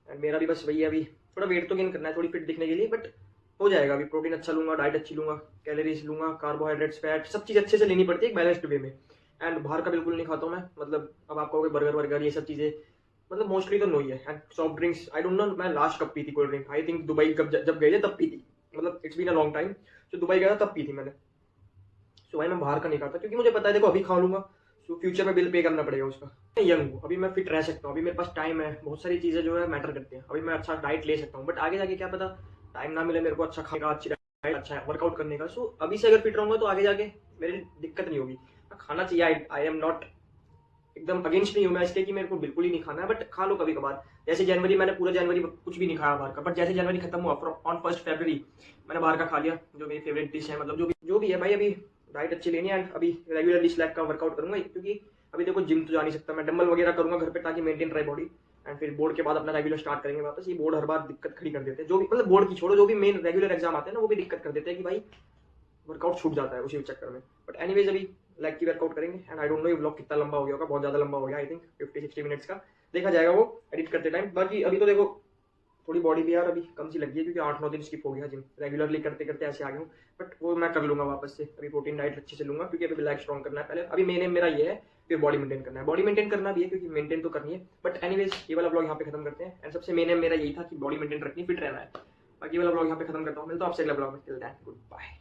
एंड मेरा भी बस वही है, अभी थोड़ा वेट तो गेन करना है थोड़ी फिट दिखने के लिए, बट हो जाएगा। अभी प्रोटीन अच्छा लूंगा, डाइट अच्छी लूंगा, कैलोरीज लूंगा, कार्बोहाइड्रेट्स, फैट, सब चीज अच्छे से लेनी पड़ती है एक बैलेंस्ड वे में। एंड बाहर का बिल्कुल नहीं खाता हूँ मैं। मतलब अब आप कहोगे बर्गर वर्गर ये सब चीजें, मतलब मोस्टली तो नो ही है। And soft drinks I don't know, मैं लास्ट कब पी थी cold drink, I think Dubai जब गए थे तब पी थी। मतलब it's been a long time. तो दुबई गया था तब पी थी मैंने। सो भाई मैं बाहर का नहीं खाता, क्योंकि मुझे पता है देखो अभी खा लूंगा तो फ्यूचर में बिल पे करना पड़ेगा उसका। मैं यंग हूँ, अभी मैं फिट रह सकता हूँ, अभी मेरे पास टाइम है, बहुत सारी चीजें जो है मैटर करती हैं। अभी मैं अच्छा डाइट ले सकता हूँ, बट आगे जाके क्या पता टाइम ना मिले मेरे को अच्छा खाने का, अच्छी डाइट, अच्छा वर्कआउट करने का। सो अभी से अगर फिट रहूंगा तो आगे जाके मेरी दिक्कत नहीं होगी। खाना चाहिए, आई एम नॉट एकदम अगेंस्ट नहीं हूँ मैं इसके कि मेरे को बिल्कुल ही नहीं खाना है, बट खा लो कभी कभार। जैसे जनवरी, मैंने पूरा जनवरी कुछ भी नहीं खाया बाहर का, बट जैसे जनवरी खत्म हुआ ऑन 1 फरवरी मैंने बाहर का खा लिया, जो मेरी फेवरेट डिश है। मतलब जो भी है भाई, अभी डाइट अच्छी लेनी है। अभी रेगुलरली स्लैक का वर्कआउट करूंगा, क्योंकि अभी देखो जिम तो जा नहीं सकता मैं, डंबल वगैरह करूंगा घर पे ताकि मेंटेन रहे बॉडी। एंड फिर बोर्ड के बाद अपना रेगुलर स्टार्ट करेंगे वापस। ये बोर्ड हर बार दिक्कत खड़ी कर देते हैं, जो भी मतलब बोर्ड की छोड़ो, जो भी मेन रेगुलर एग्जाम आते हैं ना, वो भी दिक्कत कर देते हैं कि भाई वर्कआउट छूट जाता है उसी चक्कर में। बट एनीवेज अभी लेग की वर्कआउट करेंगे। एंड आई डोंट नो ये ब्लॉग कितना लंबा हो गया होगा, बहुत ज्यादा लंबा हो गया, आई थिंक 50-60 मिनट्स का। देखा जाएगा वो एडिट करते टाइम। बाकी अभी तो देखो थोड़ी बॉडी भी यार अभी कम सी लगी है, क्योंकि 8-9 दिन स्किप हो गया जिम, रेगुलरली करते करते ऐसे आ गया हूँ। बट वो मैं कर लूंगा वापस से। अभी प्रोटीन डाइट अच्छे से लूंगा, क्योंकि अभी लैग स्ट्रॉन्ग करना है पहले। अभी मेन मेरा ये है, फिर बॉडी मेंटेन करना है। बॉडी मेंटेन करना भी है, क्योंकि मेंटेन तो करनी है। बट एनीवेज ये वाला ब्लॉग यहाँ पे खत्म करते हैं। एंड सबसे मेन मेरा यही था कि बॉडी मेंटेन रखनी, फिट रहना है। बाकी वाला ब्लॉग यहाँ पे खत्म करता हूँ, मिलता हूँ आपसे अगला ब्लॉग में। Good bye.